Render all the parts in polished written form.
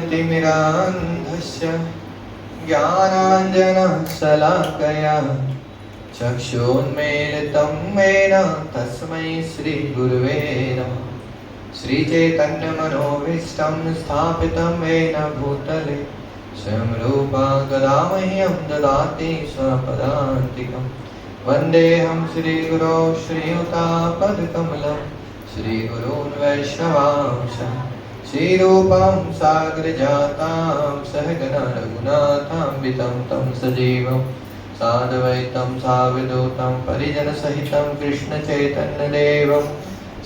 ज्ञानाञ्जनतिमिरान्धस्य ज्ञानाञ्जनशलाकया चक्षुन्मीलितं येन तस्मै श्रीगुरुवे नमः। श्रीचैतन्यमनोभीष्टं स्थापितं येन भूतले स्वयं रूपा कदा मह्यं ददाति स्वपदान्तिकं। वन्देऽहं श्रीगुरो श्रीयुतापदकमलं श्रीगुरून् वैष्णवांश श्रीरूपं साग्रजातां सहगना रघुनाथान्वितं तं सजीवं साद्वैतं सावधूतं परिजनसहितं कृष्णचैतन्यदेवं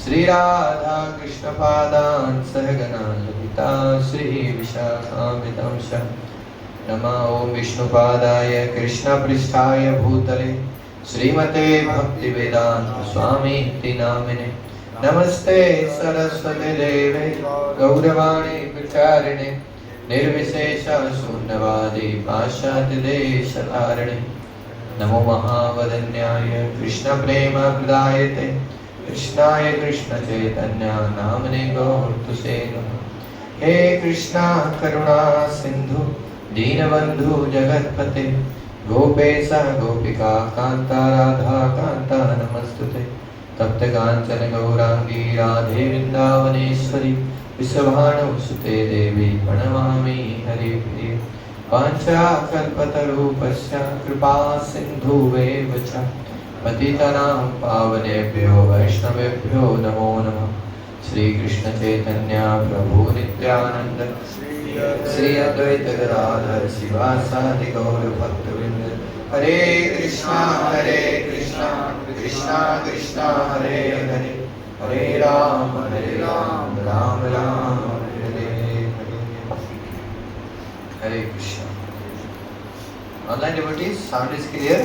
श्रीराधा कृष्णपादान् सहगना ललिता श्रीविशाखान्वितं च। नमो ॐ विष्णुपादाय कृष्णपृष्ठाय भूतले श्रीमते भक्तिवेदान्त स्वामीति नामिने। नमस्ते सरस्वती देवे गौरवाणी प्रचारिणे निर्विशेष शून्यवादी पाश्चात्यदेशतारिणे। नमो महावदन्याय कृष्ण प्रेम प्रदायते कृष्णाय कृष्ण चैतन्य नामने गौरतुसे नमः। हे कृष्णा करुणा सिंधु दीनबंधु जगत्पते गोपेश गोपिका कांता राधा कांता नमस्तुते। तप्त कांचन गौरांगी राधे वृंदावनेश्वरी विश्वभानुसुते देवी प्रणमामि हरिप्रिये। वाञ्छाकल्पतरूपस्य कृपा सिन्धुवेव च पतितानां पावनेभ्यो वैष्णवेभ्यो नमो नमः। श्रीकृष्ण चैतन्य प्रभु नित्यानंद श्री अद्वैत गदाधर शिवासादि गौर भक्तवृंद। Hare Krishna Krishna Krishna Hare Hare Hare Ram Ram Ram Hare Hare. Hare Krishna. Online devotees, sound is clear?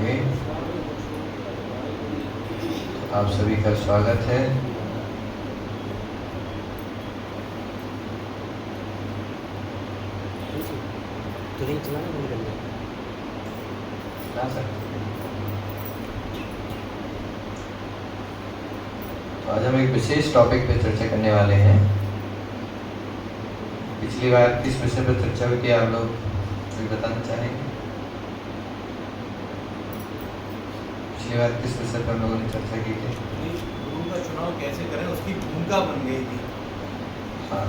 जी आप सभी का स्वागत है। तो आज हम एक विशेष टॉपिक पे चर्चा करने वाले हैं। पिछली बार किस विषय पर चर्चा हुई थी, आप लोग कोई बताना चाहेंगे? पिछली बार किस विषय पर लोगों ने चर्चा की थी? गुरु का चुनाव कैसे करें, उसकी भूमिका बन गई थी। हाँ,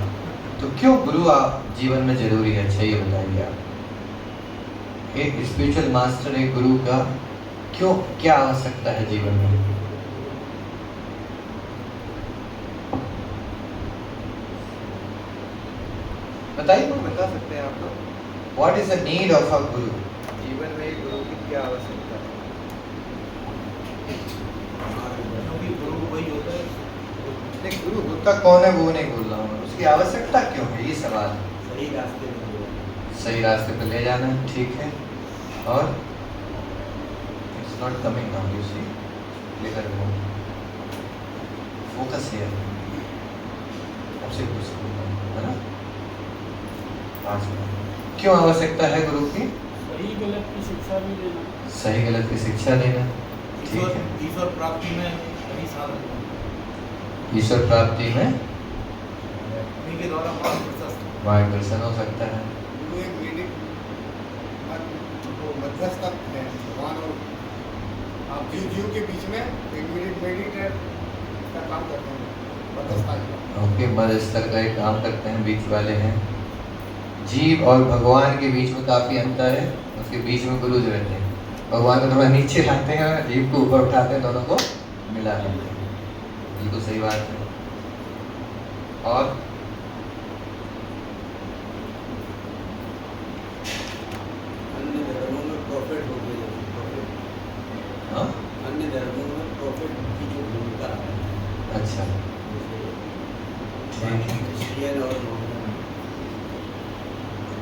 तो क्यों गुरु आप जीवन में जरूरी है, अच्छा ये बताइए आप। एक स्पिरिचुअल मास्टर, एक गुरु का क्यों, क्या आवश्यकता है जीवन में? बताइए, बता सकते हैं आप लोग। What is the need of a गुरु? जीवन में एक गुरु की क्या आवश्यकता है? गुरु वही होता है। नहीं, गुरु होता कौन है वो नहीं बोल रहा हूँ, उसकी आवश्यकता क्यों है, ये सवाल है। सही रास्ते पे ले जाना, ठीक है। और it's not coming now, you see, लेकर फोकस हियर। आपसे पूछ है ना, 5 मिनट। क्यों आवश्यकता है गुरु की? सही गलत की शिक्षा भी देना। सही गलत की शिक्षा देना, ठीक है। ईश्वर प्राप्ति में कहीं साधन, ईश्वर प्राप्ति में उन्हीं के द्वारा मार्गदर्शन हो सकता है। गुरु एक मध्यस्थ है, भगवान और आप जीव के बीच में एक मेडिटेटर का काम करते हैं, मध्यस्थ। ओके, मध्यस्थ का एक काम करते हैं, बीच वाले हैं। जीव और भगवान के बीच में काफी अंतर है, उसके बीच में गुरु जो रहते हैं। भगवान को थोड़ा नीचे लाते हैं, जीव को ऊपर उठाते हैं, दोनों को मिला देते हैं। बिल्कुल सही बात है। और अन्य धर्मों में प्रॉफिट हो गई, अन्य धर्मों में प्रॉफिट की जो भूमिका है। अच्छा, क्रिश्चियन और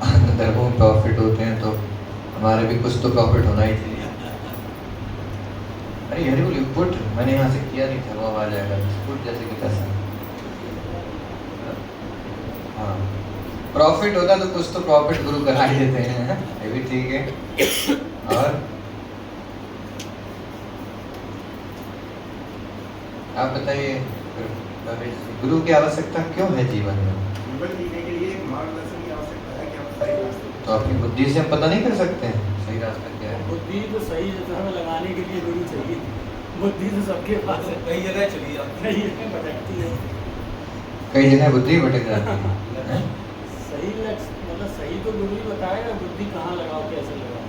अन्य धर्मों में प्रॉफिट होते हैं, तो हमारे भी कुछ तो प्रॉफिट होना ही चाहिए। अरे हरी बोली पुट, मैंने यहाँ से किया नहीं था, वो आवाज आएगा पुट जैसे कि कैसा। हाँ, प्रॉफिट होता तो कुछ तो प्रॉफिट गुरु करा ही देते हैं, ये भी ठीक है। और आप बताइए गुरु की आवश्यकता क्यों है जीवन में? जीवन जीने के लिए मार्गदर्शन की आवश्यकता है कि हम सही रास्ते तो अपनी बुद्धि से हम पता नहीं कर सकते हैं सही रास्ता क्या है। बुद्धि तो सही जगह में लगाने के लिए गुरु चाहिए। बुद्धि तो सबके पास है, कई जगह चली जाती कहीं जगह भटकती है। कई जगह बुद्धि भटक जाती है। सही लक्ष्य मतलब सही तो गुरु ही बताएगा, बुद्धि कहाँ लगाओ कैसे लगाओ।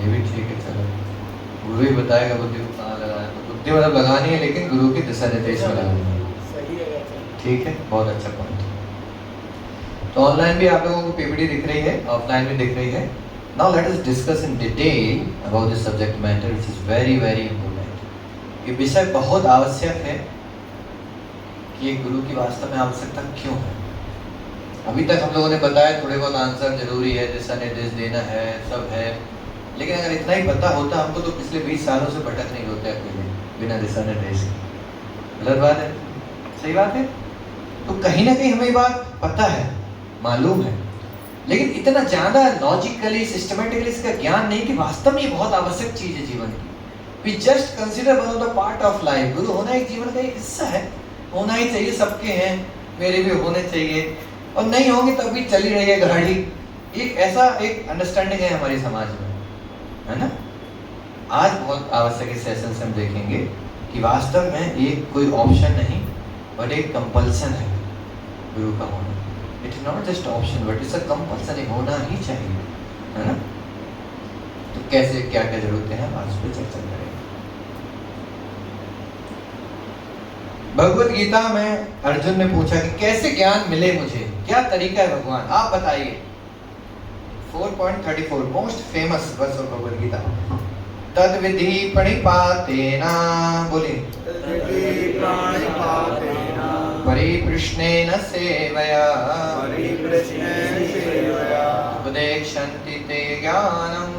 ये भी ठीक है, चलो गुरु ही बताएगा बुद्धि को कहाँ लगाना है। तो बुद्धि मतलब लगानी है, लेकिन गुरु की दिशा निर्देश में लगानी है। सही है, ठीक है, बहुत अच्छा पॉइंट। तो ऑनलाइन भी आप लोगों को पीपीटी दिख रही है, ऑफलाइन भी दिख रही है। Now let us discuss in detail about this subject matter which is very very important. ये विषय बहुत आवश्यक है कि एक गुरु की वास्तव में आवश्यकता क्यों है। अभी तक हम लोगों ने बताया थोड़े बहुत आंसर जरूरी है, दिशा निर्देश देना है, सब है, लेकिन अगर इतना ही पता होता हमको तो पिछले 20 सालों से भटक नहीं होते अकेले बिना दिशा निर्देश के। गलत बात है, सही बात है। तो कहीं ना कहीं हमें ये बात पता है, मालूम है, लेकिन इतना ज्यादा लॉजिकली सिस्टमेटिकली इसका ज्ञान नहीं कि वास्तव में ये बहुत आवश्यक चीज है जीवन की। We just consider one of the part of life. Guru होना एक जीवन का एक हिस्सा है, होना ही चाहिए, सबके हैं, मेरे भी होने चाहिए, और नहीं होंगे तब भी चली रही है गाड़ी। एक ऐसा एक अंडरस्टैंडिंग है हमारे समाज में, है ना। आज बहुत आवश्यक इस सेशन से हम देखेंगे कि वास्तव में ये कोई ऑप्शन नहीं बट एक कंपल्सन है गुरु का होना। It is not just option but it's a compulsion, होना ही चाहिए, है ना। तो कैसे क्या क्या जरूरतें हैं आज पे चर्चा करेंगे। भगवत गीता में अर्जुन ने पूछा कि कैसे ज्ञान मिले मुझे, क्या तरीका है भगवान, आप बताइए। 4.34 most famous verse of Bhagavad Gita. तद विधि प्रणिपातेन, बोलिए, परिप्रश्नेन सेवया उपदेक्षन्ति ते ज्ञानम्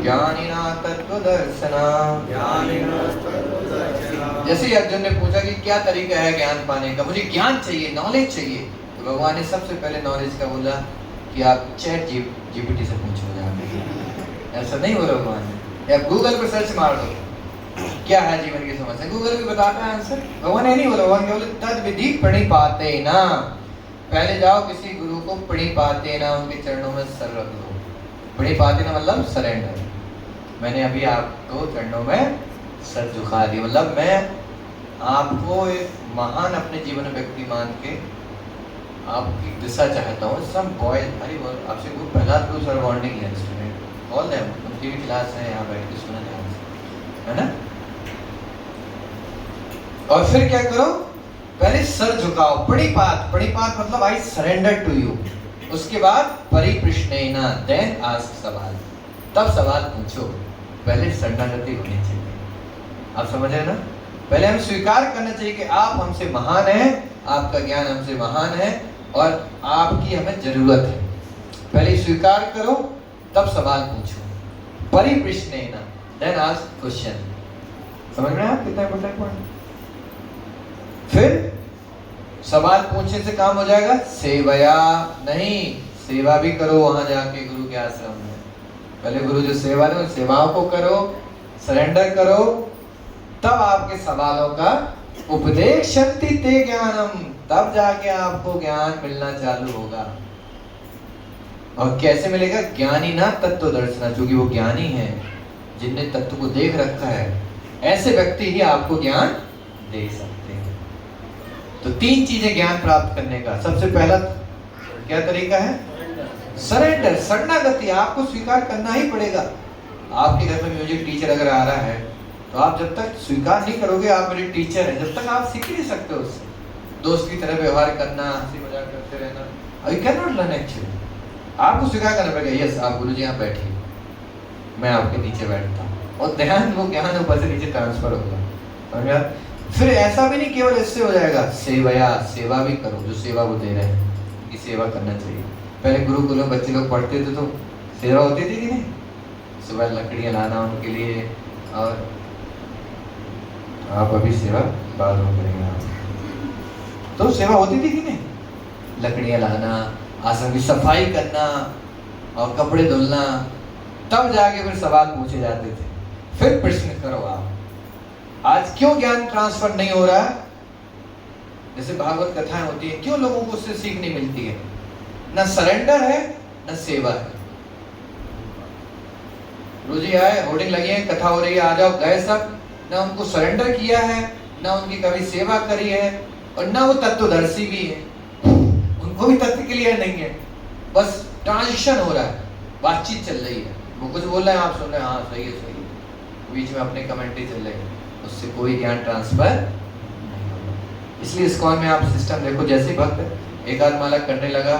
ज्ञानिना तत्त्वदर्शिना। जैसे ही अर्जुन ने पूछा कि क्या तरीका है ज्ञान पाने का, मुझे ज्ञान चाहिए, नॉलेज चाहिए, तो भगवान ने सबसे पहले नॉलेज का बोला कि आप चैट जीपीटी से पूछो जाके। ऐसा नहीं बोला भगवान ने, या गूगल पर सर्च मार दो क्या है जीवन की समस्या, गूगल भी बताता है आंसर। भगवान ने नहीं बोला, भगवान बोले तद विधि प्रणिपातेन। पहले जाओ किसी गुरु को प्रणिपातेन, उनके चरणों में सर रख दो। प्रणिपातेन मतलब सरेंडर। मैंने अभी आपको चरणों में सर झुका दिया, मतलब मैं आपको एक महान अपने जीवन में व्यक्ति मान के आपकी दिशा चाहता हूँ। सम बॉयज हरी बोल आपसे गुरु पहला गुरु सर वार्निंग है स्टूडेंट, ऑल देम, उनकी भी क्लास है, यहाँ बैठ के सुना ध्यान से, है ना। और फिर क्या करो, पहले सर झुकाओ, प्रणिपात, प्रणिपात मतलब आई सरेंडर टू यू। उसके बाद परिप्रश्नेन, देन आस्क सवाल, तब सवाल पूछो। पहले शरणागति होनी चाहिए, आप समझ रहे ना। पहले हम स्वीकार करना चाहिए कि आप हमसे महान हैं, आपका ज्ञान हमसे महान है और आपकी हमें जरूरत है। पहले स्वीकार करो तब सवाल पूछो। परिप्रश्नेन, देन आस्क क्वेश्चन। समझ रहे हैं आप कितना इंपॉर्टेंट पॉइंट। फिर सवाल पूछने से काम हो जाएगा, सेवया नहीं, सेवा भी करो वहां जाके गुरु के आश्रम में। पहले गुरु जो सेवा है सेवाओं को करो, सरेंडर करो, तब आपके सवालों का उपदेक्षन्ति ते ज्ञानम, तब जाके आपको ज्ञान मिलना चालू होगा। और कैसे मिलेगा, ज्ञानी ना तत्व दर्शना, क्योंकि वो ज्ञानी है जिनने तत्व को देख रखा है, ऐसे व्यक्ति ही आपको ज्ञान दे सकते हैं। तो 3 चीजें ज्ञान प्राप्त करने का। सबसे पहला क्या तरीका है, सरेंडर, शरणागति। आपको स्वीकार करना ही पड़ेगा। आपके घर में म्यूजिक टीचर अगर आ रहा है तो आप जब तक स्वीकार नहीं करोगे आप मेरे टीचर हैं, जब तक आप सीख नहीं सकते उससे। दोस्त की तरह व्यवहार करना, हंसी मजाक करते रहना, you can not learn actually. आपको स्वीकार करना पड़ेगा, यस आप गुरुजी यहाँ बैठिए, मैं आपके नीचे बैठता हूँ, और ध्यान वो ज्ञान ऊपर से नीचे ट्रांसफर होगा। समझा। फिर ऐसा भी नहीं केवल इससे हो जाएगा, सेवया, सेवा भी करो, जो सेवा वो दे रहे हैं उनकी सेवा करना चाहिए। पहले गुरुकुल में बच्चे लोग पढ़ते थे तो सेवा होती थी कि नहीं, सुबह लकड़ियाँ लाना उनके लिए, और आप अभी सेवा बाद में करेंगे आप। तो सेवा होती थी कि नहीं? लकड़ियाँ लाना, आश्रम की सफाई करना और कपड़े धुलना, तब जाके फिर सवाल पूछे जाते थे, फिर प्रश्न करो आप। आज क्यों ज्ञान ट्रांसफर नहीं हो रहा? जैसे भागवत कथाएं होती है, क्यों लोगों को उससे सीख नहीं मिलती है? न सरेंडर है न सेवा है। रोजी आए, होर्डिंग लगी है, कथा हो रही है, आ जाओ, गए सब, ना उनको सरेंडर किया है, ना उनकी कभी सेवा करी है, और ना वो तत्वदर्शी भी है, उनको भी तत्व क्लियर नहीं है, बस ट्रांजिशन हो रहा है, बातचीत चल रही है, वो कुछ बोल रहे हैं, आप सुन रहे हैं, हाँ सही है सही है, बीच में अपने कमेंट्री चल रही है, उससे कोई ज्ञान ट्रांसफर नहीं होगा। इसलिए इस्कॉन में आप सिस्टम देखो, जैसे ही भक्त एक आध माला करने लगा,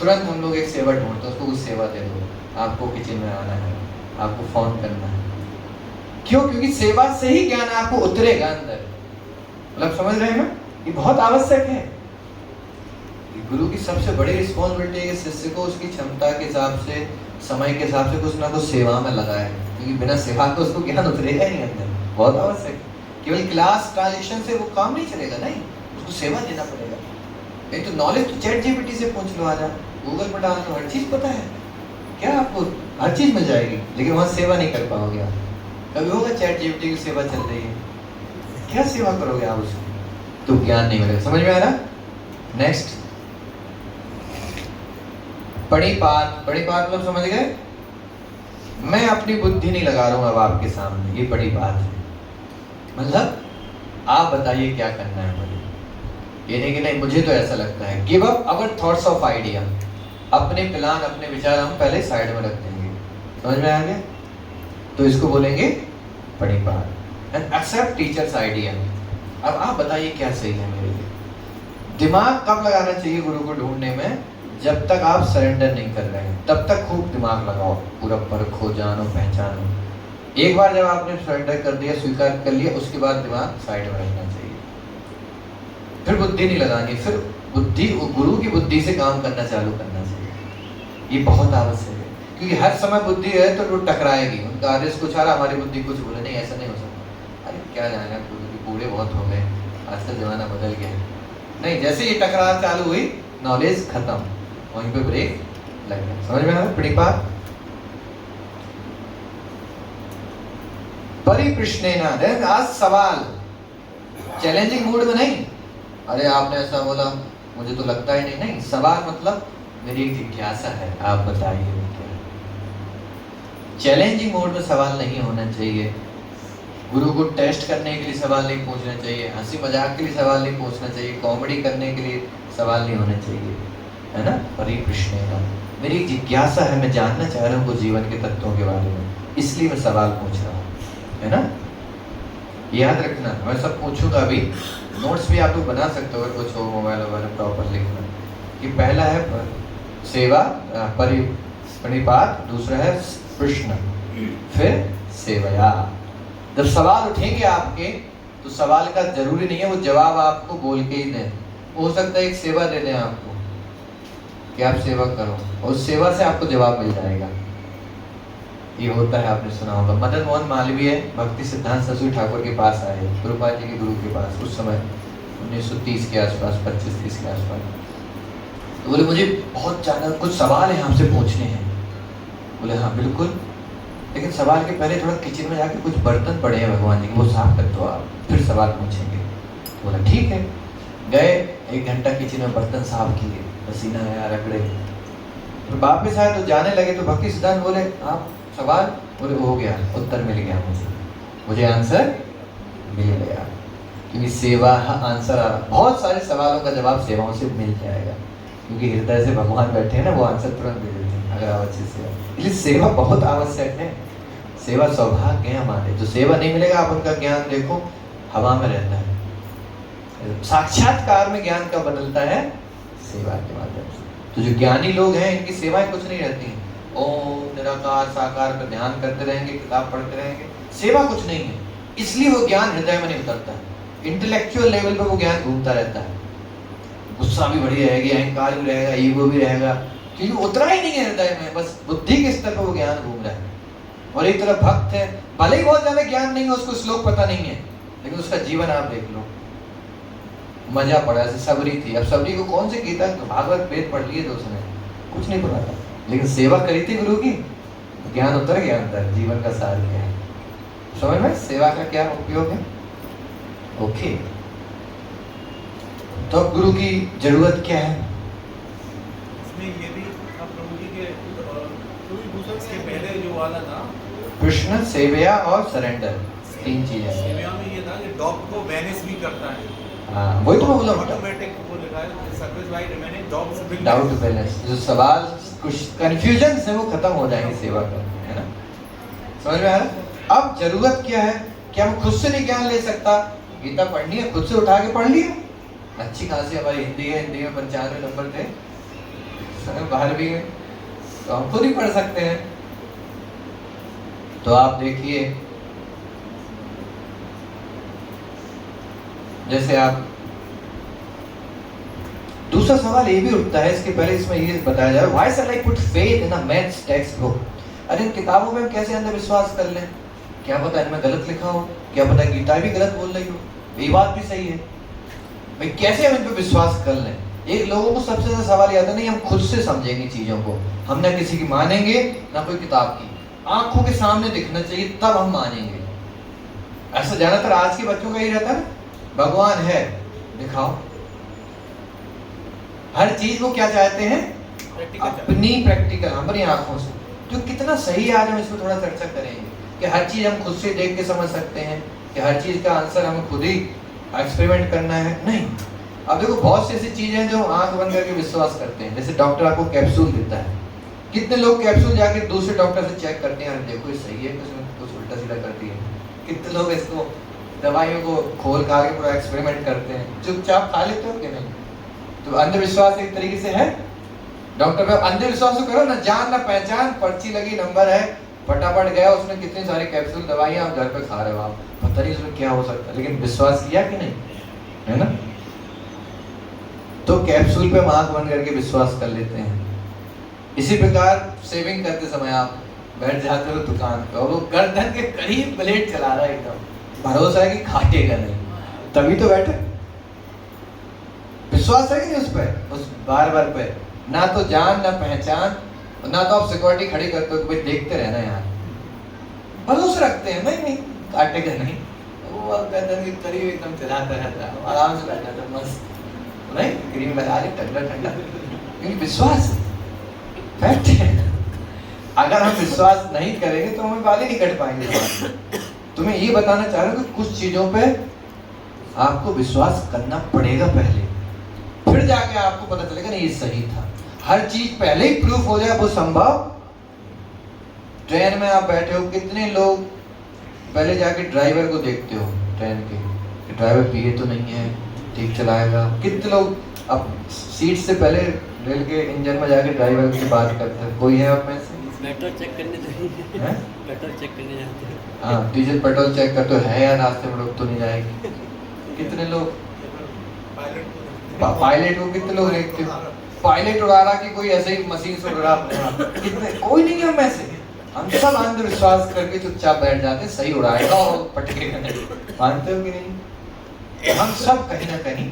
तुरंत हम लोग एक सेवा ढूंढते, उसको कुछ सेवा दे दो, आपको किचन में आना है, आपको फोन करना है। क्यों? क्योंकि सेवा से ही ज्ञान आपको उतरेगा अंदर। मतलब समझ रहे हैं ना? ये बहुत आवश्यक है। गुरु की सबसे बड़ी रिस्पॉन्सिबिलिटी है कि शिष्य को उसकी क्षमता के हिसाब से, समय के हिसाब से कुछ ना कुछ सेवा में लगाए, क्योंकि बिना सेवा को उसको ज्ञान उतरेगा ही नहीं अंदर। बहुत आवश्यक है। केवल क्लास ट्रांजेक्शन से वो काम नहीं चलेगा, नहीं, उसको सेवा देना पड़ेगा। नहीं तो नॉलेज तो चैट जीपीटी से पूछ लो, आजा गूगल पर डाल लो, हर चीज पता है क्या, आपको हर चीज मिल जाएगी, लेकिन वहाँ सेवा नहीं कर पाओगे आप। कभी होगा चैट जीपीटी की सेवा चल रही है, क्या सेवा करोगे आप उसकी? तो ज्ञान नहीं मिलेगा। समझ में आ रहा? नेक्स्ट, परिपात। परिपात मतलब समझ गए? मैं अपनी बुद्धि नहीं लगा रहा हूं अब आपके सामने, ये बड़ी बात है। मतलब आप बताइए क्या करना है मुझे, ये नहीं कि नहीं मुझे तो ऐसा लगता है। Give up our thoughts of idea. अपने प्लान, अपने विचार हम पहले साइड में रख देंगे। समझ में आ गया? तो इसको बोलेंगे परिपात। And except teachers idea. अब आप बताइए क्या सही है मेरे लिए। दिमाग कब लगाना चाहिए गुरु को ढूंढने में? जब तक आप सरेंडर नहीं कर रहे हैं, तब तक खूब दिमाग लगाओ, पूरा परखो, जानो, पहचानो। एक बार जब आपने सरेंडर कर दिया, स्वीकार कर लिया, उसके बाद दिमाग साइड में रखना चाहिए। फिर बुद्धि नहीं लगानी, फिर बुद्धि, गुरु की बुद्धि से काम करना चालू करना चाहिए। ये बहुत आवश्यक है, क्योंकि हर समय बुद्धि है तो वो टकराएगी। उनका आदेश कुछ आ रहा, हमारी बुद्धि कुछ बोले, नहीं ऐसा नहीं हो सकता। अरे क्या जाना, गुरु के कूड़े बहुत हो गए, आजकल जमाना बदल गया है। नहीं, जैसे ये टकरार चालू हुई, नॉलेज खत्म, वहीं पे ब्रेक लग गया। समझ में आ रहा? परिपात। परिप्रश्नेना, आज सवाल, चैलेंजिंग मूड में नहीं, अरे आपने ऐसा बोला मुझे तो लगता ही नहीं। नहीं, सवाल मतलब मेरी एक जिज्ञासा है, आप बताइए क्या। चैलेंजिंग मोड में सवाल नहीं होना चाहिए। गुरु को टेस्ट करने के लिए सवाल नहीं पूछना चाहिए, हंसी मजाक के लिए सवाल नहीं पूछना चाहिए, कॉमेडी करने के लिए सवाल नहीं होना चाहिए, है ना? परिप्रश्नेना, मेरी जिज्ञासा है, मैं जानना चाह रहा हूँ कुछ जीवन के तत्वों के बारे में, इसलिए मैं सवाल पूछ रहा हूँ, है ना? याद रखना, मैं सब पूछूंगा। अभी नोट्स भी आप लोग बना सकते हो अगर कुछ हो मोबाइल वगैरह प्रॉपर लिखना। कि पहला है सेवा, परिपात, दूसरा है प्रश्न, फिर सेवया। जब सवाल उठेंगे आपके, तो सवाल का जरूरी नहीं है वो जवाब आपको बोल के ही दें। हो सकता है एक सेवा दे दें आपको कि आप सेवा करो, और उस सेवा से आपको जवाब मिल जाएगा। ये होता है, आपने सुना होगा। मदन मोहन मालवीय भक्ति सिद्धांत सरस्वती ठाकुर के पास आए, गुरुपाद जी के गुरु के पास, उस समय 1930 के आसपास, 25-30 के आसपास। तो बोले मुझे बहुत ज़्यादा कुछ सवाल है आपसे पूछने हैं। बोले हाँ बिल्कुल, लेकिन सवाल के पहले थोड़ा किचन में जाके कुछ बर्तन पड़े हैं भगवान जी के, वो साफ कर दो आप, फिर सवाल पूछेंगे। बोला ठीक है। गए, 1 घंटा किचन में बर्तन साफ किए, पसीना आया, रगड़े, फिर वापस आए तो जाने लगे। तो भक्ति सिद्धांत बोले आप सवाल? बोले हो गया, उत्तर मिल गया, मुझे आंसर मिल गया। क्योंकि सेवा आंसर आ रहा, बहुत सारे सवालों का जवाब सेवाओं से मिल जाएगा, क्योंकि हृदय से भगवान बैठे हैं ना, वो आंसर तुरंत दे देते हैं अगर आप अच्छे से। इसलिए सेवा बहुत आवश्यक है। सेवा सौभाग्य है हमारे। जो सेवा नहीं मिलेगा, आप उनका ज्ञान देखो हवा में रहता है। साक्षात्कार में ज्ञान का बदलता है सेवा के माध्यम से। तो जो ज्ञानी लोग हैं, इनकी सेवाएं कुछ नहीं रहती हैं। ओम निराकार साकार पर ध्यान करते रहेंगे, किताब पढ़ते रहेंगे, सेवा कुछ नहीं है। इसलिए वो ज्ञान हृदय में नहीं उतरता है। इंटेलेक्चुअल लेवल पर वो ज्ञान घूमता रहता है, गुस्सा भी बढ़ी रहेगी, अहंकार भी रहेगा, ईगो भी रहेगा, क्योंकि उतरा ही नहीं है हृदय में, बस बुद्धि के स्तर पर वो ज्ञान घूम रहा है। और एक तरफ भक्त है, भले ही बहुत ज्यादा ज्ञान नहीं है, उसको श्लोक पता नहीं है, लेकिन उसका जीवन आप देख लो, मजा पड़ा। जैसे सबरी थी, अब सबरी को कौन से गीता भागवत वेद पढ़ लिए थे उसने, कुछ नहीं पढ़ा था, लेकिन सेवा करी थी गुरु की, ज्ञान उतर गया अंदर, जीवन का सार क्या है। समझ में सेवा का क्या उपयोग है? ओके, तो अब गुरु की जरूरत क्या है? इसमें ये भी अब प्रभु जी के इसके पहले जो वाला था, कृष्ण, सेवया और सरेंडर, 3 चीजें। सेवा में ये था कि डॉग को वैनिश भी करता है। हाँ, वही तो मैं बोला, ऑटोमेटिक वो लिखा है service by remaining dogs will doubt balance, जो सवाल कुछ कंफ्यूजन है वो खत्म हो जाएंगे सेवा करने, है ना? समझ में आ रहा? अब जरूरत क्या है? क्या हम खुद से नहीं ज्ञान ले सकता? गीता पढ़नी है, खुद से उठा के पढ़ लिया, अच्छी खासी हमारी हिंदी है, हिंदी में 95 नंबर थे, बाहर भी है, तो हम खुद ही पढ़ सकते हैं। तो आप देखिए, जैसे आप, दूसरा सवाल ये भी उठता है, इसके पहले इसमें ये बताया जाए, why shall I put faith in a maths text book? अरे इन किताबों में हम कैसे अंधविश्वास कर लें? क्या पता इनमें गलत लिखा हो, क्या पता गीता भी गलत बोल रही हो, ये बात भी सही है भाई, कैसे हम इन पे विश्वास कर लें? एक लोगों को सबसे ज्यादा सवाल याद है, नहीं हम खुद से समझेंगे चीजों को, हम ना किसी की मानेंगे ना कोई किताब की, आंखों के सामने दिखना चाहिए तब हम मानेंगे। ऐसा ज्यादातर आज के बच्चों का ही रहता है, भगवान है दिखाओ, हर चीज को क्या चाहते हैं? अपनी प्रैक्टिकल, हमारी आंखों से, जो कितना सही है। आज हम इसमें थोड़ा चर्चा करेंगे कि हर चीज हम खुद से देख के समझ सकते हैं, कि हर चीज का आंसर हमें खुद ही एक्सपेरिमेंट करना है, नहीं। अब देखो बहुत सी ऐसी चीजें हैं जो आंख बंद करके विश्वास करते हैं, जैसे डॉक्टर आपको कैप्सूल देता है, कितने लोग कैप्सूल जाके दूसरे डॉक्टर से चेक करते हैं, देखो ये सही है, कुछ उल्टा सीधा करती है। कितने लोग इसको दवाइयों को खोल खा के पूरा एक्सपेरिमेंट करते हैं, चुपचाप खा लेते हो कि नहीं? तो अंधविश्वास एक तरीके से है। डॉक्टर पे अंधविश्वास करो ना, जान ना पहचान, पर्ची लगी, नंबर है, फटाफट गया, उसने कितनी सारी कैप्सूल दवाइयां आप घर पे खा रहे हो, आप पता नहीं उसमें क्या हो सकता है, लेकिन विश्वास किया कि नहीं, है ना? तो कैप्सूल पे हम आंख बंद करके विश्वास कर लेते हैं। इसी प्रकार सेविंग करते समय आप बैठ जाते हो दुकान पे और वो गर्दन के करीब ब्लेड चला रहा है, एकदम भरोसा है कि खाटेगा नहीं, तभी तो बैठे। विश्वास है कि नहीं उस पर, उस बार पे, ना तो जान ना पहचान, ना तो आप सिक्योरिटी खड़ी करते हो कि भाई देखते रहना यार, भरोसा रखते हैं, नहीं काटेगा नहीं, वो आप गर्दन के करीब एकदम चलाता रहता है, आराम से बैठा था, मस्त नहीं, क्रीम लगा ली, ठंडा ठंडा, क्योंकि विश्वास फैक्ट है। अगर हम विश्वास नहीं करेंगे तो हमें बाल ही नहीं कट पाएंगे। तुम्हें ये बताना चाह रहा हूँ कि कुछ चीजों पे आपको विश्वास करना पड़ेगा पहले, फिर जाके आपको पता चलेगा नहीं ये सही था। हर चीज पहले ही प्रूफ हो जाए वो संभव। ट्रेन में आप बैठे हो, कितने लोग पहले जाके ड्राइवर को देखते हो ट्रेन के, ड्राइवर पिए तो नहीं है, ठीक चलाएगा। कितने लोग अब सीट से पहले रेल के इंजन में जाके ड्राइवर से बात करते हैं, कोई है आप में से? पेट्रोल चेक करने तो हैं? पेट्रोल चेक करने जाते हैं। हाँ, डीजल पेट्रोल चेक करते हो, है या रास्ते में रुक तो नहीं जाएगी। कितने लोग पायलट को कितने लोग देखते हो, पायलट उड़ा रहा कि कोई ऐसे ही मशीन से उड़ रहा अपने आप, कितने, कोई नहीं है हम ऐसे, हम सब अंधविश्वास करके चुपचाप बैठ जाते हैं, सही उड़ाएगा और पटकेगा नहीं। मानते हो कि नहीं? हम सब कहीं ना कहीं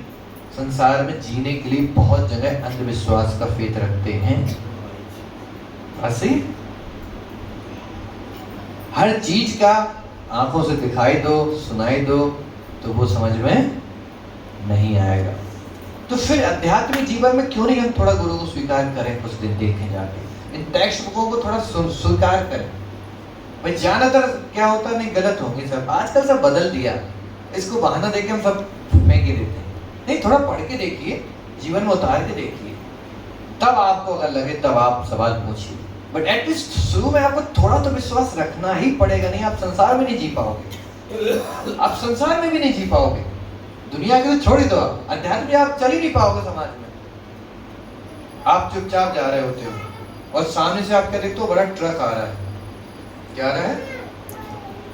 संसार में जीने के लिए बहुत जगह अंधविश्वास का फेथ रखते हैं। ऐसे हर चीज का आंखों से दिखाई दो, सुनाई दो, तो वो समझ में नहीं आएगा। तो फिर आध्यात्मिक जीवन में क्यों नहीं हम थोड़ा गुरु को स्वीकार करें, कुछ दिन देखें जाके, इन टेक्स्ट बुकों को थोड़ा स्वीकार करें। भाई ज्यादातर क्या होता है, नहीं गलत होंगे सब, आजकल सब बदल दिया, इसको बहाना देके हम सब फेंक देते हैं। नहीं, थोड़ा पढ़ के देखिए, जीवन में उतार के देखिए, तब आपको अगर लगे तब आप सवाल पूछिए। बट एटलीस्ट शुरू में आपको थोड़ा तो विश्वास रखना ही पड़ेगा, नहीं आप संसार में नहीं जी पाओगे, आप संसार में भी नहीं जी पाओगे, दुनिया के तो छोड़ ही दो, आप अध्यात्म में आप चल ही नहीं पाओगे समाज में। आप चुपचाप जा रहे होते हो और सामने से आप क्या देखते हो, बड़ा ट्रक आ रहा है, क्या आ रहा है,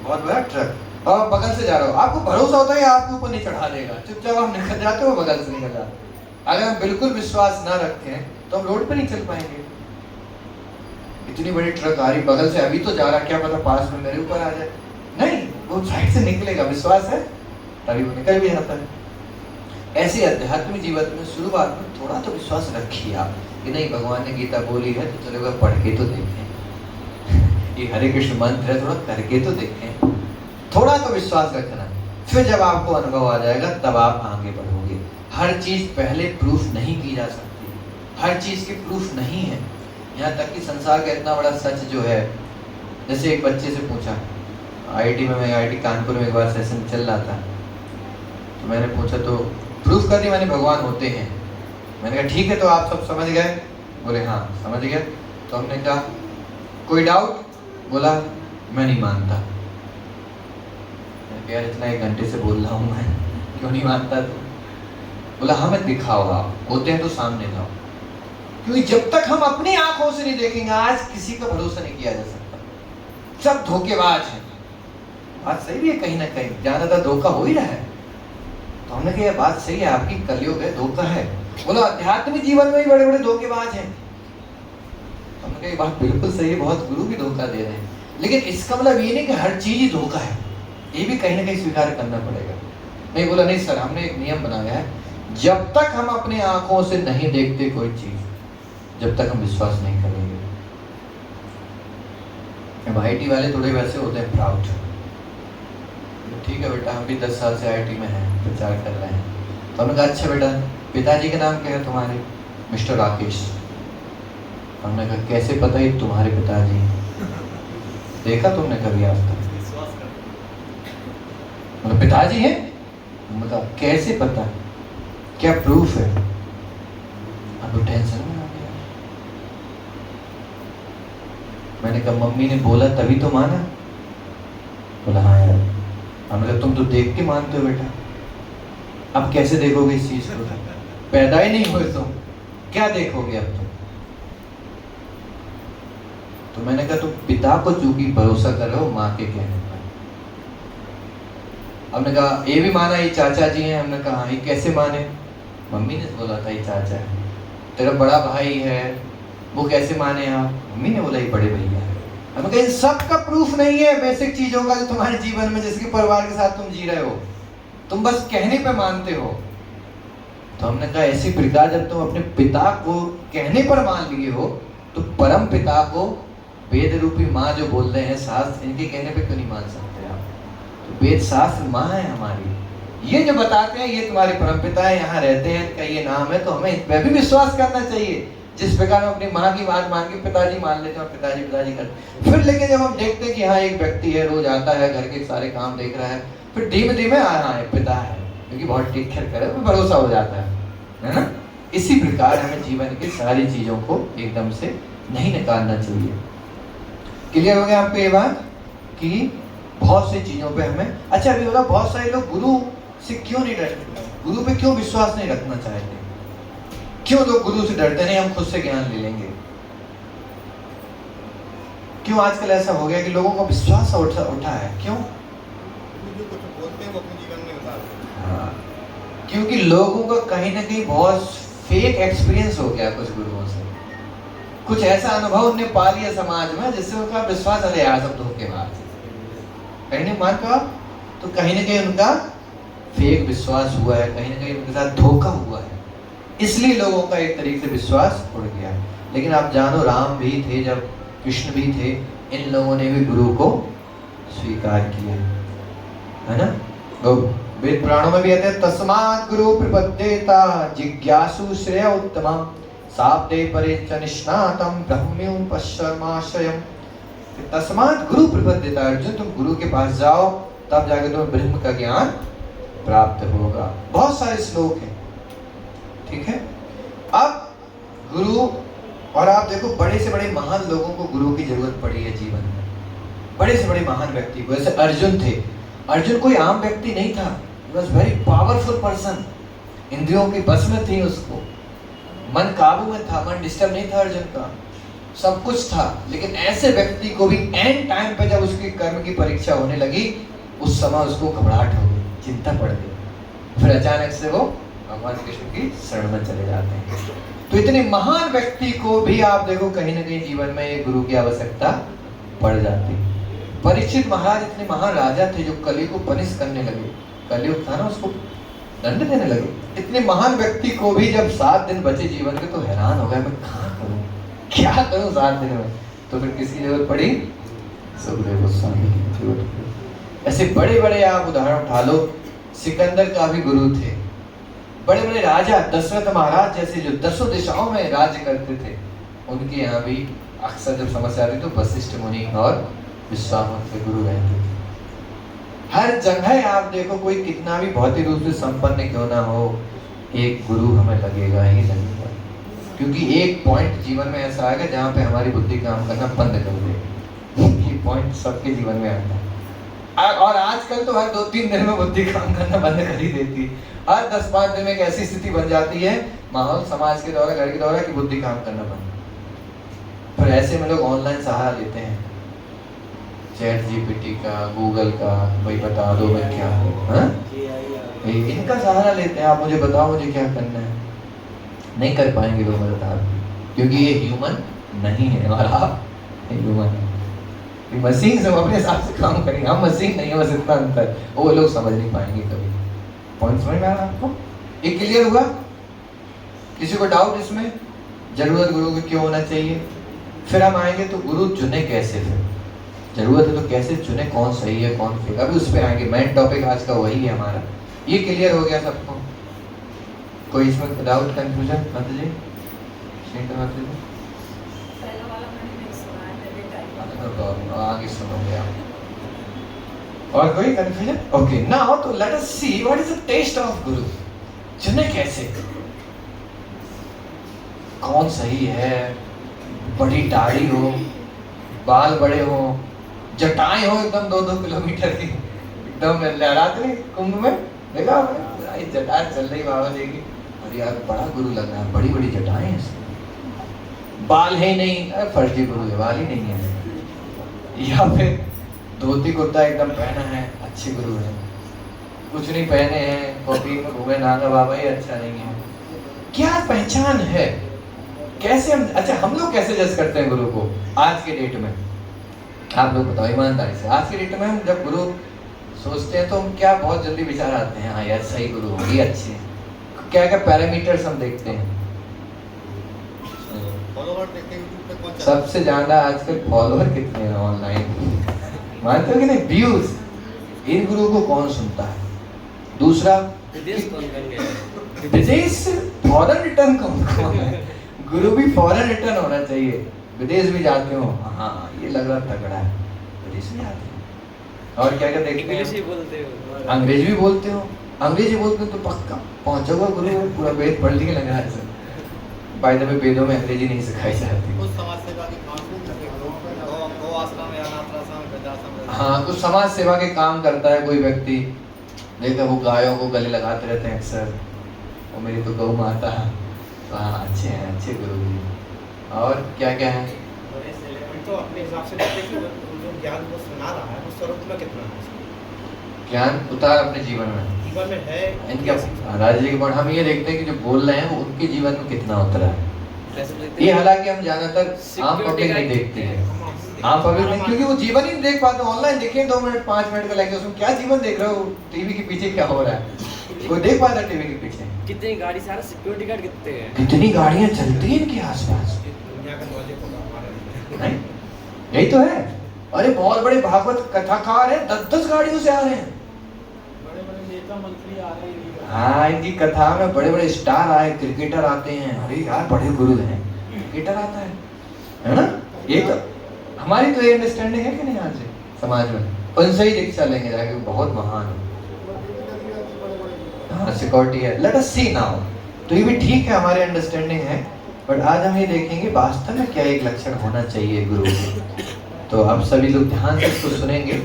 बहुत बड़ा ट्रक, और बगल से जा रहे हो, आपको भरोसा होता है आपके ऊपर नहीं चढ़ा देगा, चुपचाप आप निकल जाते हो, बगल से निकल जाते। अगर हम बिल्कुल विश्वास ना रखें तो हम रोड पे नहीं चल पाएंगे। इतनी बड़ी ट्रक आ रही बगल से, अभी तो जा रहा, क्या पता पास में मेरे ऊपर आ जाए। नहीं, वो साइड से निकलेगा, विश्वास है तभी वो निकल भी जाता है। ऐसे आध्यात्मिक जीवन में शुरुआत में थोड़ा तो विश्वास रखिए आप कि नहीं, भगवान ने गीता बोली है तो चलो पढ़ के तो देखें, ये हरे कृष्ण मंत्र है, थोड़ा करके तो देखें, थोड़ा तो विश्वास रखना। फिर जब आपको अनुभव आ जाएगा तब आप आगे बढ़ोगे। हर चीज पहले प्रूफ नहीं की जा सकती, हर चीज के प्रूफ नहीं है। यहाँ तक कि संसार का इतना बड़ा सच जो है, जैसे एक बच्चे से पूछा, आईआईटी में, मैं आईआईटी कानपुर में एक बार सेशन चल रहा था, तो मैंने पूछा तो प्रूफ कर दिया मैंने भगवान होते हैं। मैंने कहा ठीक है, तो आप सब समझ गए? बोले हाँ समझ गए। तो हमने कहा कोई डाउट? बोला मैं नहीं मानता। मैंने कहा यार इतना 1 घंटे से बोल रहा हूँ मैं, क्यों नहीं मानता तू? बोला हाँ मैं दिखाओ, आप होते हैं तो सामने लाओ, क्योंकि जब तक हम अपनी आंखों से नहीं देखेंगे, आज किसी का भरोसा नहीं किया जा सकता, सब धोखेबाज हैं। बात सही भी है, कहीं ना कहीं ज्यादातर धोखा हो ही रहा है। तो हमने कहा बात सही है आपकी, कलयुग है, धोखा है। बोला आध्यात्मिक जीवन में भी बड़े बड़े धोखेबाज हैं। हमने कहा बात बिल्कुल सही है, बहुत गुरु भी धोखा दे रहे हैं, लेकिन इसका मतलब ये नहीं कि हर चीज ही धोखा है, ये भी कहीं ना कहीं स्वीकार करना पड़ेगा। नहीं, बोला नहीं सर, हमने एक नियम बनाया है, जब तक हम अपने आंखों से नहीं देखते कोई चीज, जब तक हम विश्वास नहीं करेंगे। आईआईटी वाले थोड़े वैसे होते हैं, प्राउड। ठीक है बेटा, हम भी 10 साल से आईआईटी में हैं, प्रचार कर रहे हैं। तो हमने कहा अच्छा बेटा, पिताजी का नाम क्या है तुम्हारे? मिस्टर राकेश। हमने कहा कैसे पता ही तुम्हारे पिताजी? देखा तुमने कभी आज तक? मतलब पिताजी हैं? मतलब कैसे पता, क्या प्रूफ है? अब तो टेंशन में आ गया। मैंने कहा मम्मी ने बोला तभी तो माना। बोला हाँ यार। हमने कहा तुम तो देख के मानते हो बेटा, अब कैसे देखोगे इस चीज को? पैदा ही नहीं हुए तुम, क्या देखोगे अब तुम? तो मैंने कहा तुम पिता को चूंकि भरोसा कर रहे हो माँ के कहने पर। हमने कहा ये भी माना ये चाचा जी हैं? हमने कहा हाँ। ये कैसे माने? मम्मी ने बोला था ये चाचा है। तेरा बड़ा भाई है, वो कैसे माने आप? मम्मी ने बोला ये बड़े भैया है। हमने कहा इन सब का प्रूफ नहीं है बेसिक चीजों का जो तुम्हारे जीवन में, जिसके परिवार के साथ तुम जी रहे हो, तुम बस कहने पे मानते हो। तो हमने कहा ऐसी प्रकार जब तुम अपने पिता को कहने पर मान लिए हो, तो परम पिता को वेद रूपी माँ जो बोल रहे हैं शास्त्र, इनके कहने पे क्यों नहीं मान सकते आप? तो वेद शास्त्र माँ है हमारी, ये जो बताते हैं ये तुम्हारे परमपिता है, यहाँ रहते हैं, इनका ये नाम है, तो हमें इस पर भी विश्वास करना चाहिए। जिस प्रकार हम अपनी माँ की बात मान के पिताजी मान लेते हैं और पिताजी पिताजी करते, फिर लेकिन जब हम देखते हैं कि हाँ एक व्यक्ति है, रोज आता है, घर के सारे काम देख रहा है, फिर धीमे धीमे हाँ ये पिता है, क्योंकि बहुत टेक केयर करे, तो भरोसा हो जाता है ना। इसी प्रकार हमें जीवन की सारी चीजों को एकदम से नहीं निकालना चाहिए। क्लियर हो गया आपको ये बात कि बहुत सी चीजों पे हमें, अच्छा अभी होगा बहुत सारे लोग गुरु से क्यों नहीं डरते, गुरु पे क्यों विश्वास नहीं रखना चाहते? क्यों लोग गुरु से डरते नहीं? हम खुद से ज्ञान ले लेंगे। क्यों आजकल ऐसा हो गया कि लोगों का विश्वास उठा है? क्यों? जो कुछ बोलते हैं वो अपने जीवन में उतारते हैं। हाँ, क्योंकि लोगों का कहीं ना कहीं बहुत फेक एक्सपीरियंस हो गया कुछ गुरुओं से, कुछ ऐसा अनुभव उन्होंने पा लिया समाज में जिससे उनका विश्वास अरे यार सब धोखेबाज, कहीं नहीं मान पाओ, तो कहीं ना कहीं उनका फेक विश्वास हुआ है, कहीं ना कहीं उनके साथ धोखा हुआ है, इसलिए लोगों का एक तरीके से विश्वास उड़ गया। लेकिन आप जानो राम भी थे, जब कृष्ण भी थे, इन लोगों ने भी गुरु को स्वीकार किया, है ना। तो वेद पुराणों में भी कहते हैं तस्मात् गुरु प्रपद्येता जिज्ञासु श्रेय उत्तमम् साब्दे परे च निष्णातम् ब्रह्म्यों पश्चर्माश्रयम्। तस्मात् गुरु प्रपद्येता, अर्जुन तुम गुरु के पास जाओ, तब जाके तुम्हें ब्रह्म का ज्ञान प्राप्त होगा। बहुत सारे श्लोक हैं, ठीक है। अब गुरु, और आप देखो बड़े से बड़े महान लोगों को गुरु की जरूरत पड़ी है जीवन में, बड़े से बड़े महान व्यक्ति को। जैसे अर्जुन थे, अर्जुन कोई आम व्यक्ति नहीं था, he was very powerful person, इंद्रियों की बस में थी, उसको मन काबू में था, मन डिस्टर्ब नहीं था अर्जुन का, सब कुछ था। लेकिन ऐसे व्यक्ति को भी एंड टाइम पे जब उसके कर्म की परीक्षा होने लगी, उस समय उसको घबराहट हो गई, चिंता पड़ गई, फिर अचानक से वो भगवान कृष्ण की शरण में चले जाते हैं। तो इतने महान व्यक्ति को भी आप देखो कहीं ना कहीं जीवन में एक गुरु की आवश्यकता पड़ जाती। परीक्षित महाराज इतने महान राजा थे जो कली को पनिश करने लगे, कलयुग था ना उसको दंड देने लगे। इतने महान व्यक्ति को भी जब 7 दिन बचे जीवन के तो हैरान हो गया, मैं कहाँ करूँ, क्या करूँ 7 दिन में। तो फिर किसकी जरूरत पड़ी? सुखदेव गोस्वामी की जरूरत पड़ी। ऐसे बड़े बड़े आप उदाहरण उठा लो, सिकंदर का भी गुरु थे। बड़े बड़े राजा दशरथ महाराज जैसे जो 10 दिशाओं में राज्य करते थे, उनके यहाँ भी अक्सर जब समस्या आती तो वशिष्ठ मुनि और विश्वामित्र गुरु रहते थे। हर जगह आप देखो कोई कितना भी भौतिक रूप से संपन्न क्यों ना हो, एक गुरु हमें लगेगा ही लगेगा। क्योंकि एक पॉइंट जीवन में ऐसा आएगा जहाँ पे हमारी बुद्धि काम करना बंद कर देगी। ये पॉइंट सबके जीवन में आता है और आजकल तो हर 2-3 दिन में बुद्धि काम करना बंद कर ही देती है। हर 10-5 दिन में एक ऐसी स्थिति बन जाती है, माहौल समाज के द्वारा, घर के द्वारा, कि बुद्धि काम करना बंद। फिर ऐसे में लोग ऑनलाइन सहारा लेते हैं, चैट जीपीटी का, गूगल का, भाई बता दो मैं क्या हूँ, इनका सहारा लेते हैं। आप मुझे बताओ मुझे क्या करना है, नहीं कर पाएंगे लोग मदद आपकी, क्योंकि ये ह्यूमन नहीं है और आप ह्यूमन है। मशीन से हम अपने हिसाब से काम करेंगे, हम मशीन नहीं है, बस इतना अंतर, वो लोग समझ नहीं पाएंगे कभी। पॉइंट समझ में आ रहा है आपको? ये क्लियर हुआ? किसी को डाउट इसमें? जरूरत गुरु की क्यों होना चाहिए? फिर हम आएंगे तो गुरु चुने कैसे, फिर जरूरत है तो कैसे चुने, कौन सही है कौन फेक, अभी उस पर आएंगे। मेन टॉपिक आज का वही है हमारा। ये क्लियर हो गया सबको? कोई इसमें डाउट कंफ्यूजन मत लीजिए, मत लीजिए, आगे सुनोगे आप। और कोई कंफ्यूजन? ओके, नाउ तो let us see what is the test of guru. चुने कैसे, कौन सही है, बड़ी दाढ़ी हो, बाल बड़े हो, जटाएं हो एकदम 2-2 किलोमीटर की, एकदम लहराते नहीं कुंभ में, देखा आपने जटा चल रही बाबा जी की, अरे यार बड़ा गुरु लग रहा है, बड़ी बड़ी जटाएं हैं, बाल है ही नहीं, अरे फर्जी गुरु है, बाल ही नहीं है। या फिर धोती कुर्ता एकदम पहना है, अच्छे गुरु है। कुछ नहीं पहने हैं, कॉपी में घूमे नागा बाबा, ही अच्छा नहीं है। क्या पहचान है, कैसे हम, अच्छा हम लोग कैसे जज करते हैं गुरु को आज के डेट में? आप लोग बताओ ईमानदारी से, आज के डेट में हम जब गुरु सोचते हैं तो हम क्या बहुत जल्दी विचार आते हैं, हाँ यार सही गुरु हो, ये अच्छे हैं। क्या क्या पैरामीटर्स हम देखते हैं? फॉलोवर देखते हैं यूट्यूब पे कौन चल रहा है। सबसे ज्यादा आजकल फॉलोअर कितने हैं ऑनलाइन, मानते हो कि नहीं? व्यूज, इन गुरु को कौन सुनता है? दूसरा, विदेश से फॉरेन रिटर्न कौन है? गुरु भी फॉरेन रिटर्न होना चाहिए। विदेश भी जाते हो, हाँ ये लग रहा तगड़ा है, विदेश में जाते हो। और क्या क्या देखते हैं? इंग्लिश ही बोलते हो, अंग्रेजी भी बोलते हो, अंग्रेजी बोलते हो तो पक्का पहुंचोगा गुरु, पूरा वेद पढ़ लिए लग रहा है। बाय द वे वेदों में अंग्रेजी नहीं सिखाई जाती। कुछ समाज सेवा के काम करते हैं लोग, गौ आश्रम या अनाथ आश्रम, वृद्धाश्रम। हाँ, कुछ समाज सेवा के काम करता है कोई व्यक्ति, देखा वो गायों को गले लगाते रहते हैं अक्सर, वो मेरी तो गौ माता है, तो हाँ अच्छे हैं, अच्छे गुरु जी। और क्या क्या है? तो अपने हिसाब से देखते हैं कि जो ज्ञान वो सुना रहा है वो स्वरूप में कितना है, ज्ञान उतार अपने जीवन में है इनके राजा जी के पॉइंट। हम ये देखते हैं कि जो बोल रहे हैं वो उनके जीवन में कितना उतरा है। ये हालांकि हम ज्यादातर आम पब्लिक नहीं देखते हैं, आम पब्लिक नहीं, क्योंकि वो जीवन ही नहीं देख पाते। ऑनलाइन देखिए 2 मिनट 5 मिनट का लगे, उसमें क्या जीवन देख रहे हो, टीवी के पीछे क्या हो रहा है, कोई देख पाता टीवी के पीछे? कितनी गाड़ी, सारा सिक्योरिटी गार्ड कितने हैं, कितनी गाड़ियां चलती हैं इनके आसपास, दुनिया का नॉलेज होगा हमारा। नहीं? यही तो है। अरे बहुत बड़े भागवत कथाकार हैं, 10-10 गाड़ियों से आ रहे हैं। बड़े बड़े नेता मंत्री आ रहे हैं। हाँ, इनकी कथा में बड़े बड़े स्टार आए, क्रिकेटर आते हैं। अरे यार बड़े गुरु हैं, क्रिकेटर आता है ना? ये तो हमारी तो ये अंडरस्टैंडिंग है कि नहीं आज से समाज में, उनसे ही दीक्षा लेंगे जाके, बहुत महान है। हाँ सिक्योरिटी है। लेट अस सी नाउ, तो ये भी ठीक है, हमारे अंडरस्टैंडिंग है, बट आज हम ये देखेंगे वास्तव में क्या एक लक्षण होना चाहिए गुरु के। तो आप सभी लोग ध्यान से इसको सुनेंगे।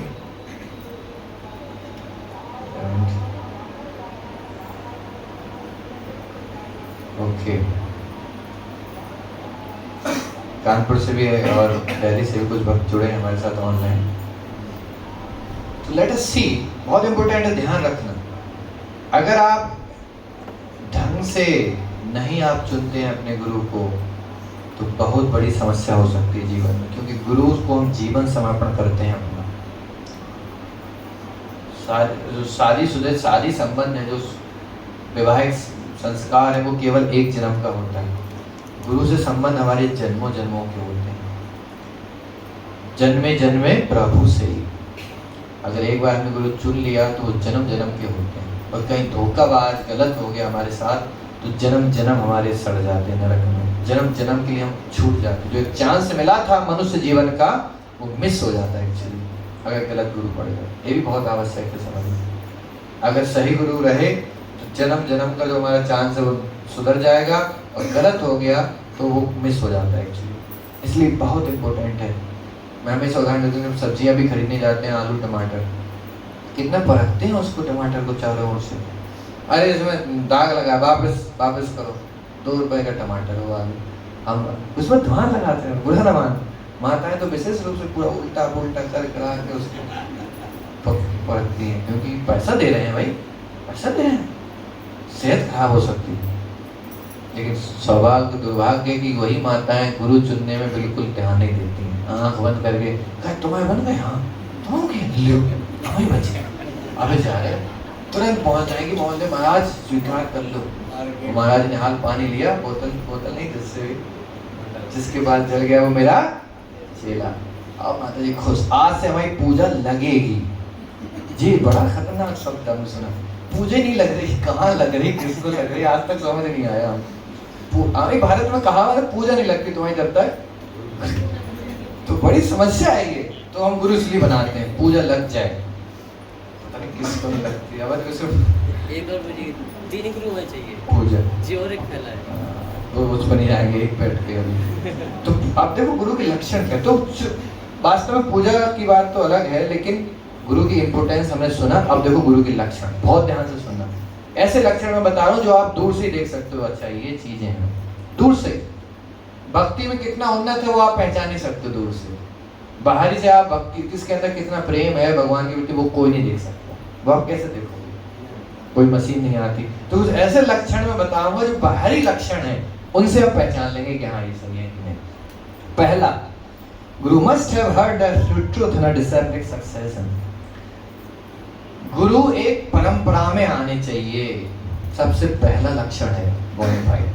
ओके, कानपुर से भी है और दिल्ली से भी कुछ भक्त जुड़े हैं हमारे साथ ऑनलाइन। तो लेट अस सी, बहुत इंपॉर्टेंट है, ध्यान रखना। अगर आप से नहीं आप चुनते हैं अपने गुरु को तो बहुत बड़ी समस्या हो सकती है जीवन में, क्योंकि गुरु को हम जीवन समर्पण करते हैं अपना। शादी संबंध है, जो वैवाहिक संस्कार है, वो केवल एक जन्म का होता है। गुरु से संबंध हमारे जन्मों जन्मों के होते हैं, जन्मे जन्मे प्रभु से ही। अगर एक बार हमने गुरु चुन लिया तो वो जन्म जन्म के होते हैं, और कहीं धोखाबाज गलत हो गया हमारे साथ तो जन्म जन्म हमारे सड़ जाते हैं नरक में, जन्म जन्म के लिए हम छूट जाते हैं। जो एक चांस मिला था मनुष्य जीवन का वो मिस हो जाता है एक्चुअली, अगर गलत गुरु पड़ जाए। ये भी बहुत आवश्यक है समझना। अगर सही गुरु रहे तो जन्म जन्म का जो हमारा चांस है वो सुधर जाएगा, और गलत हो गया तो वो मिस हो जाता है एक्चुअली। इसलिए बहुत इंपॉर्टेंट है। मैं हमेशा उदाहरण देता हूँ, सब्जियाँ भी खरीदने जाते हैं, आलू टमाटर कितना परखते हैं उसको, टमाटर को चारों ओर से। अरे इसमें दाग लगा, वापस करो, 2 रुपए का टमाटर हो आलू। हम उसमें ध्यान लगाते हैं, बुरा न मान। माताएं तो विशेष रूप से पूरा उल्टा पुल्टा कर करा के उसको परखती हैं, क्योंकि पैसा दे रहे हैं भाई, पैसा दे रहे हैं, सेहत खराब हो सकती है। लेकिन सौभाग्य दुर्भाग्य की वही माताएं गुरु चुनने में बिल्कुल ध्यान नहीं देती हैं। आँख बंद करके कहा तुम्हारे बन गए, हाँ तुम हमें बच गए, अबे जा रहे तुरंत पहुंच जाएगी मोहल्ले, महाराज स्वीकार कर लो। महाराज ने हाल पानी लिया, बोतल नहीं, जिसके बाद जल गया वो मेरा चेला। अब माता जी खुश, आज से हमारी पूजा लगेगी जी। बड़ा खतरनाक शब्द हमने सुना, पूजा नहीं लग रही, कहाँ लग रही, किसको लग रही, आज तक समझ नहीं आया। हमारे भारत में कहा पूजा नहीं लगती तुम्हारी जब तक, तो बड़ी समस्या है ये। तो हम गुरु इसलिए बनाते हैं पूजा लग जाए, पता नहीं किसको नहीं लगती। अब एक और मुझे 3 गुरु होने चाहिए पूजा जी, और एक फैला है वो उस पर नहीं आएंगे एक बैठ के अभी। तो आप देखो गुरु के लक्षण क्या, तो वास्तव में पूजा की बात तो अलग है, लेकिन गुरु की इंपोर्टेंस हमने सुना। अब देखो गुरु के लक्षण, बहुत ध्यान से सुनना। ऐसे लक्षण मैं बता रहा हूँ जो आप दूर से देख सकते हो, अच्छा ये चीजें हैं दूर से। भक्ति में कितना उन्नत है वो आप पहचान नहीं सकते दूर से। बाहरी से आप भक्ति किसके अंदर कितना प्रेम है भगवान के प्रति वो कोई नहीं देख सकता, वो आप कैसे देखोगे, कोई मशीन नहीं आती। तो कुछ ऐसे लक्षण मैं बताऊंगा जो बाहरी लक्षण है, उनसे आप पहचान लेंगे कि हाँ ये सही है कि नहीं। पहला, गुरु must have heard the truth in a disciplic succession. गुरु एक परंपरा में आने चाहिए, सबसे पहला लक्षण है बोनाफाइड।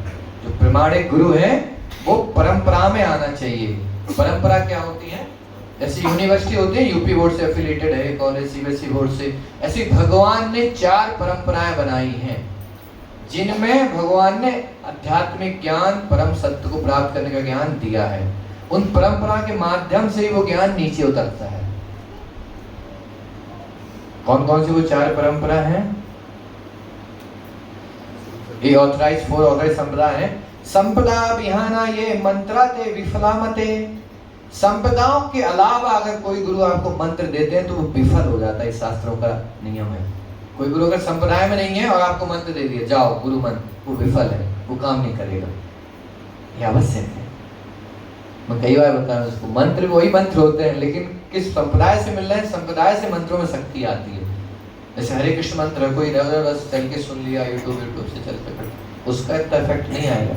जो प्रमाणिक गुरु है वो परंपरा में आना चाहिए। परंपरा क्या होती है, जैसे यूनिवर्सिटी होती है, यूपी बोर्ड से एफिलिएटेड है, कॉलेज सीबीएसई बोर्ड से, ऐसी भगवान ने 4 परंपराएं बनाई हैं जिनमें भगवान ने आध्यात्मिक ज्ञान, परम सत्य को प्राप्त करने का ज्ञान दिया है। उन परंपरा के माध्यम से ही वो ज्ञान नीचे उतरता है। कौन कौन सी वो 4 परंपरा हैं? ये ऑथराइज 4 ऑथराइज संप्रदाय है। संपदा विहाना ये मंत्राते विफलामते। संपदाओं के अलावा अगर कोई गुरु आपको मंत्र देते हैं तो वो विफल हो जाता है, इस शास्त्रों का नियम है। कोई गुरु अगर संप्रदाय में नहीं है और आपको मंत्र दे दिया जाओ गुरु मंत्र, वो विफल है, वो काम नहीं करेगा, ये आवश्यक है। मैं कई बार बता रहा हूं, उसको मंत्र वही मंत्र होते हैं, लेकिन किस संप्रदाय से मिल रहे हैं, संप्रदाय से मंत्रों में शक्ति आती है। जैसे हरे कृष्ण मंत्र कोई बस चल के सुन लिया यूट्यूब से चलते फिरते, उसका इतना इफेक्ट नहीं आएगा।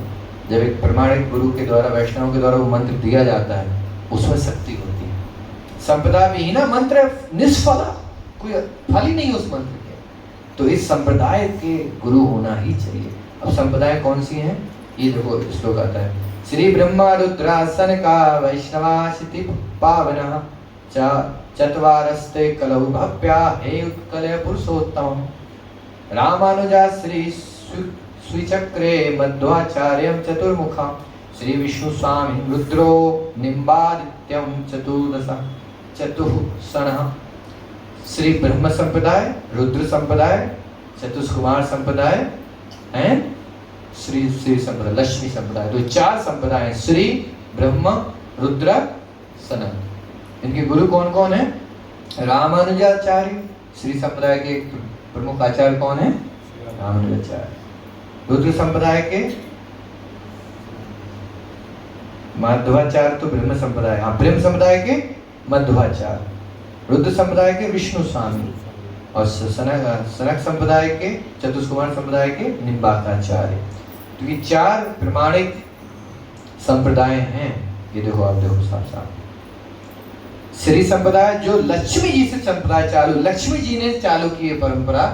जब एक प्रमाणिक गुरु के द्वारा, वैष्णव के द्वारा वो मंत्र दिया जाता है, उसमें शक्ति होती है। संप्रदाय विहीना मंत्र निष्फला, कोई फल ही नहीं उस मंत्र के। तो इस संप्रदाय के गुरु होना ही चाहिए। अब संप्रदाय कौन सी हैं, ये देखो श्लोक आता है, श्री ब्रह्मा रुद्रासन का वैष्णवाशिति पावनः चत्वारस्ते कलौ भव्या हे उत्कलय पुरुषोत्तम रामानुजा श्री स्विचक्रे मध्वाचार्यं चतुर्मुखा श्री विष्णु स्वामी रुद्रो निम्बादित्यं चतुःसनः। श्री ब्रह्म संप्रदाय, रुद्र संप्रदाय, चतुष्कुमार संप्रदाय हैं, श्री संप्रदाय, लक्ष्मी संप्रदाय। तो 4 संप्रदाय हैं, श्री ब्रह्म रुद्र सनन। इनके गुरु कौन कौन है? रामानुजाचार्य, श्री संप्रदाय के प्रमुख आचार्य कौन है? रामानुजाचार्य। रुद्र संप्रदाय के मध्वाचार्य, तो ब्रह्म संप्रदाय, हाँ ब्रह्म संप्रदाय के मध्वाचार्य। रुद्र संप्रदाय के विष्णु स्वामी, और सनक संप्रदाय के, चतुष्कुमार संप्रदाय के निम्बार्काचार्य। तो ये 4 प्रमाणिक संप्रदाय हैं। ये देखो, आप देखो साथ साथ श्री संप्रदाय जो लक्ष्मी जी से संप्रदाय चालू, लक्ष्मी जी ने चालू की है परंपरा,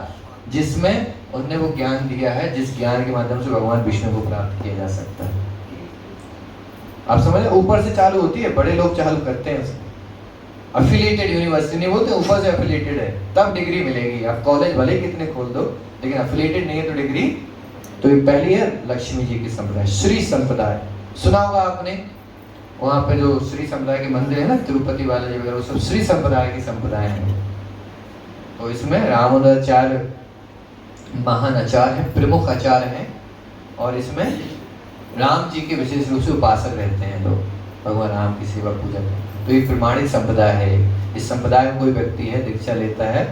जिसमें उन्होंने वो ज्ञान दिया है जिस ज्ञान के माध्यम से भगवान विष्णु को प्राप्त किया जा सकता है। आप समझ रहे, ऊपर से चालू होती है, बड़े लोग चालू करते हैं। अफिलिएटेड यूनिवर्सिटी नहीं बोलते, ऊपर से अफिलिएटेड है तब डिग्री मिलेगी। आप कॉलेज भले कितने खोल दो, लेकिन अफिलिएटेड नहीं है तो डिग्री। तो ये पहली है लक्ष्मी जी की संप्रदाय, श्री संप्रदाय। सुना होगा आपने, वहाँ पे जो श्री संप्रदाय के मंदिर है ना, तिरुपति बालाजी वगैरह, वो सब श्री संप्रदाय की संप्रदाय है। तो इसमें रामानुजाचार्य महान आचार्य है, प्रमुख आचार्य हैं, और इसमें राम जी के विशेष रूप से उपासक रहते हैं लोग, भगवान राम की सेवा पूजा करते हैं। तो ये प्रमाणिक संप्रदाय है। इस संप्रदाय में कोई व्यक्ति है दीक्षा लेता है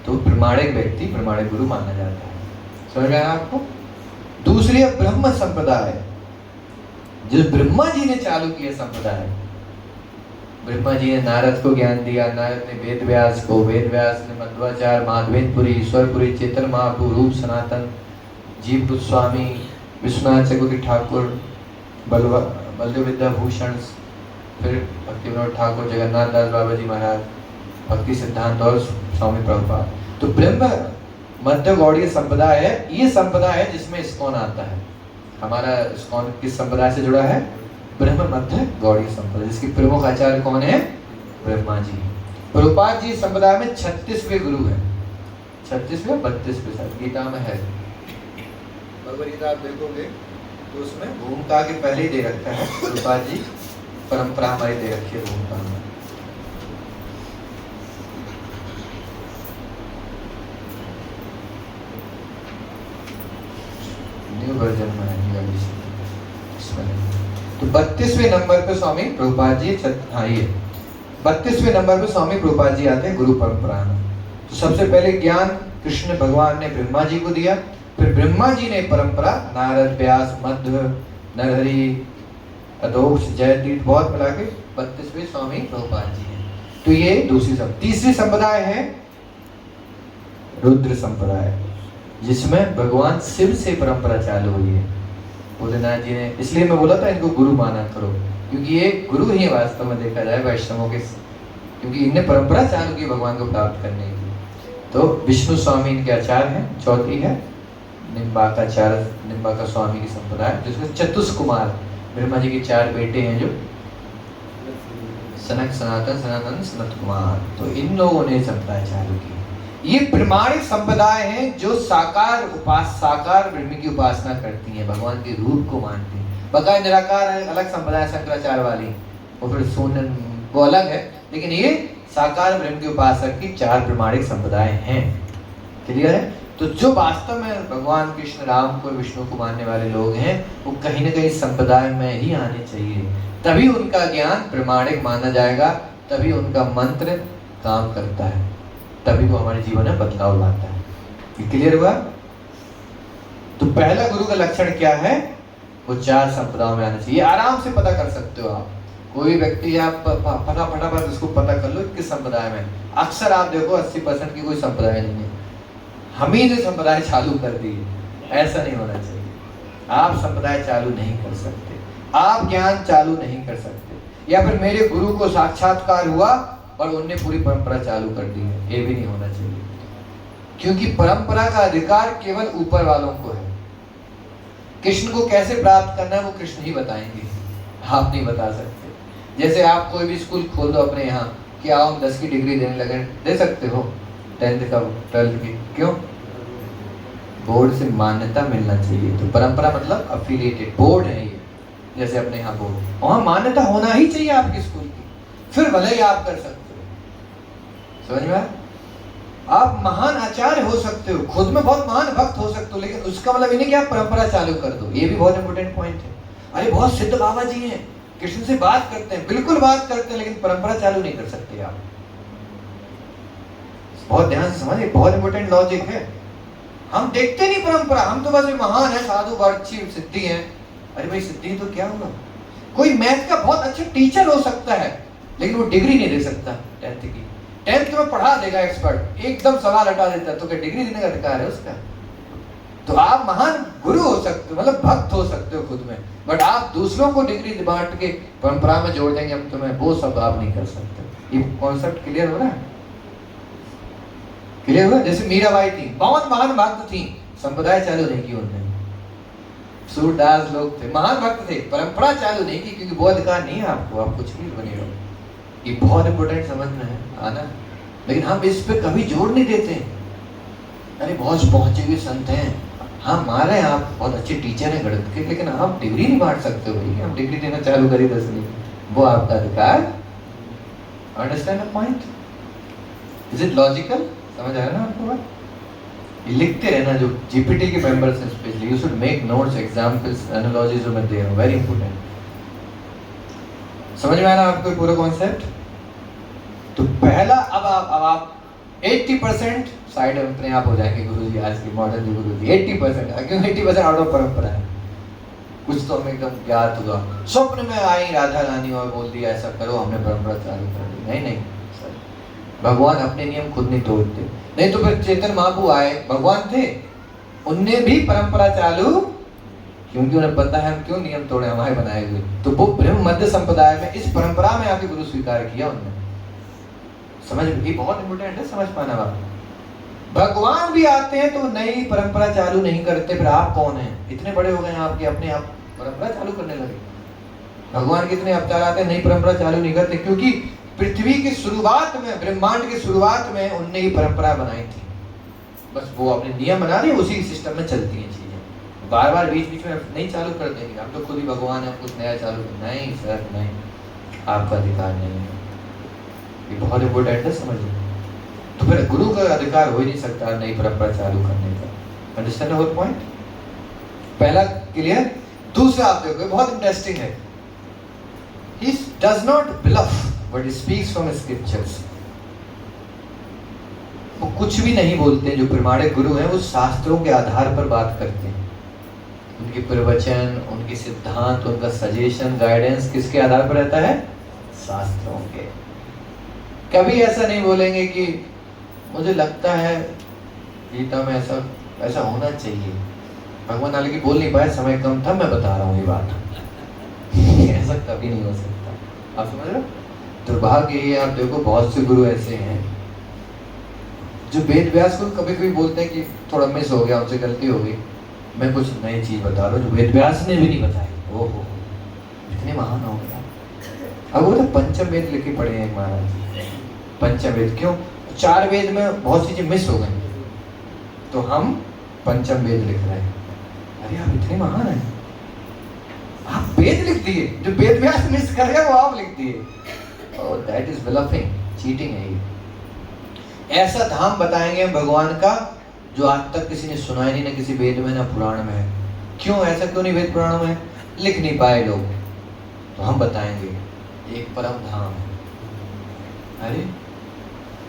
तो प्रमाणिक व्यक्ति, प्रमाणिक गुरु माना जाता है। समझ गए आपको? दूसरी है ब्रह्म संप्रदाय, जो ब्रह्मा जी ने चालू किया संप्रदाय। ब्रह्मा जी ने नारद को ज्ञान दिया, नारद ने वेद व्यास को, वेद व्यास ने मध्वाचार्य, माधवेंद्रपुरी, ईश्वरपुरी, चेतन महाप्रभु, रूप सनातन, जीव गोस्वामी, विश्वनाथ चक्रवर्ती ठाकुर, बलदेव विद्याभूषण, फिर भक्ति विनोद ठाकुर, जगन्नाथ दास बाबा जी महाराज, भक्ति सिद्धांत और स्वामी प्रभुपाद। तो ब्रह्म मध्य गौड़ीय संप्रदाय है। ये संप्रदाय है जिसमें इस्कॉन आता है। हमारा इस्कॉन किस संप्रदाय से जुड़ा है? ब्रह्म मध्य गौड़ीय संप्रदाय, जिसके प्रमुख आचार्य कौन है? ब्रह्मा जी। प्रभुपाद जी संप्रदाय में 36वें गुरु हैं, 36वें 32वें शायद गीता में है। भगवद गीता आप देखोगे तो उसमें भूमिका के पहले ही दे रखा है प्रभुपाद जी, परंपरा हमारी दे रखी है भूमिका में। न्यू वर्जन में है, तो 32वें नंबर पे स्वामी प्रभुपाद जी, हाँ ये 32वें नंबर पे स्वामी प्रभुपाद जी आते हैं गुरु परंपरा में। तो सबसे पहले ज्ञान कृष्ण भगवान ने ब्रह्मा जी को दिया, फिर ब्रह्मा जी ने परंपरा नारद, व्यास, मध्व, नरहरि, अदोक्ष, जयतीर्थ बहुत मिला के 32वें स्वामी प्रभुपाद जी हैं। तो ये दूसरी तीसरी संप्रदाय है रुद्र संप्रदाय, जिसमें भगवान शिव से परंपरा चालू हुई है। भोलेनाथ जी ने, इसलिए मैं बोला था इनको गुरु माना करो, क्योंकि ये गुरु ही वास्तव में देखा जाए वैष्णवों के, क्योंकि इनने परंपरा चालू की भगवान को प्राप्त करने की। तो विष्णु स्वामी इनके आचार्य हैं। चौथी है निम्बार्काचार्य, निम्बार्का स्वामी की संप्रदाय, जिसमें चतुष्कुमार, ब्रह्मा जी के 4 बेटे हैं जो सनक, सनातन, सनातन, सनत कुमार। तो इन लोगों ने संप्रदाय चालू की। ये प्रमाणिक संप्रदाय हैं जो साकार ब्रह्म की उपासना करती हैं, भगवान के रूप को मानती हैं। बकाया निराकार है अलग संप्रदाय शंकराचार्य वाली, और फिर सोनन वो अलग है, लेकिन ये साकार ब्रह्म के उपासक की 4 प्रमाणिक संप्रदाय हैं। क्लियर है? तो जो वास्तव में भगवान कृष्ण राम को, विष्णु को मानने वाले लोग हैं, वो कहीं न कहीं संप्रदाय में ही आने चाहिए, तभी उनका ज्ञान प्रमाणिक माना जाएगा, तभी उनका मंत्र काम करता है, तभी वो हमारे जीवन में बदलाव लाता है। ये क्लियर हुआ? तो पहला गुरु का लक्षण क्या है? वो 4 संप्रदायों में आना चाहिए। आराम से पता कर सकते हो आप, कोई व्यक्ति आप फटाफट उसको पता कर लो किस संप्रदाय में। अक्सर आप देखो 80% की कोई संप्रदाय नहीं है, हम ही ने संप्रदाय चालू कर दी। ऐसा नहीं होना चाहिए। आप संप्रदाय चालू नहीं कर सकते, आप ज्ञान चालू नहीं कर सकते, या फिर मेरे गुरु को साक्षात्कार हुआ और उनने पूरी परंपरा चालू कर दी है, ये भी नहीं होना चाहिए। क्योंकि परंपरा का अधिकार केवल ऊपर वालों को है। कृष्ण को कैसे प्राप्त करना है वो कृष्ण ही बताएंगे, आप नहीं बता सकते। जैसे आप कोई भी स्कूल खोल दो अपने यहाँ कि आओ हम 10 की डिग्री देने लगे, दे सकते हो 10th का 12th की, क्यों? बोर्ड से मान्यता मिलना चाहिए। तो परंपरा मतलब अफिलिएटेड बोर्ड है ये, जैसे अपने यहाँ बोर्ड, वहाँ मान्यता होना ही चाहिए आपके स्कूल की, फिर भले ही आप कर सकते हो। समझ में? आप महान आचार्य हो सकते हो, खुद में बहुत महान भक्त हो सकते हो, लेकिन उसका मतलब ये नहीं कि आप परंपरा चालू कर दो। ये भी बहुत इंपॉर्टेंट पॉइंट है। अरे बहुत सिद्ध बाबा जी हैं, कृष्ण से बात करते हैं, बिल्कुल बात करते हैं, लेकिन परंपरा चालू नहीं कर सकते आप। बहुत ध्यान से समझिए, बहुत इंपॉर्टेंट लॉजिक है। हम देखते नहीं परंपरा, हम तो बस महान है, साधु, अच्छी सिद्धि है। अरे भाई सिद्धि तो क्या होगा? कोई मैथ का बहुत अच्छा टीचर हो सकता है, लेकिन वो डिग्री नहीं दे सकता 10th की। 10th में पढ़ा देगा एक्सपर्ट, एकदम सवाल हटा देता है, तो क्या डिग्री देने का अधिकार है उसका? तो आप महान गुरु हो सकते हो, मतलब भक्त हो सकते हो खुद में, बट आप दूसरों को डिग्री बांट के परंपरा में जोड़ देंगे हम तुम्हें, वो सब आप नहीं कर सकते। ये कॉन्सेप्ट क्लियर हो रहा है? क्लियर हुआ? जैसे मीराबाई थी, बहुत महान भक्त थी, संप्रदाय चालू नहीं की उन्होंने। सूरदास लोग थे, महान भक्त थे, परंपरा चालू नहीं की, क्योंकि वो अधिकार नहीं है आपको, आप कुछ भी बने रहो। ये बहुत इंपॉर्टेंट समझना है आना, लेकिन हम इस पे कभी जोर नहीं देते। अरे बहुत पहुंचे हुए संत हैं, हाँ मारे आप बहुत अच्छे टीचर हैं गणित के, लेकिन आप डिग्री नहीं बांट सकते हो भाई, हम डिग्री देना चालू करें 10वीं, वो आपका अधिकार। Understand the point? Is it logical? समझ आ रहा है ना आपको बात? ये लिखते रहना, जो जीपीटी के मेंबर्स हैं specially, you should make notes, examples, analogies में दे रहा हूं, वेरी इंपॉर्टेंट। समझ में आ रहा है आपको पूरा कॉन्सेप्ट? तो पहला, अब आप 80% साइड अपने आप हो जाएंगे गुरुजी, आज के मॉडर्न जो गुरुजी 80%, क्यों 80% आउट ऑफ परंपरा है। कुछ तो हमें एकदम ज्ञात हुआ, स्वप्न में आई राधा रानी और बोल दिया ऐसा करो, हमने परंपरा चालू कर दी। नहीं नहीं सर, भगवान अपने नियम खुद नहीं तोड़ते। नहीं तो फिर चेतन महाप्रभु आए, भगवान थे, उनने भी परंपरा चालू, क्योंकि उन्हें पता है हम क्यों नियम तोड़े, हमारे बनाए हुए। तो वो ब्रह्म मध्य संप्रदाय में इस परंपरा में आके गुरु स्वीकार किया उन्होंने। समझ, ये बहुत इंपॉर्टेंट है समझ पाना बात। भगवान भी आते हैं तो नई परंपरा चालू नहीं करते, फिर आप कौन हैं? इतने बड़े हो गए हैं आपके, अपने आप परंपरा चालू करने लगे। भगवान कितने अवतार आते हैं, नई परंपरा चालू नहीं करते, क्योंकि पृथ्वी की शुरुआत में, ब्रह्मांड की शुरुआत में उनने ही परंपरा बनाई थी। बस वो अपने नियम बना रहे, उसी सिस्टम में चलती हैं चीजें। बार बार बीच बीच में नहीं चालू कर देंगे, हम तो खुद ही भगवान है, कुछ नया चालू नहीं सर, नहीं, आपका अधिकार नहीं है। ये बहुत इंपॉर्टेंट है समझिए। तो फिर गुरु का अधिकार हो ही नहीं सकता नई परंपरा चालू करने का। Understand whole point? पहला क्लियर। दूसरा आप देखो, बहुत इंटरेस्टिंग है, he does not bluff but he speaks from scriptures। वो कुछ भी नहीं बोलते, जो प्रमाणिक गुरु हैं वो शास्त्रों के आधार पर बात करते हैं। उनके प्रवचन, उनके सिद्धांत, उनका सजेशन, गाइडेंस किसके आधार पर रहता है? शास्त्रों के। कभी ऐसा नहीं बोलेंगे कि मुझे लगता है गीता में ऐसा ऐसा होना चाहिए। भगवान हालांकि बोल नहीं पाए, समय कम था, मैं बता रहा हूँ ये बात। ऐसा कभी नहीं हो सकता। आप समझ रहे हो? दुर्भाग्य ये, आप देखो बहुत से गुरु ऐसे हैं जो वेद व्यास को कभी कभी बोलते हैं कि थोड़ा मिस हो गया, उनसे गलती हो गई, मैं कुछ नई चीज बता रहा हूँ जो वेद व्यास ने भी नहीं बताई। ओहो, इतने महान हो गया। अब वो तो पंचम वेद लिखे पड़े हैं महाराज। पंचम वेद क्यों? 4 वेद में बहुत सी चीजें मिस हो गई, तो हम पंचम वेद लिख रहे हैं। अरे आप इतने महान हैं, आप वेद लिख दिए, जो वेद व्यास मिस कर गए वो आप लिख दिए। ओह, दैट इज ब्लफिंग, चीटिंग है ये। ऐसा धाम बताएंगे हम भगवान का जो आज तक किसी ने सुना ही नहीं, ना किसी वेद में ना पुराण में है। क्यों ऐसा क्यों नहीं वेद पुराणों में? लिख नहीं पाए लोग, तो हम बताएंगे एक परम धाम है। अरे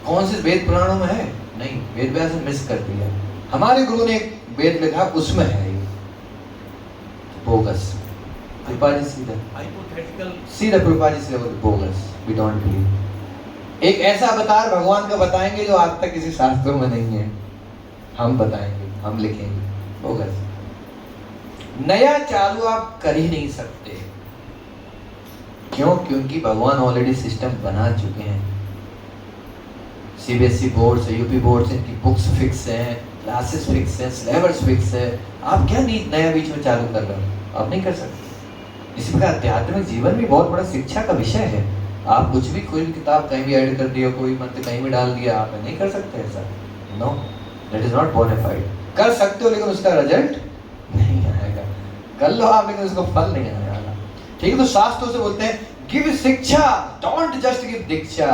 कौन से वेद पुराणों में है? नहीं, वेद व्यास ने मिस कर दिया। हमारे गुरु ने एक वेद लिखा, उसमें है ये बोगस। कृपा जी सीधा हाइपोथेटिकल, सीधा कृपा जी से बोगस, वी डोंट बिलीव। एक ऐसा अवतार भगवान का बताएंगे जो आज तक किसी शास्त्रों में नहीं है, हम बताएंगे, हम लिखेंगे बोगस। नया चालू आप कर ही नहीं सकते। क्यों? क्योंकि भगवान ऑलरेडी सिस्टम बना चुके हैं। सीबीएसई बोर्ड से, यूपी बोर्ड से, इनकी बुक्स फिक्स हैं, क्लासेस फिक्स हैं, सिलेबस फिक्स है। आप क्या नहीं नया बीच में चालू कर रहे हो? आप नहीं कर सकते। इसी प्रकार आध्यात्मिक जीवन भी बहुत बड़ा शिक्षा का विषय है। आप कुछ भी, कोई भी किताब कहीं भी ऐड कर दिया, कोई मंत्र कहीं भी डाल दिया, आप नहीं कर सकते ऐसा। No, that is not bona fide. कर सकते हो लेकिन उसका रिजल्ट नहीं आएगा। कर लो आप, लेकिन उसको फल नहीं आएगा। ठीक है? तो शास्त्रों से बोलते हैं गिव शिक्षा, डोंट जस्ट गिव दीक्षा।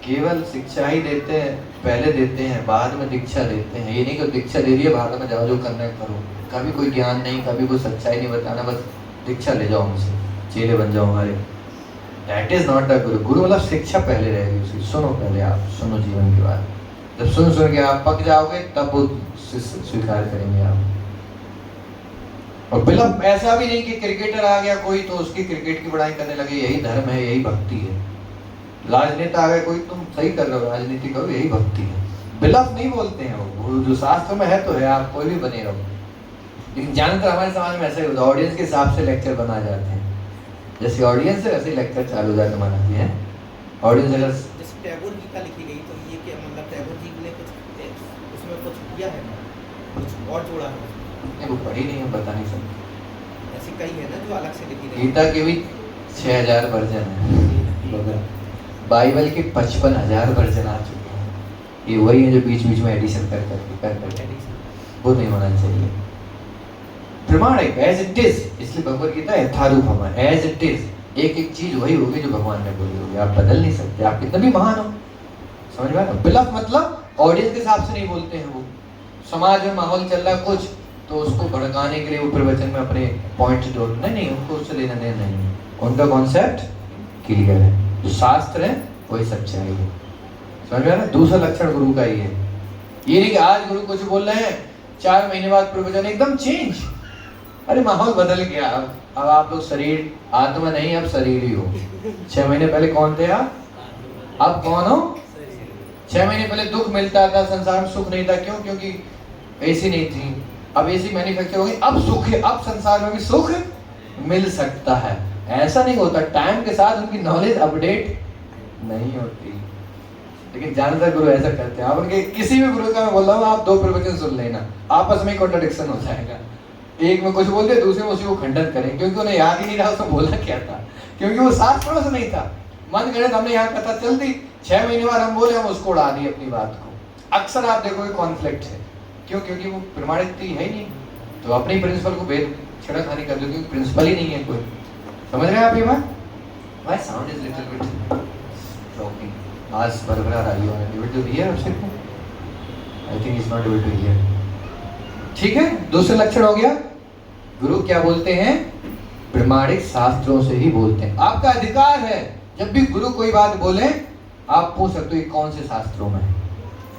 केवल शिक्षा ही देते हैं, पहले देते हैं, बाद में दीक्षा देते हैं। ये नहीं कि दीक्षा दे दिया, बाद में जाओ जो करना है करो। कभी कोई ज्ञान नहीं, कभी कोई सच्चाई नहीं बताना, बस दीक्षा ले जाओ हमसे, चेले बन जाओ हमारे। दैट इज नॉट अ गुरु। गुरु मतलब शिक्षा पहले रहेगी उसकी। सुनो, पहले आप सुनो जीवन की बात। जब सुन के आप पक जाओगे तब वो स्वीकार करेंगे आप। और बिल्कुल ऐसा भी नहीं कि क्रिकेटर आ गया कोई तो उसकी क्रिकेट की बड़ाई करने लगे, यही धर्म है, यही भक्ति है। राजनेता आ गए कोई, तुम सही कर रहे हो, राजनीति करो, यही भक्ति है। बिलफ नहीं बोलते हैं वो जो शास्त्र में है तो है, आप कोई भी बने रहो। लेकिन जानकर हमारे समाज में ऐसा ही होता है, ऑडियंस के हिसाब से लेक्चर बना जाते हैं। जैसे ऑडियंस है वैसे लेक्चर चालू हो जाते माना है। ऑडियंस अगर जैसे टैगोर गीता लिखी गई तो ये क्या मतलब टैगोर जी ने कुछ उसमें कुछ किया है, कुछ और जोड़ा है? वो पढ़ी नहीं है, बता नहीं सकते। ऐसी कई है ना जो अलग से लिखी गई। गीता के भी 6000 वर्जन है, बाइबल के 55,000 वर्जन आ चुके हैं। ये वही है जो बीच बीच में एडिशन कर वो नहीं होना चाहिए। प्रमाण है एज इट इज, इसलिए भगवत गीता यथारूप हमारा एज इट इज, एक एक चीज वही होगी जो भगवान ने बोली होगी, आप बदल नहीं सकते, आप कितना भी महान हो। समझ में आ रहा? बिलफ मतलब ऑडियंस के हिसाब से नहीं बोलते हैं वो। समाज में माहौल चल रहा है कुछ, तो उसको भड़काने के लिए वो प्रवचन में अपने पॉइंट जोड़, नहीं उनको उससे लेना देना नहीं है, उनका कॉन्सेप्ट क्लियर है, जो शास्त्र है वही सच्चाई है। समझ में आ रहा है? दूसरा लक्षण गुरु का ही है, ये नहीं कि आज गुरु कुछ बोल रहे हैं 4 महीने बाद प्रवचन एकदम चेंज। अरे माहौल बदल गया, अब आप लोग शरीर आत्मा नहीं, अब शरीर ही हो। 6 महीने पहले कौन थे आप, अब कौन हो? 6 महीने पहले दुख मिलता था, संसार में सुख नहीं था। क्यों? क्योंकि एसी नहीं थी, अब एसी मैन्युफैक्चर हो गई, अब सुख है, अब संसार में भी सुख मिल सकता है। ऐसा नहीं होता, टाइम के साथ उनकी नॉलेज अपडेट नहीं होती। लेकिन ज्यादातर गुरु ऐसा करते हैं। आप उनके किसी भी गुरु का मैं बोल रहा हूँ, आप 2 प्रवचन सुन लेना, आपस में कॉन्ट्रडिक्शन हो जाएगा। एक में कुछ बोलते, दूसरे में उसी को खंडन करें, क्योंकि उन्हें याद ही नहीं रहा उसने बोला क्या था, क्योंकि वो शास्त्रों से नहीं था। मन करे हमने यहाँ कथा चल दी, 6 महीने बाद हम बोले, हम उसको उड़ा दी अपनी बात को। अक्सर आप देखोगे कॉन्फ्लिक्ट है। क्यों? क्योंकि वो प्रमाणित है ही नहीं, तो अपने प्रिंसिपल को भेद छेड़खानी कर दो, क्योंकि प्रिंसिपल ही नहीं है कोई। समझ रहे हैं आप ये बात? My sound is little bit shocking, आज बरबरा रही हो, एबल टू हियर आपसे? I think is not able to hear. ठीक है, दूसरा लक्षण हो गया, गुरु क्या बोलते हैं? प्रमाणिक शास्त्रों से ही बोलते हैं। आपका अधिकार है, जब भी गुरु कोई बात बोले आप पूछ सकते हो ये कौन से शास्त्रों में है,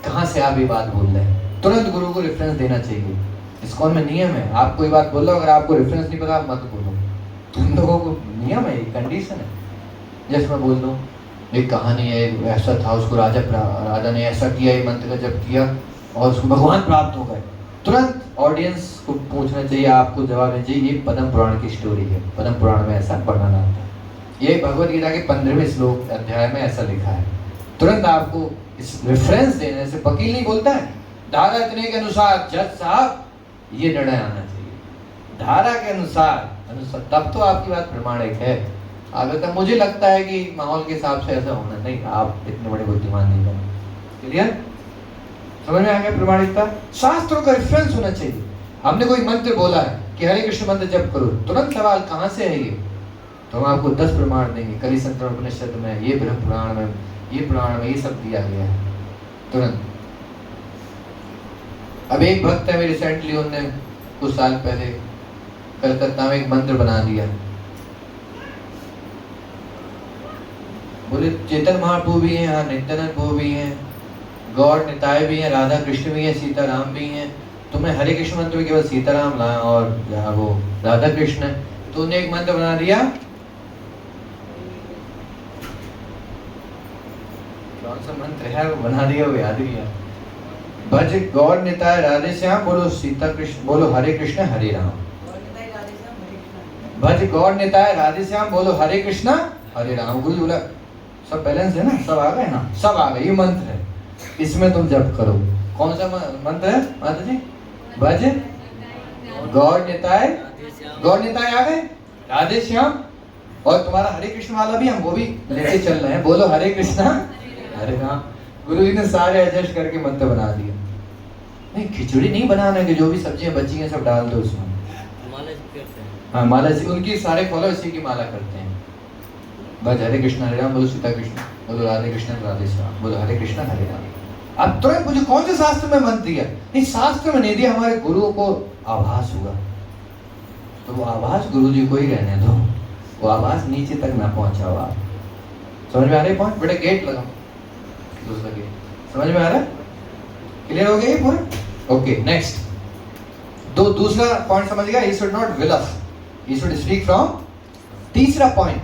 कहाँ से आप ये बात बोल रहे हैं, तुरंत गुरु को रेफरेंस देना चाहिए। इस्कॉन में नियम है, आप कोई बात बोल रहे हो, अगर आपको रेफरेंस नहीं पता आप मत बोलो। तुम लोगों को नियम है, कंडीशन है। जैसे मैं बोल दूँ एक कहानी है, ऐसा था, उसको राजा ने ऐसा किया, ये मंत्र का जप किया और उसको भगवान प्राप्त हो गए। तुरंत ऑडियंस को पूछना चाहिए, आपको जवाब देना चाहिए ये पद्म पुराण की स्टोरी है, पद्म पुराण में ऐसा वर्णन आता है, ये भगवत गीता के 15वें श्लोक अध्याय में ऐसा लिखा है। तुरंत आपको इस रेफरेंस देने से, वकील नहीं बोलता है, धारा इतने के अनुसार जज साहब ये निर्णय आना चाहिए, धारा के अनुसार तब तो आपकी बात प्रमाणिक है। अगर तक मुझे लगता है कि माहौल के हिसाब से ऐसा होना नहीं, आप इतने बड़े बुद्धिमान नहीं बने। क्लियर? समझ में आ गया? प्रमाणिकता शास्त्रों का रेफरेंस होना चाहिए। हमने कोई मंत्र बोला है कि हरे कृष्ण मंत्र जप करो, तुरंत सवाल कहाँ से है ये, तो हम आपको 10 प्रमाण देंगे, कली संतरण उपनिषद में, ये ब्रह्म पुराण में, ये पुराण में, ये सब दिया गया है तुरंत। अब एक भक्त है, रिसेंटली उन्होंने कुछ साल पहले कलकत्ता में एक मंत्र बना दिया, बोले चेतन महाप्रभु भी हैं यहाँ, नित्यानंद प्रभु भी हैं, गौर निताय भी हैं, राधा कृष्ण भी हैं, सीताराम भी हैं, तुम्हें हरे कृष्ण मंत्र में केवल सीताराम ला और जहाँ वो राधा कृष्ण है, तो उन्हें एक मंत्र बना दिया, कौन सा मंत्र है वो बना दिया, वो याद नहीं है, भज गौर निताय राधे श्याम, बोलो सीता कृष्ण, बोलो हरे कृष्ण हरे राम, भज गौर निताय राधे श्याम, बोलो हरे कृष्ण हरे राम। गुरु बोला सब बैलेंस है ना, सब आ गए ना, सब आ गए, ये मंत्र है, इसमें तुम जप करो। कौन सा मंत्र है माता जी? भज गौर निताय, गौर निताय आ गए, राधे श्याम, और तुम्हारा हरे कृष्ण वाला भी हम वो भी लेके चल रहे हैं, बोलो हरे कृष्ण हरे राम। गुरु जी ने सारे एडजस्ट करके मंत्र बना दिया। नहीं, खिचड़ी नहीं बनाना है कि जो भी सब्जियां बची हैं सब डाल दो उसमें, हाँ माला से, उनकी सारे फॉलो इसी की माला करते हैं। बस हरे कृष्ण हरे राम, बोलो सीता कृष्ण, बोलो राधे कृष्ण राधे श्याम, बोलो हरे कृष्ण हरे राम। अब तुरंत मुझे कौन से शास्त्र में मंत्र दिया? नहीं, शास्त्र में नहीं दिया, हमारे गुरुओं को आभास हुआ, तो वो आभास गुरु जी को ही रहने दो, वो आभास नीचे तक ना पहुंचा हुआ। समझ में आ रहा है पॉइंट? बेटा गेट लगाओ, दूसरा गेट। समझ में आ रहा है? क्लियर हो गया ये पूरा? ओके, नेक्स्ट दूसरा पॉइंट समझ गया, he should not will us, he should speak from। तीसरा point,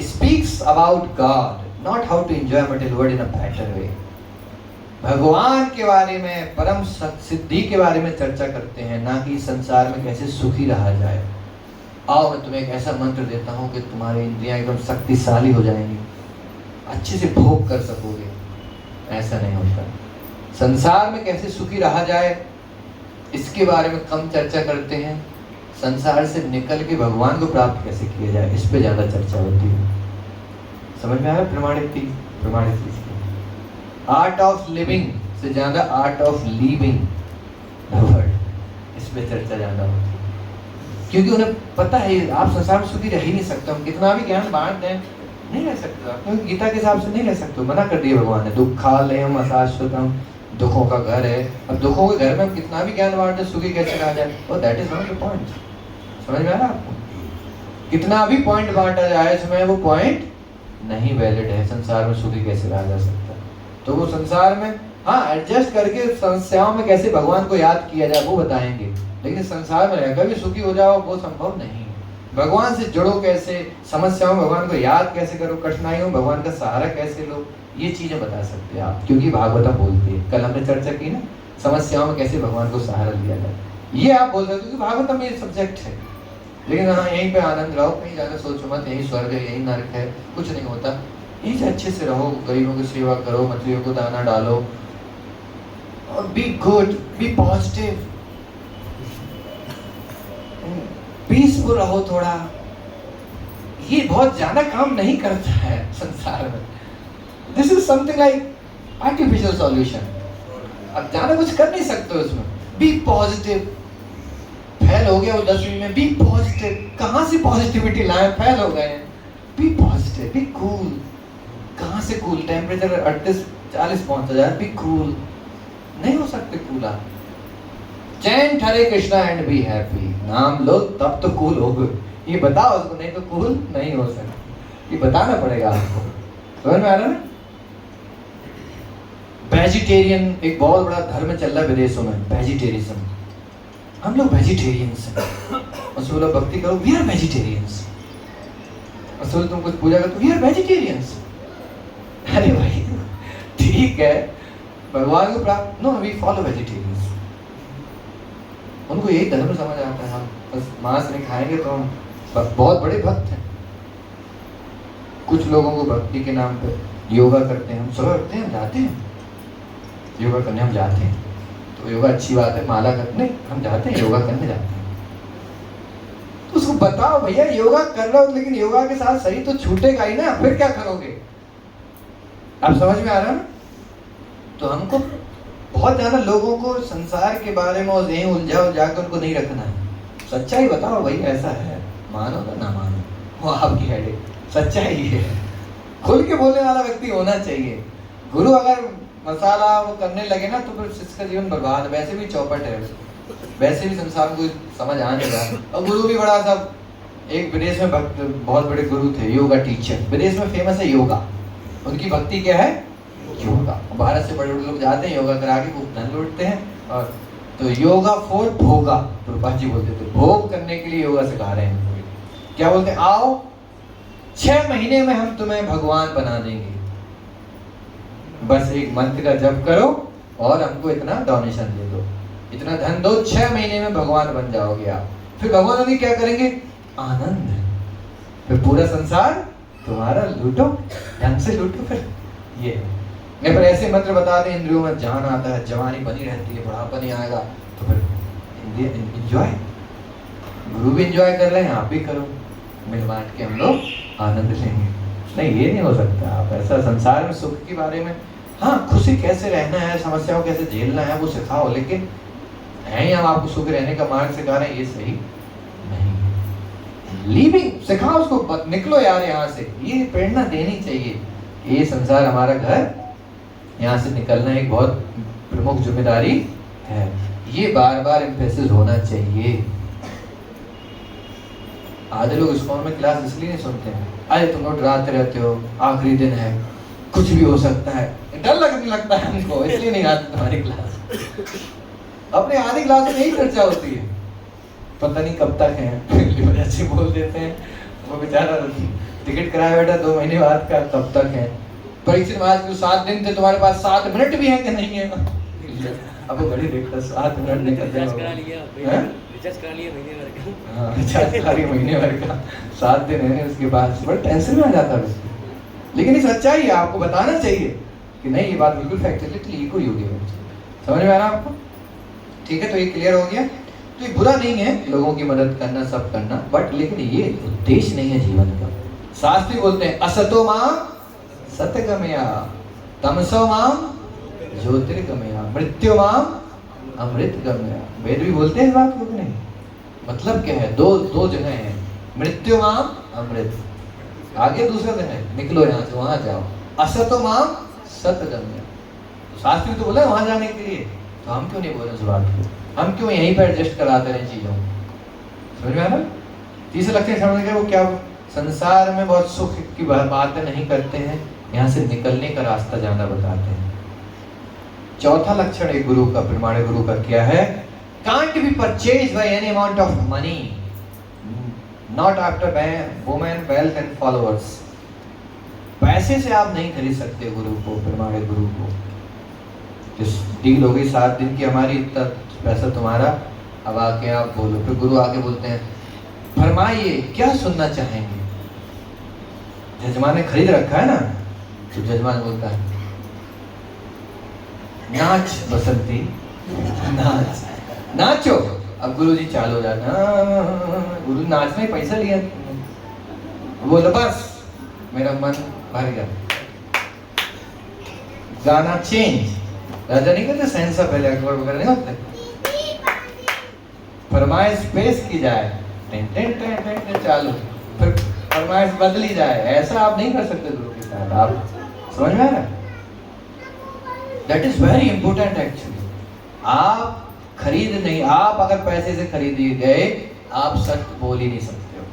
speaks about God, not how to enjoy material world in a better way. भगवान के बारे में, परम सिद्धि के बारे में चर्चा करते हैं, ना कि संसार में कैसे सुखी रहा जाए। आओ मैं तुम्हें एक ऐसा मंत्र देता हूँ कि तुम्हारी इंद्रियां एकदम शक्तिशाली हो जाएंगी, अच्छे से भोग कर सकोगे। ऐसा नहीं होता। संसार में कैसे सुखी रहा जाए इसके बारे में कम चर्चा करते हैं। संसार से निकल के भगवान को प्राप्त कैसे किया जाए इस पे ज्यादा चर्चा होती है। समझ में आया? प्रमाणित चीज आर्ट ऑफ लिविंग से ज्यादा art of leaving the world, इस पे चर्चा ज्यादा होती है। क्योंकि उन्हें पता है आप संसार में सुखी रह ही नहीं सकते। हम कितना भी ज्ञान बांट दें नहीं रह सकते, क्योंकि गीता के हिसाब से नहीं रह सकते। मना कर दिया भगवान ने, दुःखालयम अशाश्वतम, दुखों का घर है। अब दुखों के घर में हम कितना भी ज्ञान बांट दें सुखी कैसे रहा जाए, और that is not the point. समझ में आ रहा आपको? कितना भी पॉइंट बांटा जाए इसमें वो पॉइंट नहीं वैलिड है। संसार में सुखी कैसे रहा जा सकता, तो वो संसार में हाँ एडजस्ट करके समस्याओं में कैसे भगवान को याद किया जाए वो बताएंगे, लेकिन संसार में रहकर भी सुखी हो जाओ वो संभव नहीं। भगवान से जुड़ो कैसे, समस्याओं में भगवान को याद कैसे करो, कठिनाइयों में भगवान का सहारा कैसे लो, ये चीजें बता सकते हैं आप, क्योंकि भागवतम बोलती है। कल हमने चर्चा की ना समस्याओं में कैसे भगवान को सहारा लिया जाए, ये आप बोल सकते हो कि भागवतम ये सब्जेक्ट है। लेकिन हाँ यहीं पे आनंद रहो, कहीं ज्यादा सोचो मत, यही स्वर्ग है यही नरक है, कुछ नहीं होता। यहीं से अच्छे से रहो, गरीबों की सेवा करो, मछलियों को दाना डालो, और be good, be positive, peaceful रहो थोड़ा। ये बहुत ज्यादा काम नहीं करता है संसार में। This is something like artificial solution. अब ज्यादा कुछ कर नहीं सकते उसमें। बी पॉजिटिव, फेल हो गया वो 10वीं में, बी पॉजिटिव। कहाँ से पॉजिटिविटी लाए, फेल हो गए। Be positive, be cool. कहाँ से कूल? टेम्परेचर 38-40 पहुंच जाए, बी कूल। नहीं हो सकते कूल आप। Chant Hare Krishna and be happy, नाम लो तब तो कूल हो गए। ये बताओ उसको, नहीं तो कूल नहीं हो सकता। ये बताना पड़ेगा आपको। समझ में आ रहा है? वेजिटेरियन एक बहुत बड़ा धर्म चल रहा है विदेशों में, वेजिटेरिज्म। हम लोग वेजिटेरियंस हैं। उसमें लोग भक्ति करो, वी आर वेजिटेरियंस। उसमें तुम कुछ पूजा करो, वी आर वेजिटेरियंस। अरे भाई ठीक है, भगवान को प्राप्त, नो वी फॉलो वेजिटेरियंस। उनको यही धर्म समझ आता है, हम बस मांस नहीं खाएंगे तो हम बहुत बड़े भक्त हैं। कुछ लोगों को भक्ति के नाम पे योगा करते हैं, हम सुबह उठते हैं, हम जाते हैं योगा करने, हम जाते हैं तो योगा अच्छी बात है, माला करने हम जाते हैं, योगा करने जाते हैं। तो उसको बताओ भैया योगा कर रहे हो, लेकिन योगा के साथ शरीर तो छूटेगा ही ना, फिर क्या करोगे? आप समझ में आ रहा है ना? तो हमको बहुत ज्यादा लोगों को संसार के बारे में और यहीं उलझा कर उनको नहीं रखना है। सच्चाई बताओ भाई, ऐसा है, मानो तो ना मानो वो आपकी हेडेक, सच्चाई है। खुल के बोलने वाला व्यक्ति होना चाहिए। गुरु अगर मसाला वो करने लगे ना तो फिर इसका जीवन बर्बाद। वैसे भी चौपट है, वैसे भी संसार को समझ आ नहीं रहा। और गुरु भी बड़ा सा, एक विदेश में भक्त बहुत बड़े गुरु थे, योगा टीचर, विदेश में फेमस है योगा। उनकी भक्ति क्या है? योगा। भारत से बड़े बड़े लोग जाते हैं योगा करा के खूब धन लूटते हैं। और तो योगा फॉर भोगा, प्रभुपाद जी बोलते थे, भोग करने के लिए योगा सिखा रहे हैं। क्या बोलते हैं? आओ 6 महीने में हम तुम्हें भगवान बना देंगे, बस एक मंत्र का जप करो और हमको इतना डोनेशन दे दो, इतना धन दो, 6 महीने में भगवान बन जाओगे आप। फिर भगवान अभी क्या करेंगे? आनंद। फिर पूरा संसार तुम्हारा, लूटो, ढंग से लूटो। फिर ये नहीं, पर ऐसे मंत्र बता दें इंद्रियों में जान आता है, जवानी बनी रहती है, बुढ़ापा नहीं आएगा, तो फिर एंजॉय। गुरु भी एंजॉय कर रहे हैं, आप भी करो, मिल बांट के हम लोग आनंद लेंगे। नहीं, ये नहीं हो सकता। आप ऐसा संसार में सुख के बारे में, हाँ खुशी कैसे रहना है, समस्याओं कैसे झेलना है वो सिखाओ, लेकिन है ही हम आपको सुख रहने का मार्ग सिखा रहे हैं, ये सही नहीं। लीविंग सिखाओ उसको, निकलो यार यहाँ से, ये प्रेरणा देनी चाहिए। ये संसार हमारा घर, यहाँ से निकलना एक बहुत प्रमुख जिम्मेदारी है। ये बार बार एम्फेसिस होना चाहिए। आधे लोग स्कूल में क्लास इसलिए नहीं सुनते हैं, अरे तुम लोग डराते रहते हो, आखिरी दिन है, कुछ भी हो सकता है, डर लगने लगता है हमको, इसलिए नहीं आते तुम्हारी क्लास। अपने आधी क्लास में यही चर्चा होती है, पता नहीं कब तक है, वजह से बोल देते हैं। वो बेचारा टिकट कराया बेटा 2 महीने बाद का, तब तक है। परीक्षित महाराज को 7 दिन थे, तुम्हारे पास 7 मिनट भी है कि नहीं है? अब वो घड़ी देखता 7 मिनट निकल रिचार्ज करा लिया, हैं? रिचार्ज करा लिया महीने भर का। हाँ, रिचार्ज करा लिया महीने भर का, 7 दिन है उसके बाद। बड़ा टेंशन में आ जाता है। लेकिन ये सच्चाई है, आपको बताना चाहिए कि नहीं ये बात बिल्कुल फैक्चुअली लीक हुई होगी। समझ में आ रहा है आपको? ठीक है, तो ये क्लियर हो गया। तो ये बुरा नहीं है लोगों की मदद करना, सब करना, बट लेकिन ये उद्देश्य नहीं है जीवन का। शास्त्री बोलते हैं असतो मां सत्यगमया, तमसो मां ज्योतिर्गमया, मृत्यु मां अमृतगमया। वेद भी बोलते हैं इस बात को नहीं? मतलब क्या है? दो जगह है, मृत्यु मां अमृत, आगे दूसरा जगह निकलो यहाँ से वहां जाओ, असतो मां सत्यगमया। शास्त्री तो बोला वहां जाने के लिए, तो हम क्यों नहीं बोले उस बात को? हम क्यों यहीं पर एडजस्ट कराते रहे चीजों? समझ में आ रहा? तीसरा लक्षण समझ गए वो क्या? संसार में बहुत सुख की बातें नहीं करते हैं, यहाँ से निकलने का रास्ता जाना बताते हैं। चौथा लक्षण एक गुरु का, प्रमाणिक गुरु का क्या है? Can't be purchase by any amount of money, not after women wealth and followers. पैसे से आप नहीं खरीद सकते गुरु को, प्रमाणिक गुरु को। डील हो गई 7 दिन की हमारी, इतना पैसा तुम्हारा, अब आके आप बोलो। फिर गुरु आके बोलते हैं फरमाइए क्या सुनना चाहेंगे? जजमान ने खरीद रखा है ना, तो जजमान बोलता है नाच बसंती नाच, नाचो। अब गुरु जी चालू हो जाते हैं, गुरु नाचने ही पैसा लिया, बोलो बस मेरा मन भर गया, गाना चेंज। राजा नहीं कहते सहनसा पहले अकबर वगैरह नहीं होते, फरमाइश पेश की जाए, टें टें टें टें टें चालू, फिर फरमाइश बदली जाए। ऐसा आप नहीं कर सकते गुरु के साथ। आप समझ में आ रहा है? That is very important actually. आप खरीद नहीं, आप अगर पैसे से खरीदे गए, आप सत्य बोल ही नहीं सकते हो।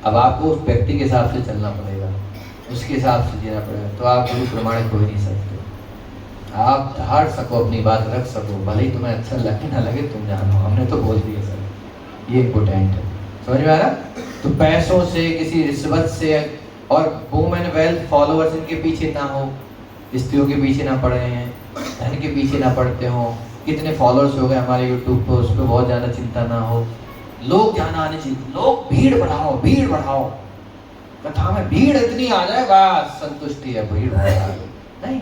अब आपको उस व्यक्ति के हिसाब से चलना पड़ेगा, उसके हिसाब से जीना पड़ेगा, तो आप गुरु प्रमाणिक हो ही नहीं सकते। आप धार सको, अपनी बात रख सको, भले ही तुम्हें अच्छा लगे ना लगे, तुम जानो हमने तो बोल दिया सर। ये इम्पोर्टेंट है। समझ में आ रहा? तो पैसों से, किसी रिश्वत से, और वुमेन वेल्थ फॉलोअर्स इनके पीछे ना हो, स्त्रियों के पीछे ना पड़ रहे हैं, धन के पीछे ना पड़ते हो। कितने फॉलोअर्स हो गए हमारे यूट्यूब पर, उस पर बहुत ज़्यादा चिंता ना हो। लोग जाना आने चाहिए, लोग भीड़ बढ़ाओ, भीड़ बढ़ाओ, कथा में भीड़ इतनी आ जाए बस संतुष्टि है, भीड़ नहीं,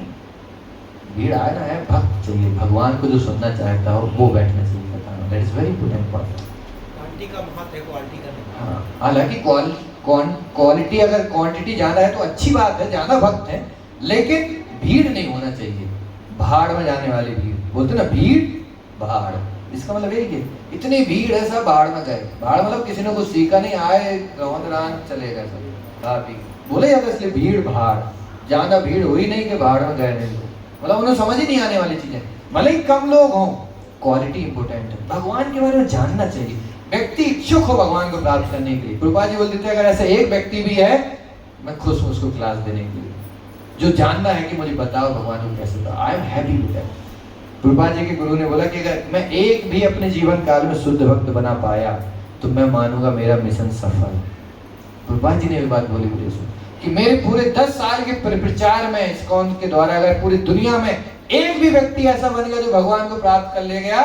भीड़ आए ना है, भक्त चाहिए, भगवान को जो सुनना चाहता हो वो बैठना चाहिए कथा में। That is very important point. Quantity का महत्व है, क्वालिटी का नहीं। हाँ, हालांकि क्वालिटी अगर क्वांटिटी ज्यादा है तो अच्छी बात है, ज्यादा भक्त है, लेकिन भीड़ नहीं होना चाहिए, भाड़ में जाने वाली भीड़। बोलते ना भीड़ भाड़, इसका मतलब ये कि इतनी भीड़ है, सब भाड़ में गए। भाड़ मतलब किसी ने कुछ सीखा नहीं, आए रौंदरान चले गए सब, काफी बोले जाता, इसलिए भीड़ भाड़। ज्यादा भीड़ हुई नहीं कि भाड़ में गए नहीं, मतलब उन्हें समझ ही नहीं आने वाली चीजें। भले ही कम लोग हों, क्वालिटी इंपॉर्टेंट है। भगवान के बारे में जानना चाहिए, व्यक्ति इच्छुक हो भगवान को प्राप्त करने के लिए। प्रभुपाद जी बोलते थे अगर ऐसा एक व्यक्ति भी है, मैं खुश हूँ उसको क्लास देने के लिए, जो जानना है कि मुझे बताओ भगवान को कैसे बताओ। I am happy with that. Prabhupada ji के गुरु ने बोला कि अगर मैं एक भी अपने जीवन काल में शुद्ध भक्त बना पाया तो मैं मानूंगा मेरा मिशन सफल। प्रभुपाद जी ने भी बात बोली मुझे कि मेरे पूरे 10 साल के प्रचार में इस्कॉन के द्वारा अगर पूरी दुनिया में एक भी व्यक्ति ऐसा बन गया जो भगवान को प्राप्त कर ले गया,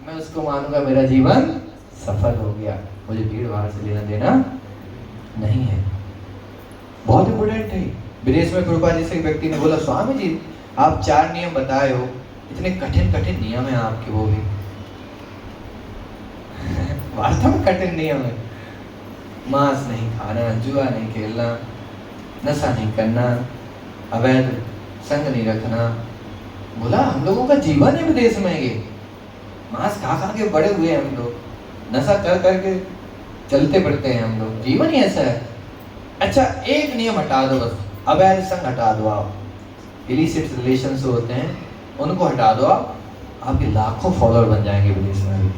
मैं उसको मानूंगा मेरा जीवन सफल हो गया। मुझे भीड़ भाड़ से लेना देना नहीं है। बहुत इंपोर्टेंट है। विदेश में प्रभुपाद जी से एक व्यक्ति ने बोला, स्वामी जी आप 4 नियम बताए हो, इतने कठिन कठिन नियम है आपके, वो भी वास्तव में कठिन नियम है। मांस नहीं खाना, जुआ नहीं खेलना, नशा नहीं करना, अवैध संग नहीं रखना। बोला हम लोगों का जीवन है विदेश में, ये मांस खा खा के बड़े हुए हम लोग, नशा कर करके चलते पड़ते हैं हम लोग, जीवन ही ऐसा है। अच्छा एक नियम हटा दो बस, अवैध संग हटा दो, आप इलिसिट रिलेशंस होते हैं उनको हटा दो, आपके लाखों फॉलोअर बन जाएंगे विदेश में भी।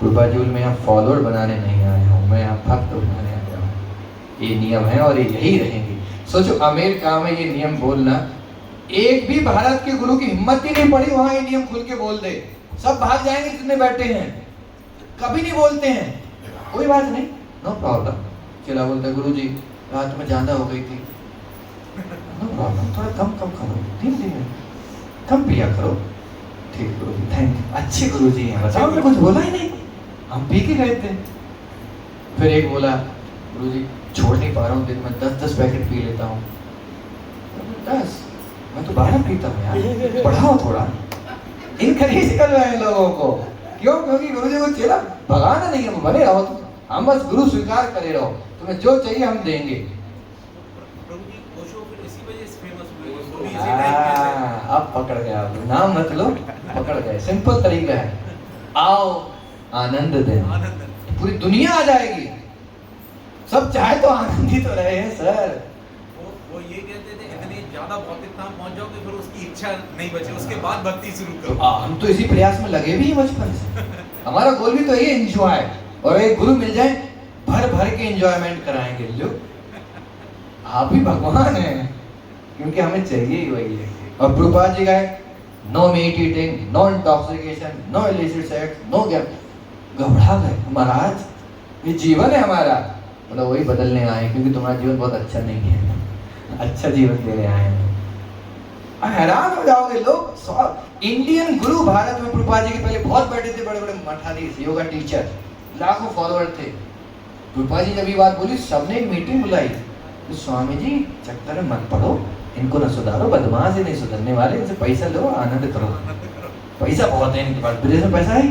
कृपा जी मैं यहाँ फॉलोअर बनाने नहीं आया हूँ, मैं यहाँ भक्त बनाने आया हूँ। ये नियम है और ये यही रहेंगे। सोचो अमेरिका में ये नियम बोलना, एक भी भारत के गुरु की हिम्मत ही नहीं पड़ी वहां ये नियम खुल के बोल दे, सब भाग जाएंगे जितने बैठे हैं, कभी नहीं बोलते हैं। कोई बात नहीं, नो प्रॉब्लम। चला बोलता गुरु जी रात में ज़्यादा हो गई थी, नो प्रॉब्लम, थोड़ा कम कम करो, धीरे धीरे कम पिया करो। ठीक गुरु जी, थैंक यू, अच्छे गुरु जी हैं, बताओ, मैं कुछ बोला ही नहीं, हम पी के गए थे। फिर एक बोला, गुरु जी छोड़ नहीं पा रहा हूँ, दिन में 10-10 पैकेट पी लेता हूँ। 10? मैं तो 12 पीता हूँ यार, बढ़ाओ थोड़ा, इनकरेज कर रहे हैं लोगों को। क्यों? क्योंकि गुरु जी को चेला भगाना नहीं है, बने रहो तुम, हम बस गुरु स्वीकार करे रहो, तुम्हें जो चाहिए हम देंगे। प्रभु जी ओशो फिर इसी वजह से फेमस हुए, वो भी इसी टाइप के थे। अब पकड़ गए, आप नाम मत लो, पकड़ गए। सिंपल तरीका है, आओ आनंद दें, आनंद पूरी दुनिया आ जाएगी। सब चाहे तो आनंदित तो रहे हैं सर। वो ये कहते थे इतने ज्यादा भौतिक धाम पहुंच जाओ कि फिर उसकी इच्छा नहीं बचे, उसके बाद भक्ति शुरू तो करो। हम तो इसी प्रयास में लगे भी हैं बचपन से। हमारा गोल भी तो ये एंजॉय, और एक गुरु मिल जाए भर भर के एंजॉयमेंट कराएंगे। लो आप भी भगवान हैं, क्योंकि हमें चाहिए ही वही है। और प्रभुपाद जी गए, no meat eating, no intoxication, no illicit sex, no gap. घबरा गए, महाराज ये जीवन है हमारा। मतलब वही बदलने आए, क्योंकि तुम्हारा जीवन बहुत अच्छा नहीं है, अच्छा जीवन देने आए हैं। हैरान हो जाओगे लोग। इंडियन गुरु भारत में प्रभुपाद जी के पहले बहुत बैठे थे, बड़े बड़े मठाधीश, योगा टीचर, लाखों फॉलोअर थे। प्रभुपाद जी जब ये बात बोली, सबने एक मीटिंग बुलाई, तो स्वामी जी चक्कर में मत पड़ो, इनको न सुधारो, बदमाश ही नहीं सुधरने वाले, इनसे पैसा लो, आनंद करो। पैसा बहुत है इनके पास, विदेश में पैसा है,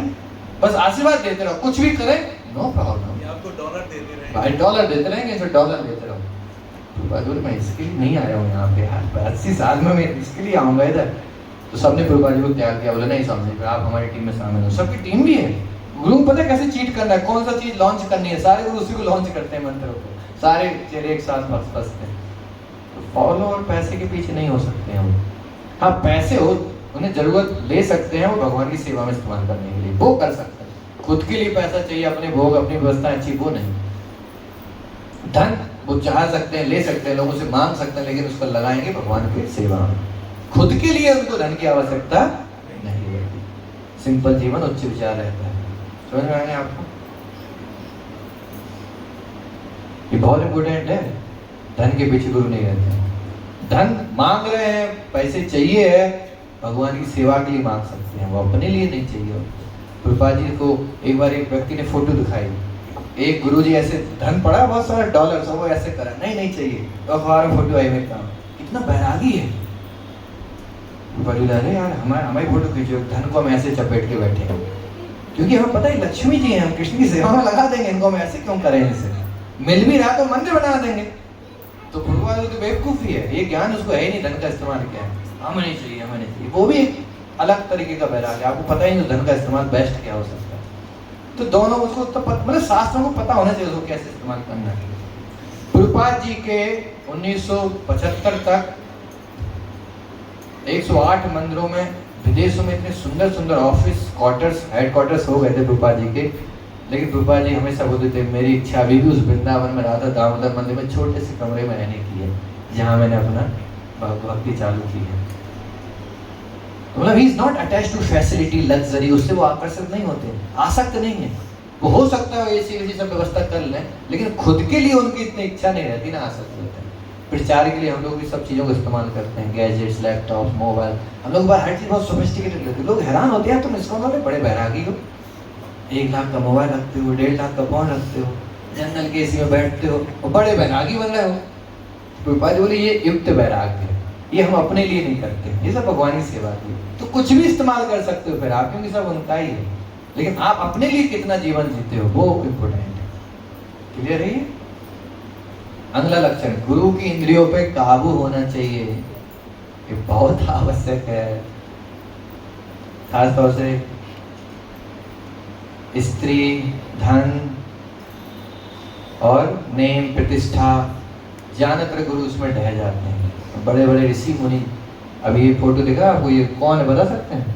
बस आशीर्वाद देते रहो, कुछ भी करें नो प्रॉब्लम। ये आपको डॉलर देते रहे, भाई डॉलर देते रहेंगे, तो डॉलर देते रहो। प्रभुपाद मैं इसके लिए नहीं आया हूँ यहाँ पे यार, 80 साल में मैं इसके लिए आऊँगा इधर। तो सबने प्रभुपाद जी को त्याग दिया, बोले नहीं स्वामी जी आप हमारी टीम में शामिल हो। सबकी टीम भी है। गुरु को पता है कैसे चीट करना है, कौन सा चीज लॉन्च करनी है, सारे गुरु उसी को लॉन्च करते हैं मंत्रों को, सारे चेहरे एक साथ फंसते हैं। तो फॉलो और पैसे के पीछे नहीं हो सकते हैं वो। हाँ पैसे हो, उन्हें जरूरत ले सकते हैं, वो भगवान की सेवा में इस्तेमाल करने के लिए वो कर सकते हैं। खुद के लिए पैसा चाहिए, अपने भोग अपनी व्यवस्था अच्छी, वो नहीं। धन वो चाह सकते हैं, ले सकते हैं, लोगों से मांग सकते हैं, लेकिन उसको लगाएंगे भगवान की सेवा में। खुद के लिए उनको धन की आवश्यकता नहीं है। सिंपल जीवन उच्च विचार रहता है। समझ में आएंगे आपको? ये बहुत इंपोर्टेंट है। धन के पीछे गुरु नहीं रहते। धन मांग रहे हैं, पैसे चाहिए है, भगवान की सेवा के लिए मांग सकते हैं, वो अपने लिए नहीं चाहिए। प्रभुपाद जी को एक बार एक व्यक्ति ने फोटो दिखाई, एक गुरुजी ऐसे धन पड़ा बहुत सारा डॉलर, सब वो ऐसे करा, नहीं चाहिए, तो अखबार में फोटो आई में काम, कितना बैरागी है। अरे यार हमारी फोटो खींचो, धन को हम ऐसे चपेट के बैठे हैं, क्योंकि हमें पता है लक्ष्मी जी हैं, हम कृष्ण की सेवा में लगा देंगे, इनको हम ऐसे क्यों करें, इनसे मिल भी रहा तो मंदिर बना देंगे। तो प्रभुपाद तो बेवकूफ़ी है, ये ज्ञान उसको है ही नहीं, धन का इस्तेमाल क्या है, हमें नहीं चाहिए। वो भी एक अलग तरीके का बैराग है, आपको पता ही नहीं धन का इस्तेमाल बेस्ट क्या हो सकता है। तो दोनों उसको तो मतलब शास्त्रों को पता होना चाहिए उसको कैसे इस्तेमाल करना है। प्रभुपाद जी के 1975 तक 108 मंदिरों में, विदेशों में इतने सुंदर सुंदर ऑफिस क्वार्टर्स, हेडक्वार्टर्स हो गए थे प्रभुपाद जी के। लेकिन प्रभुपाद जी हमेशा बोलते थे मेरी इच्छा अभी भी उस वृंदावन में राधा दामोदर मंदिर में छोटे से कमरे में रहने की है, जहाँ मैंने अपना भक्ति चालू की है। तो मतलब ही is not attached to facility, luxury, उससे वो आकर्षित नहीं होते, आसक्त नहीं है। वो हो सकता है ऐसी सब व्यवस्था कर लें, लेकिन खुद के लिए उनकी इतनी इच्छा नहीं रहती ना, आसक्त होते हैं। प्रचार के लिए हम लोग सब चीज़ों को इस्तेमाल करते हैं, गैजेट्स, लैपटॉप, मोबाइल, हम लोग हर चीज़ बहुत सोफिस्टिकेटेड लेते हैं। लोग हैरान होते हैं तुम इसको वाले बड़े बैरागी हो, 1 लाख का मोबाइल रखते हो, 1.5 लाख का फोन रखते हो, जनरल के एसी में बैठते हो और बड़े बैरागी बन रहे हो। प्रभुपाद बोले ये युक्त बैराग है, ये हम अपने लिए नहीं करते, ये सब भगवान की सेवा की। तो कुछ भी इस्तेमाल कर सकते हो फिर आप, क्योंकि सब उनका ही है, लेकिन आप अपने लिए कितना जीवन जीते हो वो इम्पोर्टेंट है। क्लियर है ये? अगला लक्षण, गुरु की इंद्रियों पे काबू होना चाहिए, ये बहुत आवश्यक है। खासतौर से स्त्री, धन और नेम प्रतिष्ठा, ज्ञानत्र गुरु उसमें ढह जाते हैं। बड़े बड़े ऋषि मुनि, अभी ये फोटो देखा आपको, ये कौन है बता सकते हैं?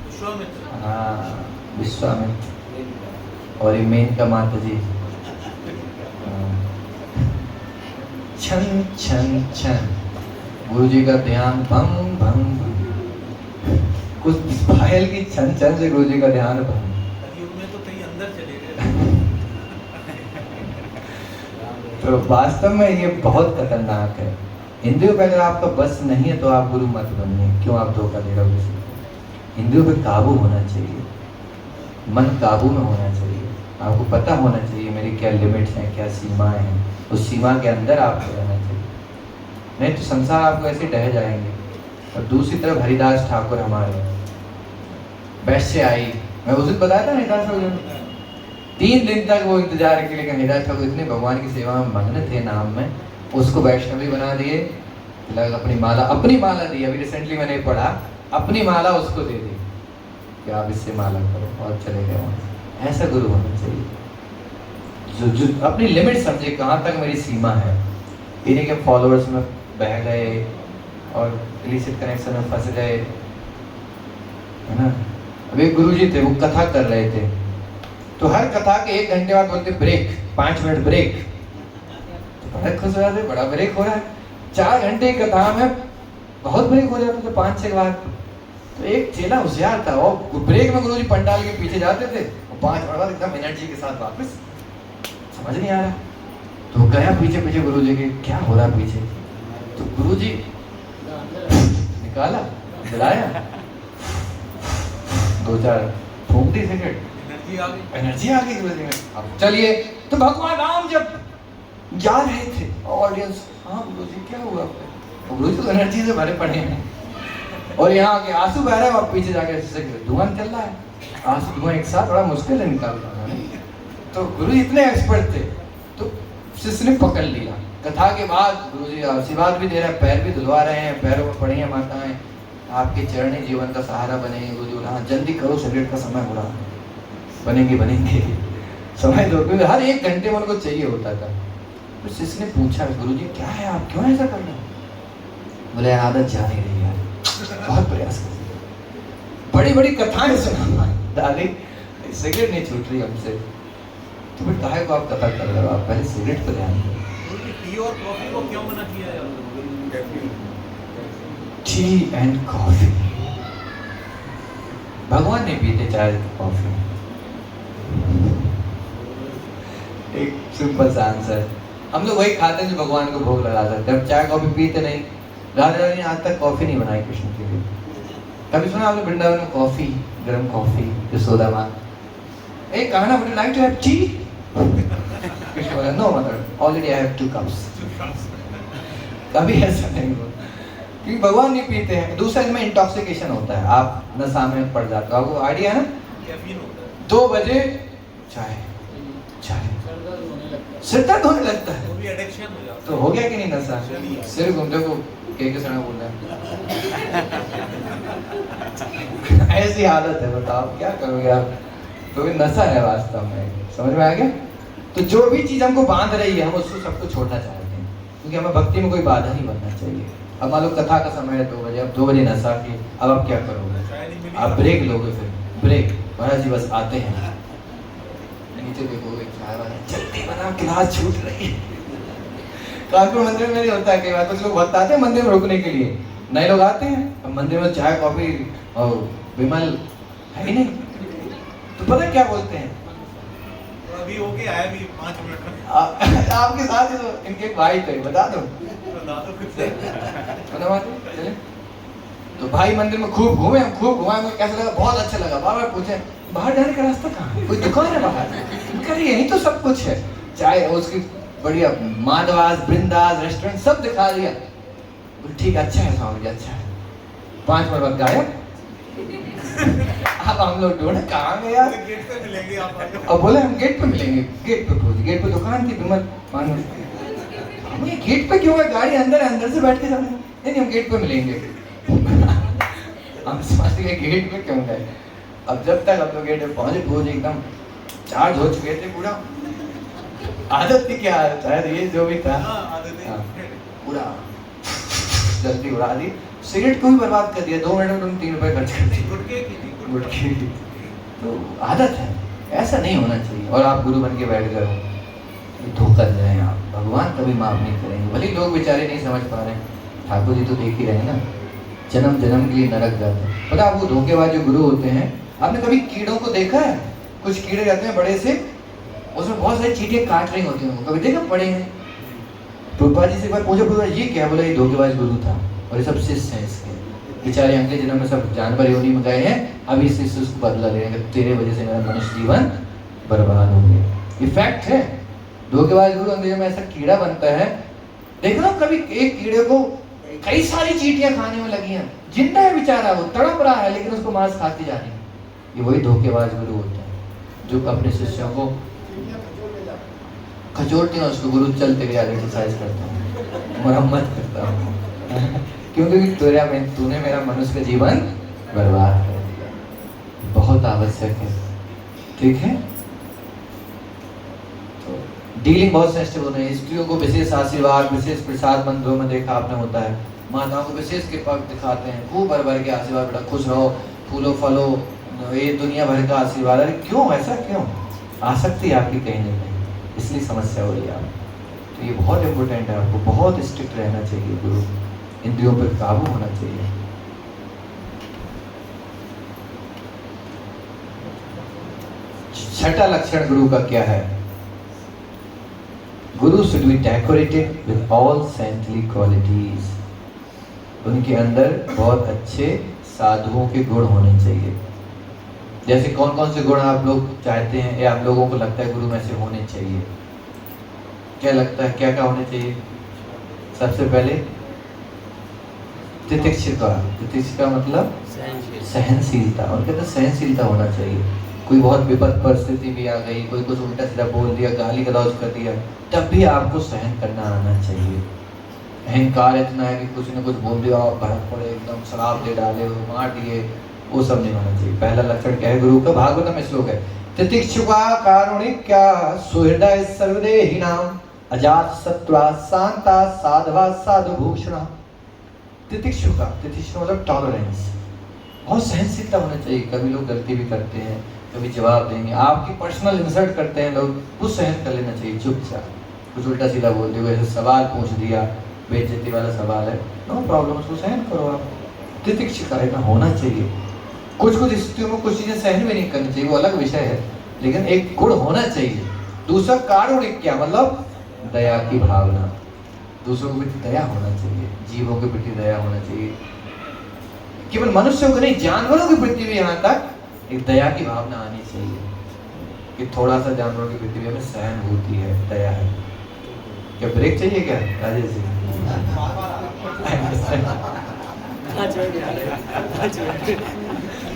विश्वामित्र। हाँ विश्वामित्र। और ये मेनका माता जी, छन छन छन गुरु जी का ध्यान भंग भंग भंग, कुछ पायल की छन छन से गुरु जी का ध्यान भंग। कलयुग में तो कहीं अंदर चले गए। तो वास्तव में ये बहुत खतरनाक है। इंद्रियों पे अगर आपका बस नहीं है तो आप गुरु मत बनिए। क्यों आप धोखा दे रहे हो किसी को? इंद्रियों पे काबू होना चाहिए, मन काबू में होना चाहिए। आपको पता होना चाहिए मेरी क्या लिमिट्स हैं, क्या सीमाएं हैं, उस सीमा के अंदर आपको रहना चाहिए। नहीं तो संसार आपको ऐसे ढह जाएंगे। और दूसरी तरफ हरिदास ठाकुर हमारे वैश्य आई, मैं उस दिन बताया था हरिदास ठाकुर 3 दिन तक वो इंतजार के लिए, हरिदास ठाकुर इतने भगवान की सेवा में मग्न थे नाम में, उसको वैष्णवी बना दिए, अपनी माला दी। अभी रिसेंटली मैंने पढ़ा, अपनी माला उसको दे दी कि आप इससे माला करो, और चले गए वहाँ। ऐसा गुरु होना चाहिए जो अपनी लिमिट समझे, कहाँ तक मेरी सीमा है। इन्हीं के फॉलोअर्स में बह गए और इलिसिट कनेक्शन में फंस गए, है ना। अब एक गुरुजी थे, वो कथा कर रहे थे, तो हर कथा के 1 घंटे बाद बोलते ब्रेक, 5 मिनट ब्रेक। तो बड़ा खुश हो जाते, बड़ा ब्रेक हो रहा है। 4 घंटे की कथा में बहुत ब्रेक हो जाता था 5-6 बार। तो एक चेला होशियार था, और ब्रेक में गुरुजी पंडाल के पीछे जाते थे, और 5 मिनट बाद एकदम एनर्जी के साथ वापस। समझ नहीं आ रहा, तो गया पीछे पीछे गुरुजी के, क्या हो रहा पीछे। तो गुरुजी निकाला, जलाया, 2-4 फूंक दी सिगरेट, एनर्जी आ गई गुरुजी में। अब चलिए, तो भगवान राम जब जा रहे थे, ऑडियंस, हाँ गुरुजी क्या हुआ? गुरुजी तो एनर्जी से भरे पड़े हैं, और यहाँ के आंसू बह रहे हैं, और पीछे जाके धुआं चल रहा है। आंसू धुआं एक साथ बड़ा मुश्किल है निकालना। तो गुरु इतने एक्सपर्ट थे, तो शिष्य ने पकड़ लिया। कथा के बाद गुरुजी आशीर्वाद भी दे रहे हैं, पैर भी धुलवा रहे हैं, पैरों में पड़ी हैं माताएं, आपके चरण ही जीवन का सहारा बनेंगे। गुरुजी बोला, हाँ जल्दी करो, सिगरेट का समय हो रहा है। बनेंगे समय दो, क्योंकि हर 1 घंटे में उनको चाहिए होता था। तो शिष्य ने पूछा, गुरुजी क्या है, आप क्यों ऐसा कर रहे हो? बोले आदत जा नहीं रही यार, बहुत प्रयास कर, बड़ी बड़ी कथाएं सुना डाली, सिगरेट नहीं छूट रही हमसे। तो फिर काहे को आप कथा कर रहे हो, आप पहले सिगरेट पर ध्यान दो। टी और कॉफी को क्यों मना किया है? टी एंड कॉफी, भगवान नहीं पीते चाय कॉफी। एक सिंपल सा आंसर, हम लोग वही खाते हैं जो भगवान को भोग लगा सकते हैं। हम चाय कॉफी पीते नहीं। राधा रानी ने आज तक कॉफी नहीं बनाई कृष्ण के लिए। कभी सुना आपने वृंदावन में कॉफी, गर्म कॉफी, यशोदा माँ, ए कहना, would you like to have tea? Krishna बोला, no mother, already I have 2 cups. कभी ऐसा नहीं हुआ, क्योंकि भगवान नहीं पीते हैं। दूसरा, इनमें इंटॉक्सिकेशन होता है, आप नशा में पड़ जाते हो। आपको आइडिया है ना, कैफीन होता है। 2 बजे चाय, सिर दर्द होने लगता है, वो भी एडिक्शन हो जाता है। तो हो गया कि नहीं नशा? सिर घूमते को के सना बोल रहा है। ऐसी हालत है, बताओ क्या करोगे आप? तो नशा है वास्तव में, समझ में आ गया? तो जो भी चीज हमको बांध रही है, हम उसको सबको छोड़ना चाहते हैं, क्योंकि हमें भक्ति में कोई बाधा नहीं बनना चाहिए। अब मान लो कथा का समय है 2 बजे, अब 2 बजे नशा की, अब आप क्या करोगे? आप ब्रेक लोगे, फिर ब्रेक, महाराज जी बस आते हैं, नीचे देखोगे चाय वाला, जल्दी बना, गिलास छूट रही है। कानपुर मंदिर में नहीं होता है, कई बार कुछ लोग भक्त आते हैं मंदिर में रुकने के लिए, नए लोग आते हैं, अब मंदिर में चाय कॉफी और विमल है ही नहीं, तो पता क्या बोलते हैं? अभी हो गया है, अभी 5 मिनट में आपके साथ ही तो इनके भाई थे, बता दो चले। तो भाई मंदिर में खूब घूमे, हम खूब घुमाए, मुझे कैसा लगा? बहुत अच्छा लगा। बार बार पूछे, बाहर जाने का रास्ता कहाँ है? कोई दुकान है बाहर? कह यही तो सब कुछ है, चाय उसकी बढ़िया माधवास, बृंदास, रेस्टोरेंट सब दिखा दिया। ठीक अच्छा है स्वामी जी, अच्छा है। 5 मिनट बाद गायब। अब हम लोग ढूंढे कहाँ गए यार? गेट पे मिलेंगे आप। अब बोले हम गेट पे मिलेंगे। गेट पे पहुंचे, गेट पे दुकान थी विमल पान। हम ये गेट पे क्यों है? गाड़ी अंदर है, अंदर से बैठ के जाना है। नहीं हम गेट पे मिलेंगे। हम समझ गए गेट पे क्यों गए। अब जब तक हम लोग गेट पे पहुंचे एकदम चार्ज हो चुके थे पूरा। आदत थी क्या, शायद ये जो भी था पूरा जल्दी उड़ा दी। सिगरेट को भी बर्बाद कर दिया। 2 मिनट में तुम 3 रुपए खर्च कर दिए गुटके की। तो आदत है, ऐसा नहीं होना चाहिए। और आप गुरु बन के बैठ गए हो, धोखा दे रहे हैं आप। भगवान कभी माफ नहीं करेंगे। भले लोग बेचारे नहीं समझ पा रहे हैं, ठाकुर जी तो देख ही रहे हैं ना, जन्म जन्म के लिए नरक जाते हैं। पता आप वो धोखेबाज जो गुरु होते हैं, आपने कभी कीड़ों को देखा है? कुछ कीड़े रहते हैं बड़े से, उसमें बहुत सारी चींटियां काट रही होती हैं, कभी देखा? पड़े हैं प्रभुपाद जी से एक बार पूछा, प्रभुपाद ये क्या? बोला ये धोखेबाज गुरु था और ये सब शिष्य हैं इसके। बेचारे अगले जन्म में सब जानवर योनि में गए हैं, अभी इस शिष्य उसको बदला ले रहे हैं, तेरे वजह से मेरा मनुष्य जीवन बर्बाद हो गया। ये फैक्ट है। धोखेबाज गुरु अंग्रेजों में ऐसा कीड़ा बनता है, देख लो कभी एक कीड़े को कई सारी चींटियां खाने में लगी हैं, जिंदा है बेचारा, वो तड़प रहा है लेकिन उसको मांस खाती जा रही है। ये वही धोखेबाज गुरु होते हैं जो अपने शिष्यों को खचोड़ते हैं, उसको गुरु चलते गया एक्सरसाइज करता हूँ, मरम्मत करता हूँ क्योंकि तूने मेरा मनुष्य का जीवन बर्बाद कर दिया। बहुत आवश्यक है, ठीक है। तो डीलिंग बहुत सेंसिटिव होते हैं। स्त्रियों को विशेष आशीर्वाद, विशेष प्रसाद मंदिरों में देखा आपने होता है, माताओं को विशेष कृपा दिखाते हैं, खूब भर भर के आशीर्वाद, बेटा खुश रहो, फूलो फलो, ये दुनिया भर का आशीर्वाद। अरे क्यों ऐसा क्यों? आसक्ति आपकी कहीं नहीं है, इसलिए समस्या हो रही है आप। तो ये बहुत इम्पोर्टेंट है, आपको बहुत स्ट्रिक्ट रहना चाहिए, गुरु इंद्रियों पर काबू होना चाहिए। छठा लक्षण गुरु का क्या है? गुरु should be decorated with all saintly qualities. उनके अंदर बहुत अच्छे साधुओं के गुण होने चाहिए। जैसे कौन कौन से गुण आप लोग चाहते हैं या आप लोगों को लगता है गुरु में से होने चाहिए? क्या लगता है, क्या क्या होने चाहिए? सबसे पहले तितिक्षुता। तितिक्षुता मतलब सहनशीलता। उनके अंदर सहनशीलता होना चाहिए। कोई बहुत विपद परिस्थिति भी आ गई, कोई कुछ उल्टा सीधा बोल दिया, गाली गलौज कर दिया, तब भी आपको सहन करना आना चाहिए। अहंकार इतना है कि कुछ न कुछ बोल दिया और भड़क पड़े, एकदम शराब दे डाले, मार दिए, वो सब नहीं होना चाहिए। पहला लक्षण क्या है गुरु का? भागवत में श्लोक है, तितिक्षुका कारुणिक्या सुहृदय सर्वदेहिनाम अजात शत्रुआ शांता साधवा साधुभूषणा। तितिक्षुका, तितिक्षुका मतलब टॉलरेंस, बहुत सहनशीलता होना चाहिए। कभी लोग गलती भी करते हैं, कभी जवाब देंगे, आपकी पर्सनल इंसल्ट करते हैं लोग, कुछ सहन कर लेना चाहिए चुपचाप। कुछ उल्टा सीधा बोल दिया, ऐसे सवाल पूछ दिया, बेइज्जती वाला सवाल है, नो प्रॉब्लम, उसको सहन करो आप। तितिक्षुका इतना होना चाहिए। कुछ कुछ स्थितियों में कुछ चीजें सहन भी नहीं करनी चाहिए, वो अलग विषय है, लेकिन एक गुण होना चाहिए। दूसरा कारुणिक, मतलब दया की भावना, दूसरों के प्रति दया होना चाहिए, जीवों के प्रति दया होना चाहिए। केवल मनुष्यों को नहीं, जानवरों के प्रति भी यहाँ तक एक दया की भावना आनी चाहिए कि थोड़ा सा जानवरों के प्रति भी हमें सहनभूति है, दया है। क्या ब्रेक चाहिए क्या राजेश जी?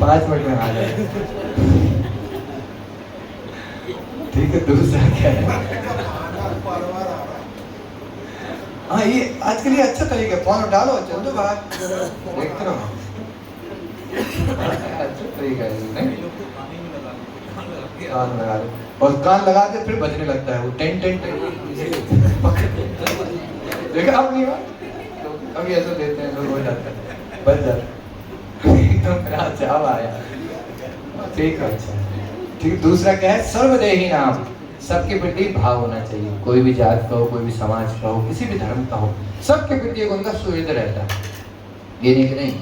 5 मिनट में आ जाए, ठीक है। दूसरा क्या है? हाँ, ये आजकल ये अच्छा तरीका है, फोन उठा लो, चल दो बाहर, देखते रहो। अच्छा तरीका है, नहीं? कान लगा दो, और कान लगा के फिर बजने लगता है वो टेन टेन टेन। देखा आपने? कभी ऐसा देते हैं लोग, हो जाता है, बज जाता है एकदम मेरा जवाब आया, ठीक है। अच्छा ठीक। दूसरा क्या है? सर्वदेही नाम, सबके प्रति भाव होना चाहिए। कोई भी जात का हो, कोई भी समाज का हो, किसी भी धर्म का हो, सबके प्रति एक उनका सुहृद रहता है। ये नहीं कि नहीं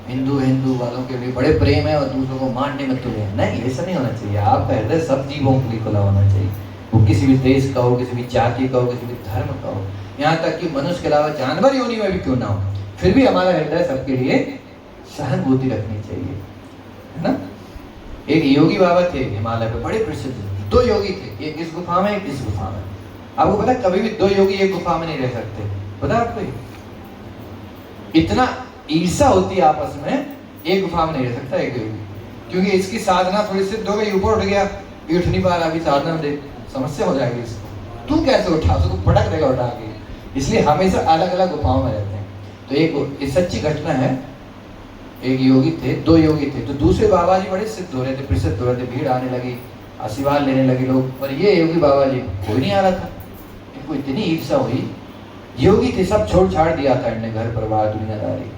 हिंदू वालों के लिए बड़े प्रेम है और दूसरों को मारने में तुले हैं, नहीं, ऐसा नहीं होना चाहिए। आपका हृदय सब जीवों के लिए खुला होना चाहिए, वो किसी भी देश का हो, किसी भी जाति का हो, किसी भी धर्म का हो, यहाँ तक कि मनुष्य के अलावा जानवर योनि में भी क्यों ना हो, फिर भी हमारा हृदय सबके लिए सहानुभूति रखनी चाहिए, है ना। एक योगी बाबा थे हिमालय पे, बड़े प्रसिद्ध, 2 योगी थे, एक इस गुफा में, एक इस गुफा में। आपको पता है कभी भी 2 योगी एक गुफा में नहीं रह सकते, पता है आपको? इतना ईर्ष्या होती है आपस में, एक गुफा में नहीं रह सकता एक योगी, क्योंकि इसकी साधना थोड़ी सिद्ध हो गई, ऊपर उठ गया, ये उठ नहीं पा रहा, अभी साधना में समस्या हो जाएगी इसको, तू कैसे उठा, उसको पटक देगा उठा के। इसलिए हमेशा अलग अलग गुफाओं में रहते हैं। तो एक सच्ची घटना है, एक योगी थे, 2 योगी थे, तो दूसरे बाबा जी बड़े सिद्ध हो रहे थे, प्रसिद्ध हो रहे थे, भीड़ आने लगी, आशीर्वाद लेने लगे लोग, पर ये योगी बाबा जी कोई नहीं आ रहा था। इनको इतनी ईर्ष्या हुई, योगी थे, सब छोड़ छाड़ दिया था इन्हें, घर परिवार दुनियादारी।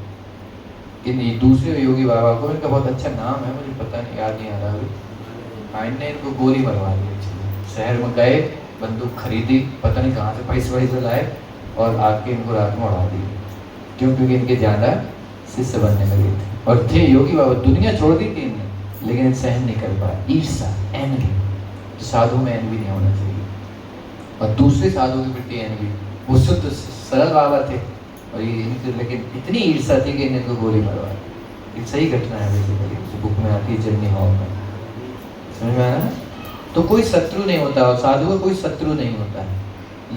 इन दूसरे योगी बाबा को, इनका बहुत अच्छा नाम है, मुझे पता नहीं, याद नहीं आ रहा, इनने इनको गोली मरवा दी। शहर में गए, बंदूक खरीदी, पता नहीं कहाँ से पैसे वैसे लाए, और आके इनको रात में उड़ा दी। क्यों? क्योंकि इनके ज़्यादा शिष्य बनने लगे थे, और थे योगी बाबा, दुनिया छोड़ दी थी इनने, लेकिन सहन नहीं कर पाया, ईर्ष्या, एनवी। तो साधु में एनवी नहीं होना चाहिए, और दूसरे साधु के प्रति एनवी, वो शुद्ध सरल बाबा थे और ये इनकी लेकिन इतनी ईर्ष्या थी कि इनको गोली मरवा दी। ये सही घटना है बेसिकली, उस बुक में आती है जर्नी हॉल में। समझ में आ रहा है? तो कोई शत्रु नहीं होता और साधु का कोई शत्रु नहीं होता है।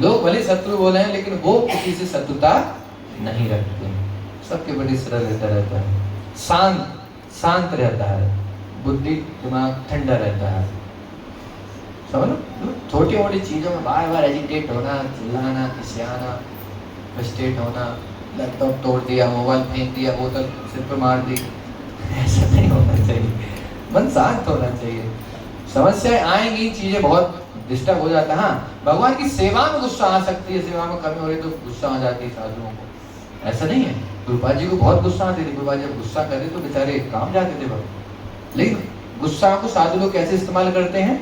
लोग भले शत्रु बोले हैं लेकिन वो किसी से शत्रुता नहीं रखते, सबके बड़ी सरल रहता है, शांत रहता है, बुद्धि दिमाग ठंडा रहता है। समझ लो, छोटी मोटी चीजों में बार बार एजिटेट होना, चिल्लाना, खिसियाना, फ्रस्ट्रेट होना, लैपटॉप तोड़ दिया, मोबाइल फेंक दिया, बोतल सिर पर मार दी, ऐसा नहीं होना चाहिए। मन शांत होना चाहिए। समस्याएं आएंगी, चीजें बहुत डिस्टर्ब हो जाता है। हाँ, भगवान की सेवा में गुस्सा आ सकती है, सेवा में कमी हो रही तो गुस्सा आ जाती है साधुओं को, ऐसा नहीं है। गुरुपाद जी को बहुत गुस्सा आती थी, गुरुपाद जब गुस्सा करे तो बेचारे काम जाते थे भक्त। लेकिन गुस्सा को साधु लोग कैसे इस्तेमाल करते हैं?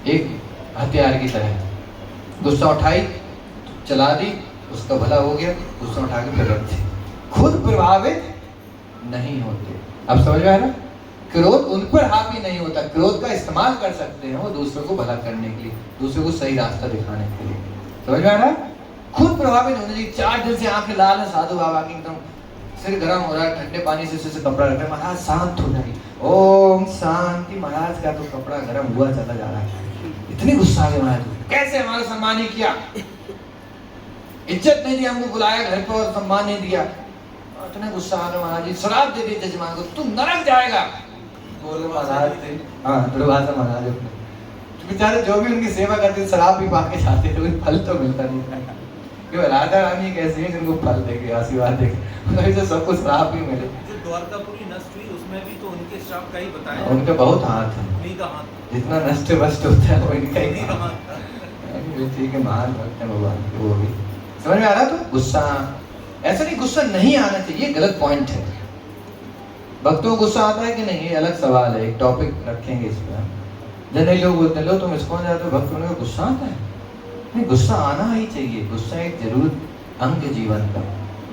एक हथियार की तरह। गुस्सा उठाई, चला दी, उसका भला हो गया, गुस्सा उठा के फिर रख दी, खुद प्रभावित नहीं होते। अब समझ में आ रहा? क्रोध उन पर हावी नहीं होता, क्रोध का इस्तेमाल कर सकते हैं वो दूसरों को भला करने के लिए, दूसरों को सही रास्ता दिखाने के लिए। समझ में आ रहा है? खुद प्रभावित होने चाहिए। 4 दिन से आंखें लाल है साधु बाबा की, एकदम सिर गर्म हो रहा है, ठंडे पानी से कपड़ा रख रहे, महाराज शांत हो जाइए, ओम शांति। महाराज का तो कपड़ा गर्म हुआ चला जा रहा है, इतनी गुस्सा आ गया महाराज, कैसे हमारा सम्मान नहीं किया, इज्जत नहीं दी, हमको बुलाया घर पर और सम्मान नहीं दिया, इतने गुस्सा आ गया महाराज जी, शराब दे दी जजमान को, तुम नरक जाएगा। बोले महाराज थे, हाँ दुर्भाषा महाराज अपने, बेचारे जो भी उनकी सेवा करते शराब भी पा के जाते थे, उन्हें फल तो मिलता नहीं था। क्यों? राधा रानी कैसी है जिनको फल देके आशीर्वाद देके सब कुछ शराब भी मिले। जो द्वारकापुरी नष्ट हुई उसमें भी तो उनके श्राप का ही बताया, उनका बहुत हाथ है, उन्हीं का हाथ, जितना नष्ट वष्ट होता है वो इनका उन्हीं ही का हाथ। हाथ। ठीक है, महान भक्त है भगवान के वो भी। समझ में आ रहा? तो गुस्सा ऐसा नहीं, गुस्सा नहीं आना चाहिए, गलत पॉइंट है। भक्तों को गुस्सा आता है कि नहीं, ये अलग सवाल है, एक टॉपिक रखेंगे इस पर। जनरली लोग बोलते हैं, लो तुम इसको जाते हो, भक्त होने का गुस्सा आता है? नहीं, गुस्सा आना ही चाहिए, गुस्सा एक जरूर अंग जीवन का,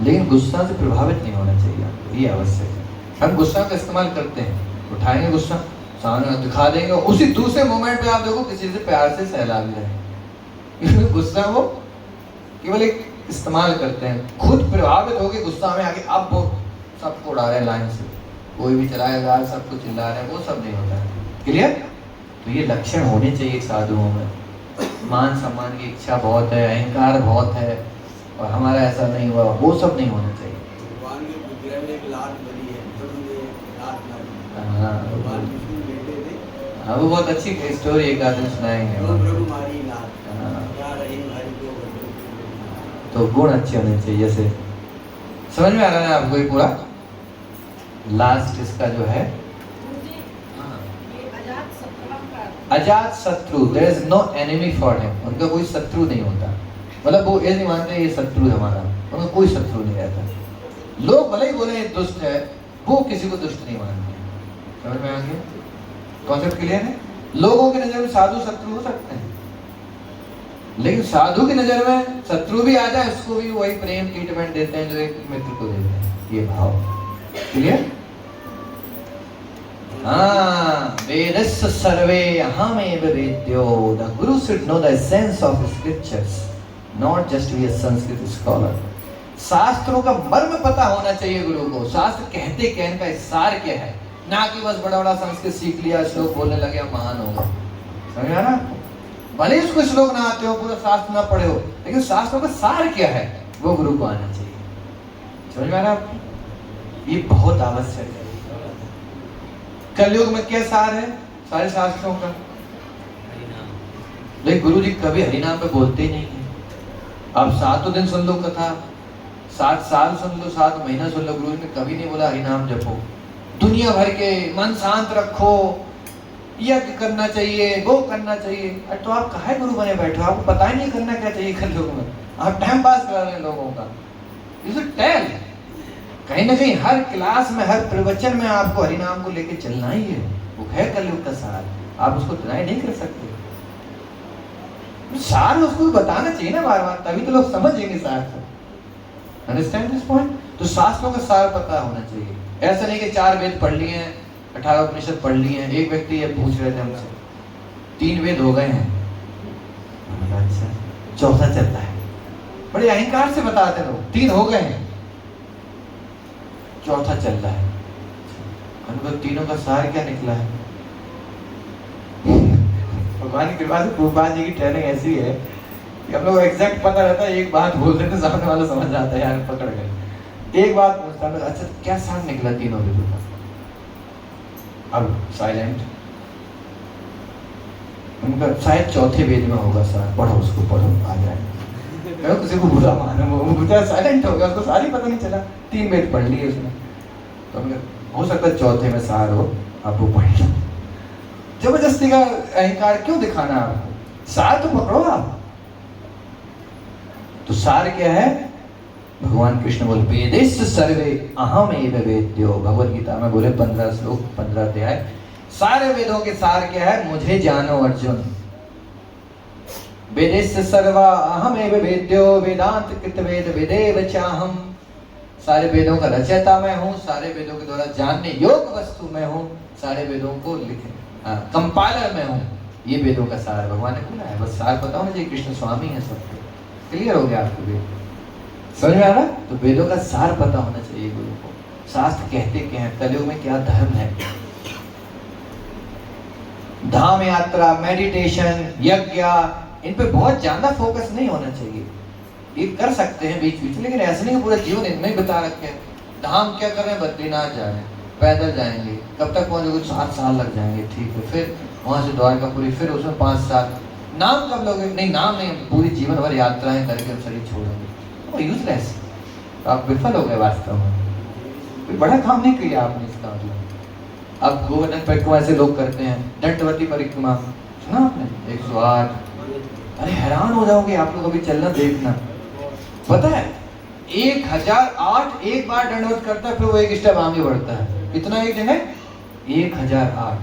लेकिन गुस्सा से प्रभावित नहीं होना चाहिए आपको, ये आवश्यक है। हम गुस्सा का इस्तेमाल करते हैं, उठाएंगे गुस्सा, सामने दिखा देंगे, उसी दूसरे मोमेंट पे आप देखो किसी से प्यार से सहला भी रहे। गुस्सा वो केवल एक इस्तेमाल करते हैं, खुद प्रभावित होकर गुस्सा में आके अब वो सबको उड़ा रहे हैं लाइन से, कोई भी चलाएगा, सबको चिल्ला रहे हैं, वो सब नहीं होता है। क्लियर? तो ये लक्षण होने चाहिए साधुओं में। मान सम्मान की इच्छा बहुत है, अहंकार बहुत है, और हमारा ऐसा नहीं हुआ, वो सब नहीं होना चाहिए। भगवान के विग्रह में एक लात बनी है, हाँ, भगवान विष्णु लेटे थे, हाँ, वो बहुत अच्छी स्टोरी एक आदमी सुनाएंगे। वो प्रभु मारी लात, हाँ, क्या रही हरि को बंधु। तो गुण अच्छे होने चाहिए। जैसे समझ में आ रहा है आपको ये पूरा? लास्ट इसका जो है अजात शत्रु, there is no enemy for him, उनका कोई शत्रु नहीं होता। मतलब वो ये नहीं मानते ये शत्रु है हमारा, उनका कोई शत्रु नहीं रहता। लोग भले ही बोले ये दुष्ट है, वो किसी को दुष्ट नहीं मानते। समझ में आ गया? कॉन्सेप्ट क्लियर है? लोगों की नजर में साधु शत्रु हो सकते हैं, लेकिन साधु की नजर में शत्रु भी आ जाए उसको भी वही प्रेम ट्रीटमेंट देते हैं जो एक मित्र को देते हैं, ये भाव। क्लियर? हाँ, वेदस्य सर्वे अहमेव वेद्यो, the Guru should know the essence of scriptures, not just be a Sanskrit scholar. शास्त्रों का मर्म पता होना चाहिए गुरु को, शास्त्र कहते क्या, इनका सार क्या है, ना कि बस बड़ा बड़ा संस्कृत सीख लिया, श्लोक बोलने लगे महान हो गए। समझ आ रहा? भले उसको श्लोक ना आते हो, पूरा शास्त्र ना पढ़े हो, लेकिन शास्त्रों का सार क्या है वो गुरु को आना चाहिए। समझ में आ रहा आपको? ये बहुत आवश्यक है। कलयुग में क्या सार है सारे शास्त्रों का? लेकिन गुरु जी कभी हरिनाम पे बोलते ही नहीं है। अब 7 दिन सुन लो कथा, 7 साल सुन लो, 7 महीना सुन लो, गुरु जी ने कभी नहीं बोला हरिनाम जपो, दुनिया भर के मन शांत रखो, यज्ञ करना चाहिए, वो करना चाहिए। तो आप काहे गुरु बने बैठे हो? आपको पता ही नहीं करना क्या चाहिए कलयुग में, आप टाइम पास करा रहे हैं लोगों का। यू शुड टेल, कहीं ना कहीं हर क्लास में, हर प्रवचन में आपको हरिनाम को लेके चलना ही है, वो है कलयुग का सार, आप उसको डिनाई नहीं कर सकते। सार उसको बताना चाहिए ना बार बार, तभी तो लोग समझेंगे सार को। Understand this point? तो शास्त्रों का सार पता होना चाहिए। ऐसा नहीं कि 4 वेद पढ़ लिए हैं, 18 उपनिषद पढ़ लिए हैं। एक व्यक्ति ये पूछ रहे थे हमसे, 3 वेद हो गए हैं, अच्छा 4था चलता है, बड़े अहंकार से बताते लोग। 3 हो गए हैं, चौथा चल रहा है। अनुभव तीनों का सार क्या निकला है? भगवान की कृपा से प्रभुपाद जी की ट्रेनिंग ऐसी है कि हम लोग एग्जैक्ट पता रहता है। एक बात बोल देते सामने वाला समझ जाता है, यार पकड़ गए। एक बात पूछता है, अच्छा क्या सार निकला तीनों वेदों का? अब साइलेंट। उनका शायद चौथे वेद में होगा सार, पढ़ो उसको, पढ़ो आ जाए। किसी को बुरा माना, वो साइलेंट हो गया, उसको सारी पता नहीं चला। 3 वेद पढ़ लिए उसने, तो हमने हो सकता है चौथे में सार हो, आप वो पढ़ लो। जबरदस्ती का अहंकार क्यों दिखाना आपको? सार तो पकड़ो आप। तो सार क्या है? भगवान कृष्ण बोले वेदेश सर्वे अहम एव वेद्यो। भगवद गीता में बोले 15 श्लोक 15 अध्याय। सारे वेदों के सार क्या है? मुझे जानो अर्जुन। वेदेश सर्वा अहम एव वेद्यो वेदांत कृत वेद वेदेव चाहम। सारे वेदों का रचयिता मैं हूँ, सारे वेदों के द्वारा जानने योग्य वस्तु मैं हूँ, सारे वेदों को लिखे कंपाइलर मैं हूँ। ये वेदों का सार भगवान ने बोला है। बस सार पता होना चाहिए, कृष्ण स्वामी है सबके। क्लियर हो गया आपको? वेद समझ में आ रहा? तो वेदों का सार पता होना चाहिए गुरु को। शास्त्र कहते क्या है, कलयुग में क्या धर्म है। धाम यात्रा, मेडिटेशन, यज्ञ, इन पे बहुत ज्यादा फोकस नहीं होना चाहिए। ये कर सकते हैं बीच बीच, लेकिन ऐसे नहीं पूरा जीवन इतना ही बता रखे हैं। धाम क्या कर रहे हैं? बद्रीनाथ जा रहे हैं, पैदल जाएंगे, कब तक पहुंचोगे? 7 साल लग जाएंगे, ठीक है। फिर वहां से द्वारकापुरी, फिर उसमें 5 साल। नाम कब लोगे? नहीं, नाम नहीं, पूरी जीवन भर यात्राएं करके हम शरीर छोड़ेंगे। वो यूजलेस, तो आप विफल हो गए वास्तव में। कोई बड़ा काम नहीं किया आपने इसका मतलब। अब गोवर्धन परिक्रमा ऐसे लोग करते हैं, दंडवती परिक्रमा सुना आपने? 108। अरे हैरान हो जाओगे आप लोग, अभी चलना देखना। पता है 1008 एक बार दंडवत करता है, फिर वो एक स्टेप आगे बढ़ता है। कितना एक जगह? 1008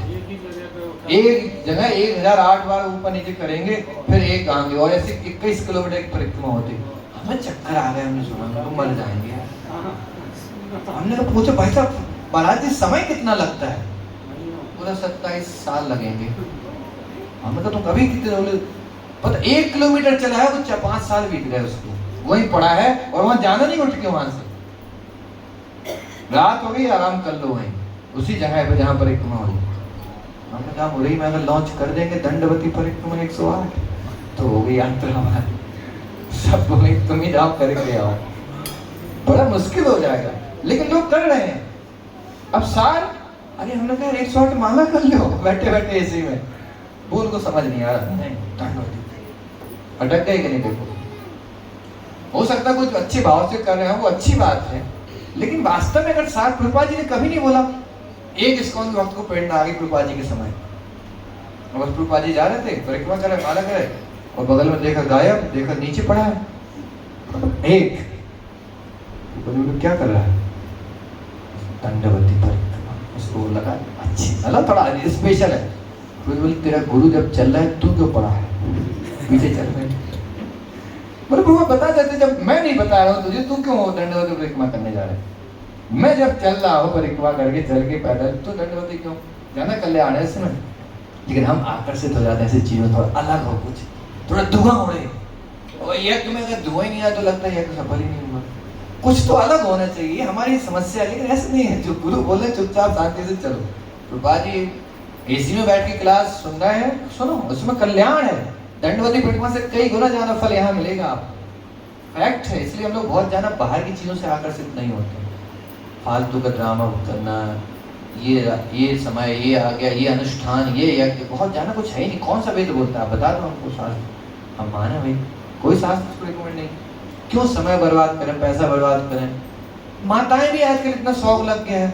एक जगह 1008 बार ऊपर नीचे करेंगे, फिर एक आगे। और ऐसे 21 किलोमीटर की परिक्रमा होती है। हमें चक्कर आ गए, हमने सुना तो मर जाएंगे। हमने तो पूछा भाई साहब महाराज जी समय कितना लगता है? पूरा 27 साल लगेंगे। हमने तो कभी कितने पता 1 किलोमीटर चला है, वो 5 साल बीत गए उसको, वहीं पड़ा है और वहां जाना नहीं, उठ के वहां से। रात हो गई, आराम कर लो वहीं उसी जगह पे जहां परिक्रमा हो रही। हमने कहा मुरई में अगर लॉन्च कर देंगे दंडवती परिक्रमा 108 तो हो गई यात्रा हमारी। सब बोले तुम ही जाओ करके आओ, बड़ा मुश्किल हो जाएगा, लेकिन लोग कर रहे हैं। अब सार, अरे हमने कहा 108 माला कर लो बैठे बैठे एसी में। वो उनको समझ नहीं आ रहा, नहीं दंडवती अटक गए कि नहीं? देखो हो सकता है कुछ अच्छे भाव से कर रहे हैं, वो अच्छी बात है, लेकिन वास्तव में अगर सार प्रभुपाद जी ने कभी नहीं बोला। एक इस्कॉन के वक्त को प्रेरणा आ गई प्रभुपाद जी के समय, और प्रभुपाद जी जा रहे थे परिक्रमा कर रहे, माला करे, और बगल में देखा गायब, देखा नीचे पड़ा है एक। क्या कर रहा है? दंडवती परिक्रमा। उसको लगा अच्छी, मतलब थोड़ा स्पेशल है। बोले तेरा गुरु जब चल रहा है तू क्यों पड़ा है पीछे चल रहे? बोले प्रभु बता देते, जब मैं नहीं बता रहा हूँ तुझे, तू क्यों दंडवती परिक्रमा करने जा रहे है? मैं जब चल रहा हूँ परिक्रमा करके चल के पैदल, तो दंडवती क्यों जाना? कल्याण है इसमें। लेकिन हम आकर्षित हो जाते हैं ऐसी चीजों, थोड़ा अलग हो, कुछ थोड़ा धुआं उड़े। और यज्ञ में अगर धुआं ही नहीं आया तो लगता है यज्ञ सफल ही नहीं हुआ। कुछ तो अलग होना चाहिए, हमारी समस्या। लेकिन ऐसे नहीं है, जो गुरु बोले चुपचाप शांति से चलो। प्रभुपाद जी एसी में बैठ के क्लास सुन रहे हैं, सुनो, उसमें कल्याण है। दंडवती परिक्रमा से कई गुना ज्यादा फल यहाँ मिलेगा आप, फैक्ट है। इसलिए हम लोग बहुत ज्यादा बाहर की चीजों से आकर्षित नहीं होते। फालतू का ड्रामा करना, ये समय ये आ गया, ये अनुष्ठान, ये यज्ञ, बहुत ज्यादा कुछ है ही नहीं। कौन सा वेद बोलता है? बता दो हमको शास्त्र, हम माने भाई कोई शास्त्र को रिकमेंड नहीं। क्यों समय बर्बाद करें, पैसा बर्बाद करें? माताएं भी आजकल इतना शौक लग गया है,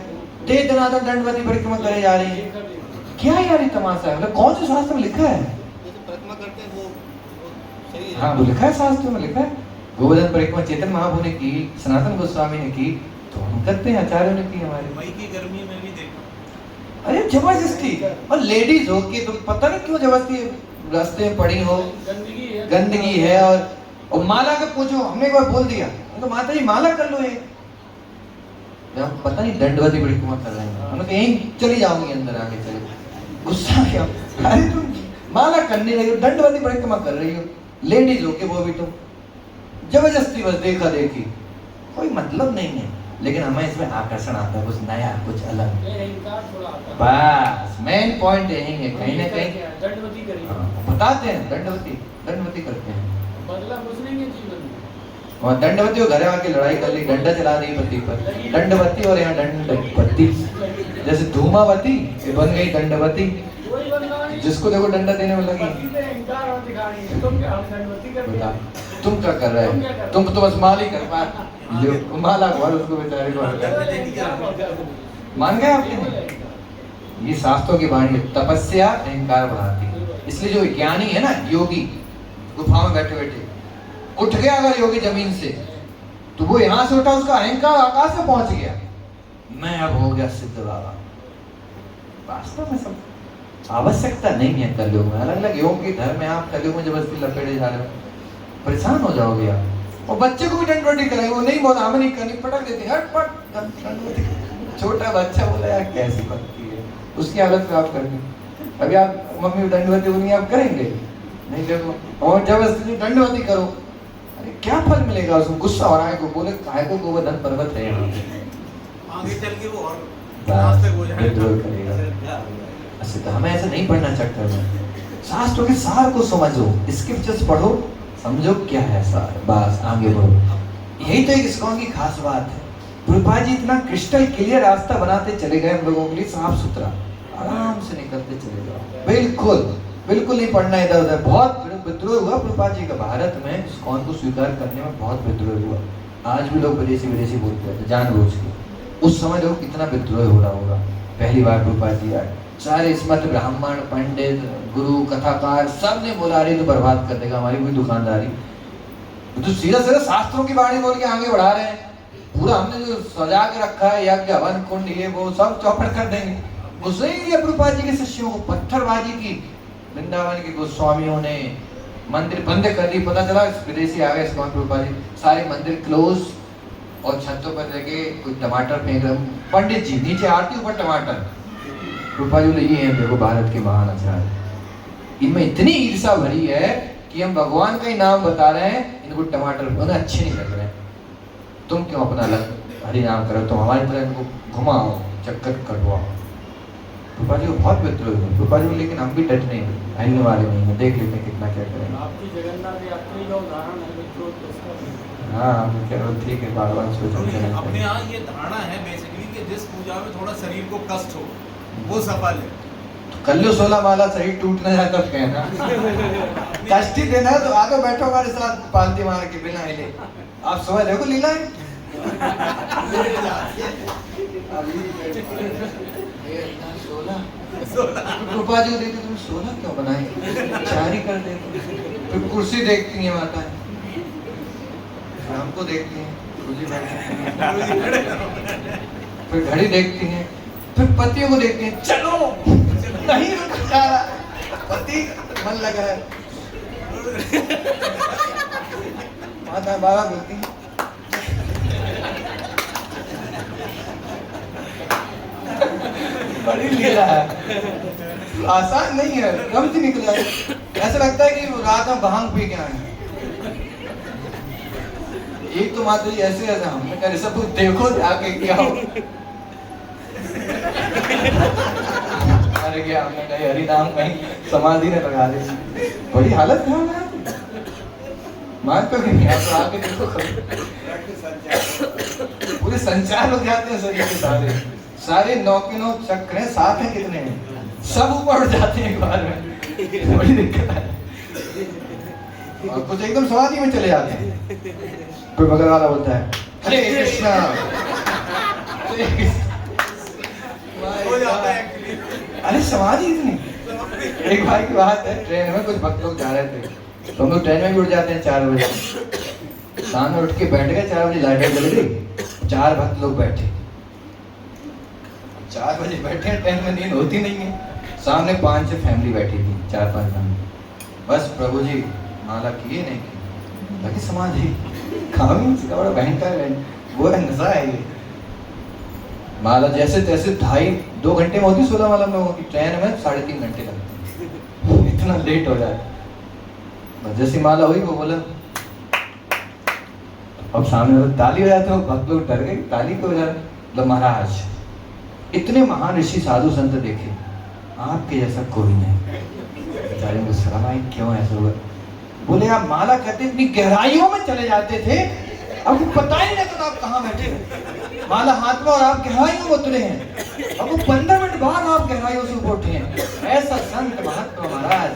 दे दनादन दंडवती परिक्रमा करे जा रही है। क्या यार ये तमाशा है? मतलब कौन से शास्त्र में लिखा है? परिक्रमा करते हैं वो सही है। हाँ वो लिखा है, शास्त्र में लिखा है। गोवर्धन परिक्रमा चेतन महाप्रभु ने की, सनातन गोस्वामी ने की, तो हम करते हैं, आचार्यों ने की हमारे। मई की गर्मी में भी देखा। अरे जबरदस्ती, और लेडीज हो के तो पता नहीं क्यों जबरदस्ती रास्ते में पड़ी हो, गंदगी है। और माला का पूछो, हमने एक बार बोल दिया तो माता जी माला कर लो, ये पता नहीं दंडवती परिक्रमा कर रहे हैं, हमने यहीं चली जाऊंगी अंदर आके, चले गुस्सा क्या? अरे तुम माला करने लगी हो, दंडवती परिक्रमा कर रही हो, लेडीज हो के वो भी तुम जबरदस्ती बस देखा देखी, कोई मतलब नहीं है, लेकिन हमें इसमें आकर्षण आता है, कुछ नया, कुछ अलग। ये अहंकार थोड़ा आता है। बस मेन पॉइंट यही है, कहीं ना कहीं दंडवती करिए। बताते हैं दंडवती करते हैं। बदला कुछ नहीं है जीवन में। और दंडवती और घर आके लड़ाई कर ली, डंडा चला दी पति पर, दंडवती और यहाँ दंडवती, जैसे धूमावती ये बन गई दंडवती, कोई बदला नहीं। जिसको देखो डंडा देने में लगी। पति पे अहंकार और दिखा रही है, तुम क्या हम दंडवती करते बता, हैं? तुम क्या कर रहे हो? तुम तो बस माल ही कर पा, माला घर उसको बेचारे को मान गए आपने। ये शास्त्रों की वाणी, तपस्या अहंकार बढ़ाती है। इसलिए जो ज्ञानी है ना, योगी, गुफा में बैठे बैठे उठ गया अगर योगी जमीन से, तो वो यहाँ से उठा, उसका अहंकार आकाश में पहुंच गया, मैं अब हो गया सिद्ध बाबा। वास्तव में सब आवश्यकता नहीं है कलयुग में। अलग अलग योग के धर्म में आप कलयुग में जबरदस्ती लपेटे जा रहे हो, परेशान हो जाओगे आप। और बच्चे को भी दंडवती कराएंगे, वो नहीं बोला हमें नहीं करनी, पटक देते हैं, हट पट दंडवती। छोटा बच्चा बोला यार कैसी बनती है, उसकी हालत पे आप करनी। अभी आप मम्मी दंडवती बोलेंगे, आप करेंगे नहीं? देखो, और जबरदस्ती दंडवती करो, अरे क्या फल मिलेगा उसको? गुस्सा हो रहा है को बोले काय को गोवर्धन पर्वत है यहाँ, आगे चल के वो और बस हो जाएगा। विद्रोह करेगा। अच्छा, तो हमें ऐसा नहीं पढ़ना चाहता है। शास्त्रों के सार को समझो, स्क्रिप्चर्स पढ़ो, समझो क्या है सार, बस आगे बढ़ो। यही तो एक इस्कॉन की खास बात है। प्रभुपाद जी इतना क्रिस्टल क्लियर रास्ता बनाते चले गए हम लोगों के लिए, साफ सुथरा, आराम से निकलते चले जाओ। बिल्कुल नहीं पढ़ना इधर उधर। बहुत विद्रोह हुआ प्रभुपाद जी का भारत में, इस्कॉन को स्वीकार करने में बहुत विद्रोह हुआ। आज भी लोग विदेशी बोलते हैं जानबूझ के। उस समय देखो कितना विद्रोह हो रहा होगा। पहली बार प्रभुपाद जी आए, सारे स्मृत ब्राह्मण, पंडित, गुरु, कथाकार सब ने बोला अरे तो बर्बाद कर देगा हमारी कोई दुकानदारी। तो सीधा शास्त्रों की बाणी बोल के आगे बढ़ा रहे हैं। पूरा हमने जो सजा के रखा है यज्ञ हवन कुंड ये वो सब चौपट कर देंगे। घुसे ही नहीं प्रभुपाद जी के शिष्यों को, पत्थरबाजी की। वृंदावन के गोस्वामियों ने मंदिर बंद कर दी, पता चला विदेशी आ गए इस्कॉन प्रभुपाद जी, सारे मंदिर क्लोज, और छतों पर लेके कोई टमाटर फेंक रहे। पंडित जी नीचे आरती, ऊपर टमाटर। प्रभुपाद जी ये है देखो भारत के महान आचार्य, इनमें इतनी ईर्षा भरी है कि हम भगवान का ही नाम बता रहे हैं, इनको टमाटर उन्हें अच्छे नहीं लग रहे। तुम क्यों अपना अलग हरि नाम करो, तुम हमारी तरह इनको घुमाओ, चक्कर कटवाओ। प्रभुपाद जी को बहुत विद्रोह हुए प्रभुपाद जी, लेकिन हम भी डट नहीं, हिलने वाले नहीं है, देख लेते हैं कितना क्या करेंगे। आपकी जगन्नाथ यात्री का उदाहरण है मित्रों, हाँ चलो ठीक है, भगवान सोचते हैं। अपने यहाँ ये धारणा है बेसिकली कि जिस पूजा में थोड़ा शरीर को कष्ट हो वो सफल है। कल्लू 16 माला शरीर टूट न जाए तब कहना। कष्ट ही देना है तो आगे बैठो हमारे साथ पालती मार के बिना हिले। आप सुबह देखो लीला है। रूपा जी देती तुम 16 क्यों बनाए, 4 ही कर देते। फिर कुर्सी देखती है माता, हमको देखती हैं, फिर घड़ी देखती हैं, फिर पतियों को देखती हैं, चलो नहीं रुकता पति मन लगा है। माता बाबा बोलती हैं बड़ी लीला है, आसान नहीं है, कम से निकल जाए। ऐसा लगता है कि रात में भांग पी के आए। एक तो माता जी ऐसे ऐसा हमने कहा सब कुछ देखो जाके क्या हो। अरे क्या हमने कहा हरि नाम कहीं समाधि ने लगा दी, बड़ी हालत खराब है। मान तो नहीं तो आके देखो पूरे संचार हो जाते हैं शरीर के सारे 9 के 9 चक्र हैं, 7 हैं कितने हैं, सब ऊपर उठ जाते हैं एक बार में, बड़ी दिक्कत है। और कुछ एकदम समाधि में चले जाते हैं। फिर बगल वाला बोलता है हरे कृष्णा, हो जाता है एक्चुअली। अरे समाधि इतनी। एक भाई की बात है, ट्रेन में कुछ भक्त लोग जा रहे थे, तो हम लोग ट्रेन में भी उठ जाते हैं 4 बजे। शाम में उठ के बैठ गए, 4 बजे लाइटें जल गई, 4 भक्त लोग बैठे, 4 बजे बैठे, ट्रेन में नींद होती नहीं है। सामने 5 से फैमिली बैठी थी, 4-5 फैमिली। बस प्रभु जी माला किए नहीं की, लगी समाधि खामी का बड़ा भयंकर है, वो है नशा है ये। माला जैसे तैसे 2.5-2 घंटे में होती 16 माला लोगों की, ट्रेन में 3.5 घंटे लगते, इतना लेट हो जाए। जैसी माला हुई वो बोला अब सामने वाला ताली हो जाते हो, भक्त लोग डर गए, ताली क्यों बजा रहे? मतलब महाराज इतने महान ऋषि साधु संत देखे, आपके जैसा कोई नहीं। बेचारे को शर्म आई, क्यों ऐसा हुआ? बोले आप माला कहते इतनी गहराइयों में चले जाते थे, आपको पता ही नहीं था आप कहाँ बैठे हो। माला हाथ में और आप गहराइयों में उतरे हैं, अब वो 15 मिनट बाद आप गहराइयों से ऊपर उठे हैं। ऐसा संत महात्मा महाराज।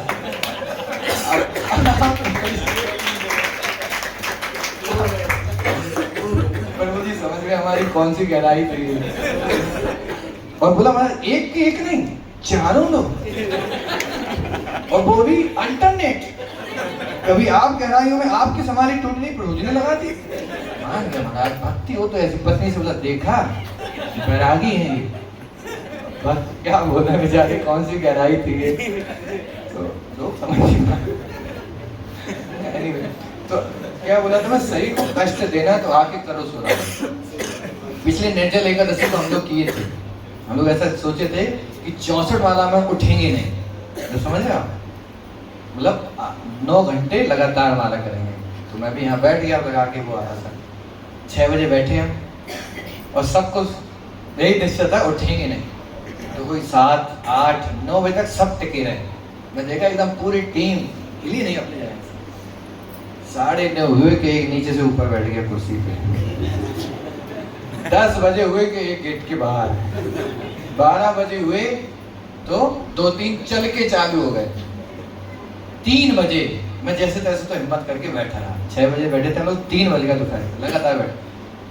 प्रभु जी समझ गए हमारी कौन सी गहराई थी। और बोला महाराज एक के एक नहीं, चारों लोग, और वो भी अल्टरनेट। कभी आप गहराइयों में आपकी समाधि टूटनी प्रभु जी ने लगा दी। मान गया महाराज, भक्ति हो तो ऐसी। पत्नी से बोला देखा बैरागी है ये, बस क्या बोला बेचारे, कौन सी गहराई थी ये, तो लोग समझ नहीं पाए। तो क्या बोला था मैं, शरीर को कष्ट देना तो आके करो सुरा। पिछले निर्जल एकादशी को हम लोग किए थे, हम लोग ऐसा सोचे थे कि 64 वाला में उठेंगे नहीं, तो समझ रहे आप, मतलब 9 घंटे लगातार माला करेंगे। तो मैं भी यहाँ बैठ गया लगा के, वो आया था 6 बजे बैठे हम, और सबको यही निश्चय था उठेंगे नहीं। तो कोई 7, 8, 9 बजे तक सब टिके रहे। मैं देखा एकदम पूरी टीम हिली नहीं अपने जगह। 9:30 हुए कि एक नीचे से ऊपर बैठ गया कुर्सी पे। 10 बजे हुए कि एक गेट के बाहर। 12 बजे हुए तो 2-3 चल के चालू हो गए। 3 बजे मैं जैसे तैसे तो हिम्मत करके बैठा रहा। 6 बजे बैठे थे हम लोग, 3 बजे का दोपहर लगातार बैठे।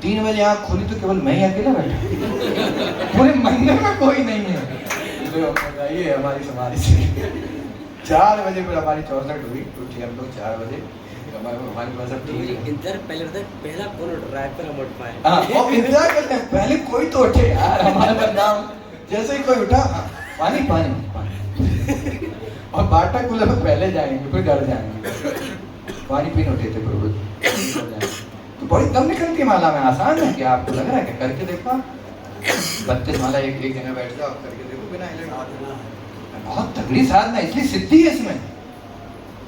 3 बजे आँख खुली तो केवल मैं ही अकेला बैठा, पूरे मंदिर में कोई नहीं है। ये हमारी समाधि से 4 बजे फिर हमारी 64 हुई, उठी हम लोग 4 बजे। हमारे पास सब ठीक है। इंतजार पहला कौन उठ रहा है, फिर हम उठ पाए। हाँ, और इंतजार करते हैं पहले कोई तो उठे यार, हमारा बदनाम। जैसे ही कोई उठा, पानी पानी पानी, और बाटा कूलर में पहले जाएंगे फिर घर जाएंगे। पानी पीने उठे थे प्रभु। तो बड़ी दम निकलती है माला में। आसान है क्या आपको लग रहा है? क्या करके देखो, 32 माला एक जगह बैठ जाओ, करके देखो बिना हिले डुले। बहुत तगड़ी साधना, इसलिए सिद्धि है इसमें।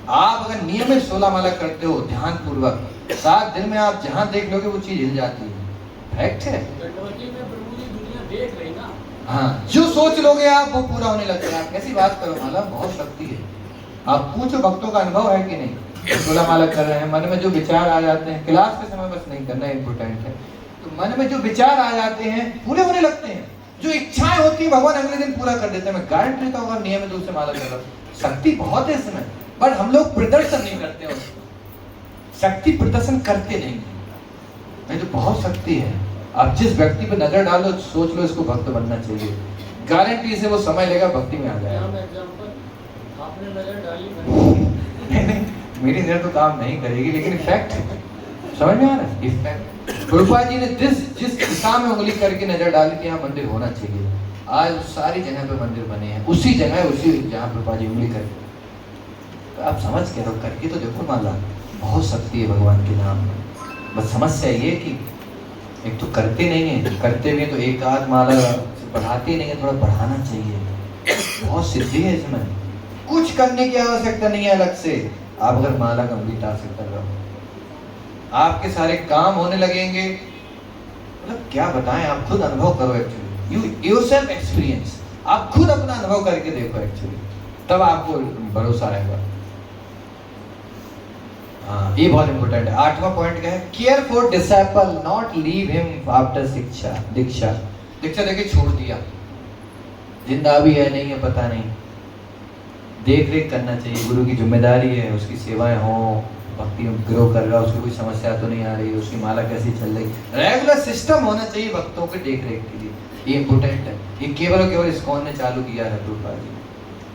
आप अगर नियमित 16 माला करते हो ध्यान पूर्वक, 7 दिन में आप जहाँ देख लोगे वो चीज हिल जाती है। फैक्ट है। देख रही ना। हाँ, जो सोच लोगे आप वो पूरा होने लगता है। आप कैसी बात करो, माला बहुत शक्ति है। आप पूछो भक्तों का अनुभव है कि नहीं। 16 माला कर रहे हैं, मन में जो विचार आ जाते हैं, क्लास के समय बस नहीं करना इम्पोर्टेंट है, तो मन में जो विचार आ जाते हैं पूरे होने लगते हैं। जो इच्छाएं होती है भगवान अगले दिन पूरा कर देते हैं। मैं गारंटी देता हूँ नियमित रूप से माला कर रहा हूँ, शक्ति बहुत है इसमें। पर हम लोग प्रदर्शन नहीं करते हैं उसको, शक्ति प्रदर्शन करते नहीं तो बहुत शक्ति है। आप जिस व्यक्ति पे नजर डालो, सोच लो इसको भक्त बनना चाहिए, गारंटी से वो समय लेगा, भक्ति में आ जाएगा। आपने नजर डाली नहीं, मेरी नजर तो काम नहीं करेगी, लेकिन इफेक्ट समझ में आ रहा है। इफेक्ट प्रभुपाद जी ने जिस दिशा में उंगली करके नजर डाली थी, यहाँ मंदिर होना चाहिए। आज सारी जगह पे मंदिर बने हैं, उसी जगह उसी जहाँ प्रभुपाद जी उंगली करके। तो आप समझ के तो करके तो देखो माला, बहुत शक्ति है भगवान के नाम में। बस समस्या ये कि एक तो करते नहीं है, करते हुए तो एक आध माला बढ़ाते नहीं है, थोड़ा बढ़ाना चाहिए। बहुत सिद्धि है इसमें, कुछ करने की आवश्यकता नहीं है अलग से। आप अगर माला कंप्लीट हासिल कर रहे हो, आपके सारे काम होने लगेंगे। मतलब क्या बताएं, आप खुद अनुभव करो। एक्चुअली यू योरसेल्फ एक्सपीरियंस, आप खुद अपना अनुभव करके देखो एक्चुअली, तब आपको भरोसा आएगा। हाँ, ये बहुत इंपॉर्टेंट है। 8वां पॉइंट क्या है? Care for disciple, not leave him after दीक्षा देके छोड़ दिया, जिंदा भी है नहीं है पता नहीं, देख रेख करना चाहिए। गुरु की जिम्मेदारी है, उसकी सेवाएं हो, भक्ति ग्रो कर रहा, उसको कोई समस्या तो नहीं आ रही, उसकी माला कैसी चल रही, रेगुलर सिस्टम होना चाहिए भक्तों के देख रेख के लिए। ये इंपॉर्टेंट है। ये केवल इस्कॉन ने चालू किया है, प्रभुपाद जी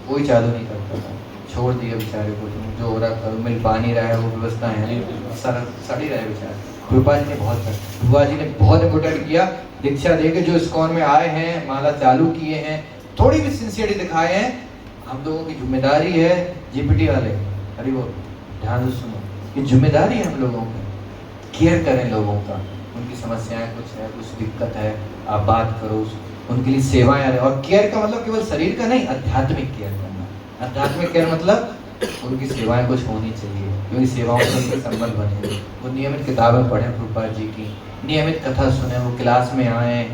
कोई चालू नहीं करता था, छोड़ दिया बेचारे को। जो हो रहा था, मिल पानी रहा है, वो व्यवस्था है, सड़ी रहे बेचारे। प्रभुपाद जी ने बहुत इंपॉर्टेंट किया। दीक्षा देके जो इस्कॉन में आए हैं, माला चालू किए हैं, थोड़ी भी सिंसियरिटी दिखाए हैं, हम लोगों की जिम्मेदारी है। जीपीटी वाले, अरे वो ध्यान से सुनो, ये जिम्मेदारी है हम लोगों की। केयर करें लोगों का, उनकी समस्याएं कुछ है, कुछ दिक्कत है, आप बात करो, उनके लिए सेवाएं। और केयर का मतलब केवल शरीर का नहीं, आध्यात्मिक केयर करना। आध्यात्मिक केयर मतलब उनकी सेवाएं कुछ होनी चाहिए, क्योंकि सेवाओं से उनके संबंध बने। वो नियमित किताबें पढ़ें प्रभुपाद जी की, नियमित कथा सुने, वो क्लास में आए,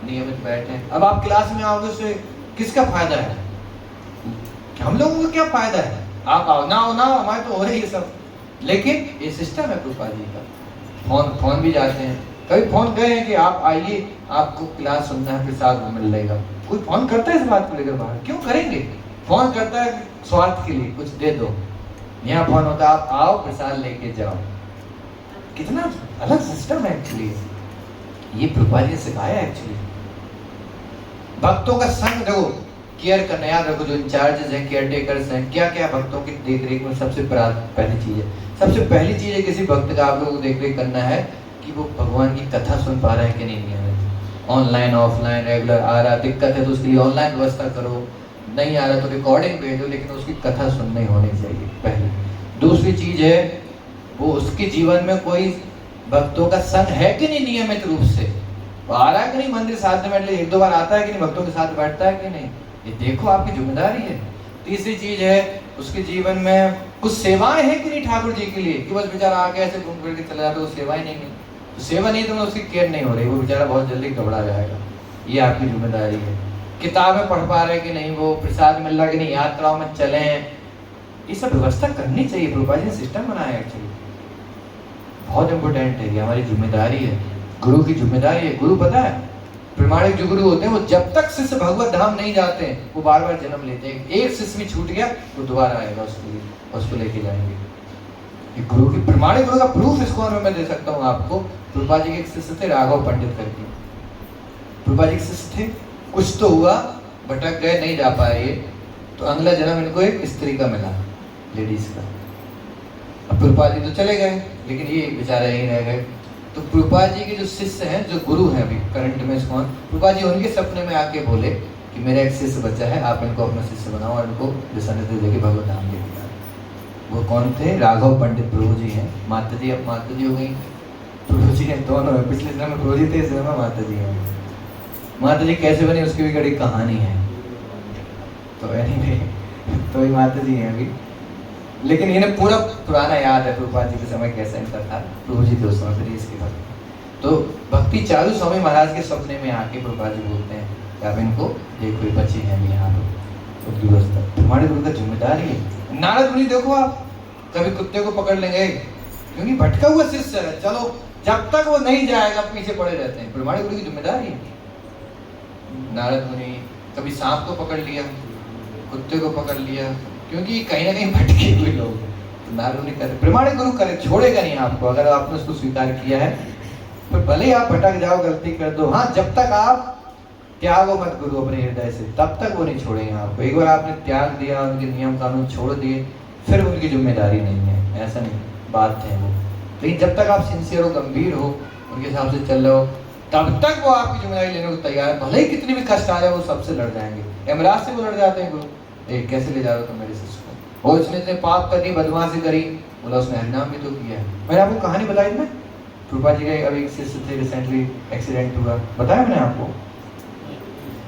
नियमित बैठें। अब आप क्लास में आओगे उससे किसका फायदा है? हम लोगों को क्या फायदा है? आप आओ ना हमारे तो हो रही है सब, लेकिन ये सिस्टम है प्रभुपाद जी का। फोन भी जाते हैं, कभी फोन गए हैं कि आप आइए, आपको क्लास सुनना है, प्रसाद मिल लेगा? कोई फोन करता है इस बात को लेकर बाहर? क्यों करेंगे? फोन करता है स्वार्थ के लिए, कुछ दे दो। यहाँ फोन होता है आप आओ प्रसाद लेके जाओ। कितना अलग सिस्टम है एक्चुअली। ये प्रभुपाद जी ने सिखाया एक्चुअली। भक्तों का संग देखो, केयर करना, याद रखो, जो इंचार्जेस हैं, केयर टेकर्स हैं, क्या क्या भक्तों की देख रेख में सबसे पहली चीज है। सबसे पहली चीज है किसी भक्त का आप लोगों को देख रेख करना है कि वो भगवान की कथा सुन पा रहा है कि नहीं है। ऑनलाइन ऑफलाइन रेगुलर आ रहा, दिक्कत है तो उसके लिए ऑनलाइन व्यवस्था करो, नहीं आ रहा तो रिकॉर्डिंग भेजो, लेकिन उसकी कथा सुननी होनी चाहिए पहले। दूसरी चीज है वो उसके जीवन में कोई भक्तों का संग है कि नहीं नियमित रूप से, वो आ रहा है कि नहीं मंदिर साथ में बैठ ले, 1-2 बार आता है कि नहीं, भक्तों के साथ बैठता है कि नहीं, ये देखो, आपकी जिम्मेदारी है। तीसरी चीज है उसके जीवन में कुछ सेवाएं हैं कि नहीं ठाकुर जी के लिए, कि बस बेचारा आ गया ऐसे घूम फिर के चला जाता, वो सेवाएं नहीं है, तो सेवा नहीं तो उसकी केयर नहीं हो रही, वो बेचारा बहुत जल्दी घबरा जाएगा। ये आपकी जिम्मेदारी है। किताबें पढ़ पा रहे कि नहीं, वो प्रसाद मिल रहा कि नहीं, यात्राओं में चले, ये सब व्यवस्था करनी चाहिए। प्रभुपाद जी ने सिस्टम बनाया है एक्चुअली, बहुत इंपॉर्टेंट है, ये हमारी जिम्मेदारी है, गुरु की जिम्मेदारी है। गुरु पता है, प्रमाणिक जो गुरु होते हैं वो जब तक शिष्य भगवत धाम नहीं जाते हैं वो बार बार जन्म लेते हैं। एक शिष्य भी छूट गया वो दोबारा आएगा उसके लिए, उसको लेके जाएंगे। ये गुरु की, प्रमाणिक गुरु का प्रूफ इसको मैं दे सकता हूँ आपको। प्रभुपाद जी के एक शिष्य थे राघव पंडित करके, प्रभुपाद जी के शिष्य थे, कुछ तो हुआ, भटक गए, नहीं जा पाए ये, तो अगला जन्म इनको एक स्त्री का मिला, लेडीज का। अब प्रभुपाद जी तो चले गए, लेकिन ये बेचारे यहीं रह गए। तो प्रभुपाद जी के जो शिष्य हैं, जो गुरु हैं अभी करंट में कौन, प्रभुपाद जी उनके सपने में आके बोले कि मेरा एक शिष्य बच्चा है, आप इनको अपना शिष्य बनाओ और इनको दिशा निर्देश देके भगवत धाम लेके जाओ। वो कौन थे? राघव पंडित प्रभु जी हैं। माता जी, अब माता जी हो गई, प्रभु जी हैं, दोनों है। पिछले जन्म में प्रभु जी थे, इस जन्म में माता जी हैं। माता जी कैसे बनी उसकी भी बड़ी कहानी है, तो एनीवे, तो ये माता जी हैं अभी, लेकिन इन्हें पूरा पुराना याद है प्रभुपाद जी के समय कैसा इनका था। प्रभु जी थे उस समय, फिर इसके बाद तो भक्ति चालू स्वामी महाराज के सपने में आके प्रभुपाद जी बोलते हैं कि आप इनको देखो, बच्चे हैं यहाँ पर, उनकी व्यवस्था हमारे गुरु का जिम्मेदारी है। नारद मुनि देखो, आप कभी कुत्ते को पकड़ लेंगे क्योंकि भटका हुआ शिष्य है, चलो जब तक वो नहीं जाएगा पीछे पड़े रहते हैं, प्रमाणिक गुरु की जिम्मेदारी है। नारद मुनि कभी सांप को पकड़ लिया, कुत्ते को पकड़ लिया, क्योंकि कहीं ना कहीं भटके हुए लोग। तो नारद मुनि कहते प्रमाणिक गुरु करे, छोड़ेगा नहीं आपको, अगर आपने उसको स्वीकार किया है, तो भले ही आप भटक जाओ, गलती कर दो, हाँ, जब तक आप त्यागो मत गुरु अपने हृदय से, तब तक वो नहीं छोड़ेंगे आपको। एक बार आपने त्याग दिया, उनके नियम कानून छोड़ दिए, फिर उनकी जिम्मेदारी नहीं है, ऐसा नहीं, बात है वो। लेकिन जब तक आप सिंसियर हो, गंभीर हो, उनके हिसाब से चल रहे हो, तब तक वो आपकी जिम्मेदारी लेने को तैयार है। भले ही कितनी भी कष्ट आ जाए, वो सबसे लड़ जाएंगे। यमराज से वो लड़ जाते हैं, गुरु कैसे ले जा रहे हो तुम मेरे शिष्य को, और उसने पाप करनी, बदमाशी करी, बोला उसने हरिनाम भी तो किया है। मैंने आपको कहानी बताई थी ना, प्रभुपाद जी का अभी एक शिष्य थे, रिसेंटली एक्सीडेंट हुआ, बताया मैंने आपको।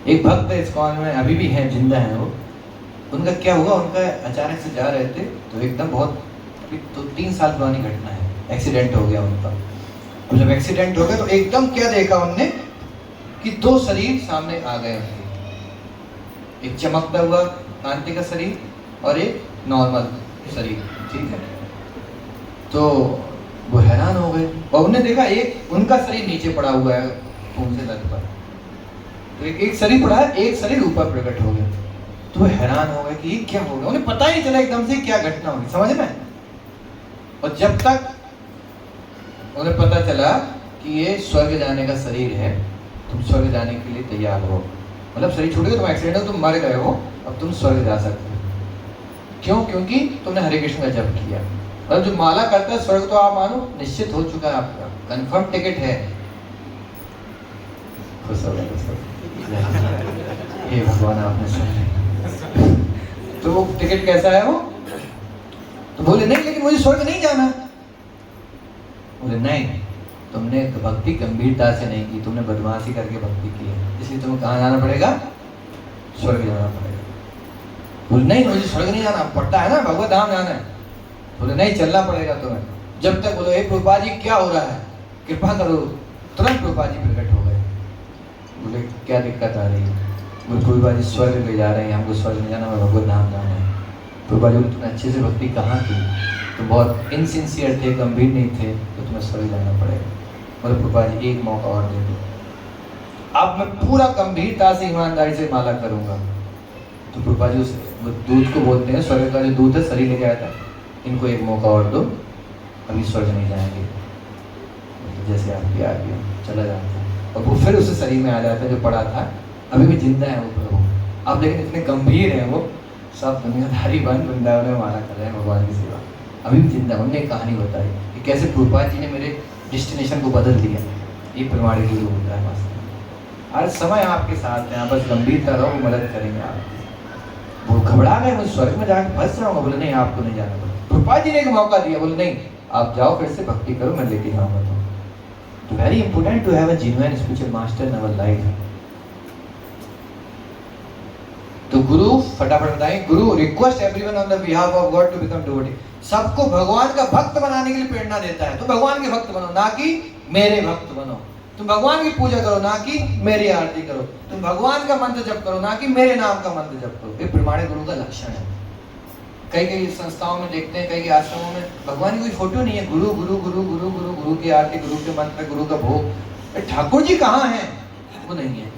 एक भक्त है इस्कॉन में, अभी भी हैं, जिंदा हैं वो। उनका क्या हुआ, उनका अचानक से जा रहे थे तो एकदम बहुत, अभी तो 3 साल पुरानी घटना है, एक्सीडेंट हो गया उनका। और जब एक्सीडेंट हो गया तो एकदम क्या देखा उनने कि 2 शरीर सामने आ गए, एक चमकता हुआ कांति का शरीर और एक नॉर्मल शरीर, ठीक है। तो वो हैरान हो गए और उन्होंने देखा एक उनका शरीर नीचे पड़ा हुआ है खून से लत पर, तो एक शरीर पड़ा है, एक शरीर ऊपर प्रकट हो गया। तो वो हैरान हो गए कि ये क्या हो गया, उन्हें पता ही चला एकदम से क्या घटना होगी, समझ में। और जब तक उन्हें पता चला कि ये स्वर्ग जाने का शरीर है, तुम स्वर्ग जाने के लिए तैयार हो, मतलब शरीर छूट गया, तुम एक्सीडेंट हो, तुम मर गए हो, अब तुम स्वर्ग जा सकते हो। क्यों? क्योंकि तुमने हरे कृष्ण का जप किया। मतलब जो माला करता है स्वर्ग तो आप मानो निश्चित हो चुका है, आपका कंफर्म टिकट है। खुश हो गए, ये भगवान आपने सुन। तो वो टिकट कैसा है वो? तो बोले नहीं, लेकिन मुझे स्वर्ग नहीं जाना। बोले नहीं, तुमने भक्ति गंभीरता से नहीं की, तुमने बदमाशी करके भक्ति की है, इसलिए तुम्हें कहाँ जाना पड़ेगा? स्वर्ग जाना पड़ेगा। बोले नहीं मुझे स्वर्ग नहीं जाना, पड़ता है ना भगवत धाम जाना है। बोले नहीं चलना पड़ेगा तुम्हें। जब तक बोलो हे प्रभुपाद जी क्या हो रहा है, कृपा करो। तुरंत प्रभुपाद जी प्रकट हो गए। बोले क्या दिक्कत आ रही है? बोले प्रभुपाद जी स्वर्ग ले जा रहे हैं, हमको स्वर्ग नहीं जाना, हमें भगवत धाम जाना है। प्रभुपाद जी तुमने अच्छे से भक्ति कहाँ की, तुम बहुत इनसिंसियर थे, गंभीर नहीं थे, तो तुम्हें स्वर्ग जाना पड़ेगा। बोले प्रभुपाद जी एक मौका और दे दो, अब मैं पूरा गंभीरता से ईमानदारी से माला करूंगा। तो प्रभुपाद जी उस दूत को बोलते हैं, स्वर्ग का जो दूत है शरीर लेके आया था, इनको एक मौका और दो, अभी स्वर्ग नहीं जाएंगे। तो जैसे आपकी आ गया चला जाता है और वो फिर उसे शरीर में आ जाता है जो पड़ा था, अभी भी जिंदा है वो प्रभु। अब लेकिन इतने गंभीर हैं वो, सब दुनियादारी बंद, वृंदावन में माला कर रहे हैं भगवान की सेवा, अभी भी जिंदा। उन्होंने एक कहानी बताई कि कैसे प्रभुपाद जी ने मेरे डेस्टिनेशन को बदल दिया। ये प्रमाणिक गुरु होता है वास्तव में। हर समय आपके साथ हैं, आप बस गंभीरता रहो, वो मदद करेंगे आप। वो घबरा गए, मैं स्वर्ग में जाकर फंस जाऊंगा। बोले नहीं आपको नहीं जाना। प्रभुपाद जी ने एक मौका दिया, बोले नहीं आप जाओ फिर से भक्ति करो, मैं लेके जाऊंगा तुम। तो very important to have a genuine spiritual master in our life. तो गुरु फटाफट बताएं, guru request everyone on the behalf of God to become devotee. सबको भगवान का भक्त बनाने के लिए प्रेरणा देता है। तुम भगवान के भक्त बनो, ना कि मेरे भक्त बनो। तुम भगवान की पूजा करो, ना कि मेरी आरती करो। तुम भगवान का मंत्र जप करो, ना कि मेरे नाम का मंत्र जप करो। ये प्रमाणिक गुरु का लक्षण है। कई संस्थाओं में देखते हैं, कई आश्रमों में भगवान की कोई फोटो नहीं है। गुरु गुरु गुरु गुरु गुरु गुरु की आरती, गुरु के मंत्र, गुरु का भोग। ठाकुर जी कहाँ हैं? वो नहीं है।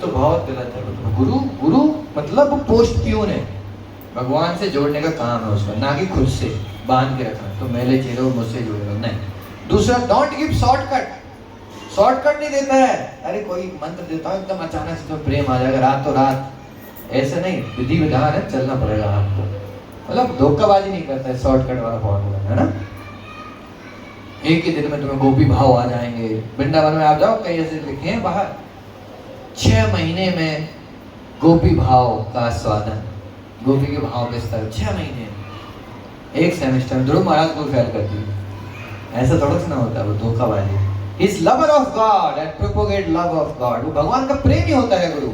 तो बहुत गलत है। गुरु गुरु मतलब वो पोस्ट प्यून है, भगवान से जोड़ने का काम है उसका, ना कि खुद से बांध के रखना। तो मेले चेलो मुझसे जुड़े रहो, नहीं। दूसरा, डोंट गिव शॉर्टकट। शॉर्टकट नहीं देता है। अरे कोई मंत्र देता हूँ एकदम अचानक से तो प्रेम आ जाएगा रातों रात, ऐसे नहीं। विधि विधान है, चलना पड़ेगा आपको। मतलब धोखाबाजी नहीं करता है, शॉर्टकट वाला फॉर्मूला है ना। एक ही दिन में तुम्हें गोपी भाव आ जाएंगे। वृंदावन में आप जाओ, कई ऐसे लिखे हैं बाहर, 6 महीने में गोपी भाव का आस्वादन, गोपी के भाव के स्तर 6 महीने, एक सेमेस्टर में। ध्रुव महाराज को फेल कर दी। ऐसा थोड़ा सा ना होता है, वो धोखाबाजी। Is lover of God and propagate love of God. वो भगवान का प्रेम ही होता है गुरु।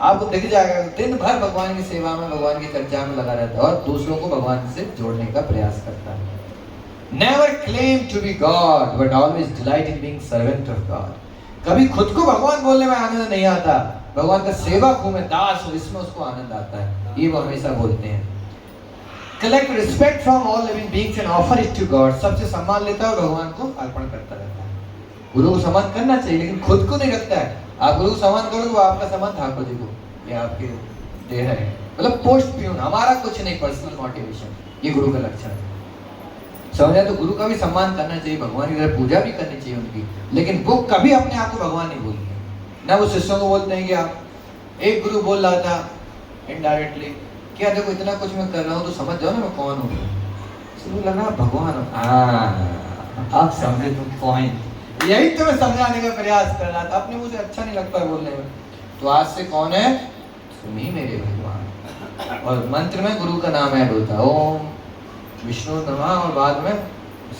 आपको दिख जाएगा दिन भर भगवान की सेवा में, भगवान की चर्चा में लगा रहता है और दूसरों को भगवान से जोड़ने का प्रयास करता है। Never claim to be God, but always delight in being servant of God. कभी खुद को भगवान बोलने में आनंद नहीं आता, भगवान का सेवक हूँ मैं, दास हूँ, इसमें उसको आनंद आता है। ये वो हमेशा बोलते हैं। Collect respect from all living beings and offer it to God. सबसे सम्मान लेता है और भगवान को अर्पण करता रहता है। गुरु को सम्मान करना चाहिए, लेकिन खुद को नहीं रखता है। आप गुरु को सम्मान करो तो आपका सम्मान ठाकुर जी को, ये आपके देह है। मतलब पोस्ट प्यून, हमारा कुछ नहीं, पर्सनल मोटिवेशन। ये गुरु का लक्षण है। समझा? तो गुरु का भी सम्मान करना चाहिए, भगवान की तरह पूजा भी करनी चाहिए उनकी, लेकिन वो कभी अपने आप को भगवान नहीं बोलते ना। वो शिष्यों को बोलते हैं कि आप, एक गुरु बोल रहा था इनडायरेक्टली, क्या देखो इतना कुछ मैं कर रहा हूँ तो समझ जाओ ना मैं कौन हूँ। तो लगा भगवान हूँ। आप समझे तुम पॉइंट, यही तो मैं समझाने का प्रयास कर रहा था। अपने मुझे अच्छा नहीं लगता है बोलने में। तो आज से कौन है? तुम ही मेरे भगवान। और मंत्र में गुरु का नाम ऐड होता है, ओम विष्णु नमः, और बाद में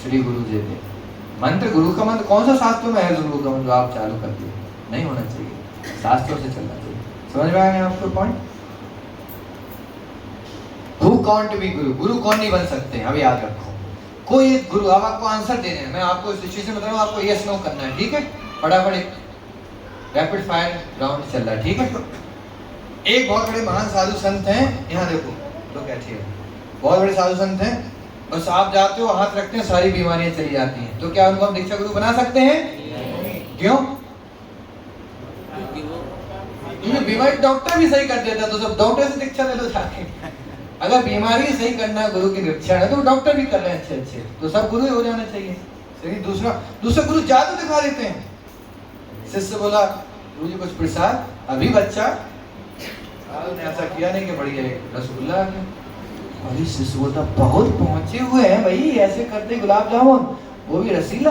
श्री गुरु जी थे। मंत्र गुरु का मंत्र कौन सा शास्त्रों में है? गुरु का मंत्र आप चालू कर दिए, नहीं होना चाहिए, शास्त्रों से चलना चाहिए। समझ में आया आपको पॉइंट? Who can't be गुरु? गुरु कौन नहीं बन सकते? अब याद रखो, कोई एक गुरु, अब आपको आंसर देने हैं, मैं आपको सिचुएशन बता रहा हूँ, आपको यस नो करना है, ठीक है? फटाफट एक रैपिड फायर राउंड चल रहा है, ठीक है? एक बहुत बड़े महान साधु संत हैं, यहाँ देखो लोग बैठे हैं, बहुत बड़े साधु संत हैं, बस आप जाते हो हाथ रखते हैं सारी बीमारियां चली जाती हैं। तो क्या उनको हम दीक्षा गुरु बना सकते हैं? क्यों? क्योंकि बीमारी डॉक्टर भी सही कर देता, तो सब डॉक्टर से दीक्षा ले लो जाके। अगर बीमारी सही करना गुरु की दीक्षा है तो डॉक्टर भी कर रहे हैं अच्छे अच्छे, तो सब गुरु हो जाना चाहिए। सही। दूसरा गुरु जादू दिखा देते हैं। शिष्य बोला गुरु जी कुछ प्रसाद, अभी बच्चा ने ऐसा किया नहीं कि बढ़िया रसगुल्ला। अभी शिष्य बोलता बहुत पहुंचे हुए हैं भाई, ऐसे करते गुलाब जामुन, वो भी रसीला।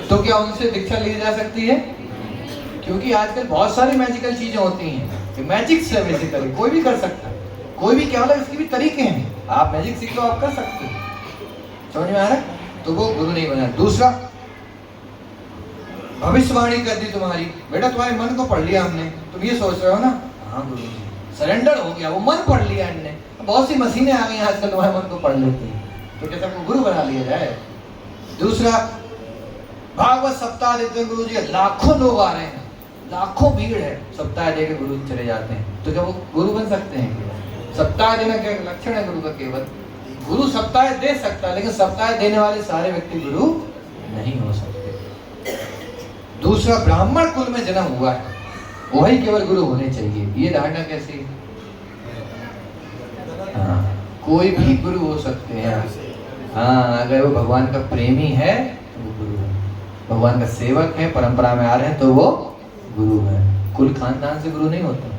तो क्या उनसे दीक्षा ली जा सकती है? क्योंकि आजकल बहुत सारी मैजिकल चीजें होती हैं, मैजिक से बेसिकली कोई भी कर सकता है, कोई भी क्या मतलब इसके भी तरीके हैं। आप मैजिक सीख लो, आप कर सकते हो। समझ में आ रहा है? तो वो गुरु नहीं बना। दूसरा भविष्यवाणी कर दी तुम्हारी, बेटा तुम्हारे मन को पढ़ लिया हमने, तुम ये सोच रहे हो ना, हाँ गुरु जी सरेंडर हो गया, वो मन पढ़ लिया हमने। बहुत सी मशीनें आ गई आजकल तुम्हारे मन को पढ़ लेती हैं, तो क्या सबको गुरु बना लिया जाए? दूसरा, भागवत सप्ताह देते हैं गुरु जी, लाखों लोग आ रहे हैं, लाखों भीड़ है, सप्ताह दे के गुरु चले जाते हैं, तो क्या वो गुरु बन सकते हैं? सप्ताह देना क्या लक्षण है गुरु का? केवल गुरु सप्ताह दे सकता है, लेकिन सप्ताह देने वाले सारे व्यक्ति गुरु नहीं हो सकते। दूसरा, ब्राह्मण कुल में जन्म हुआ है, वही केवल गुरु होने चाहिए, ये धारणा कैसी? हाँ, कोई भी गुरु हो सकते हैं। हाँ, अगर वो भगवान का प्रेमी है तो वो गुरु है, भगवान का सेवक है, परंपरा में आ रहे हैं तो वो गुरु है। कुल खानदान से गुरु नहीं होता।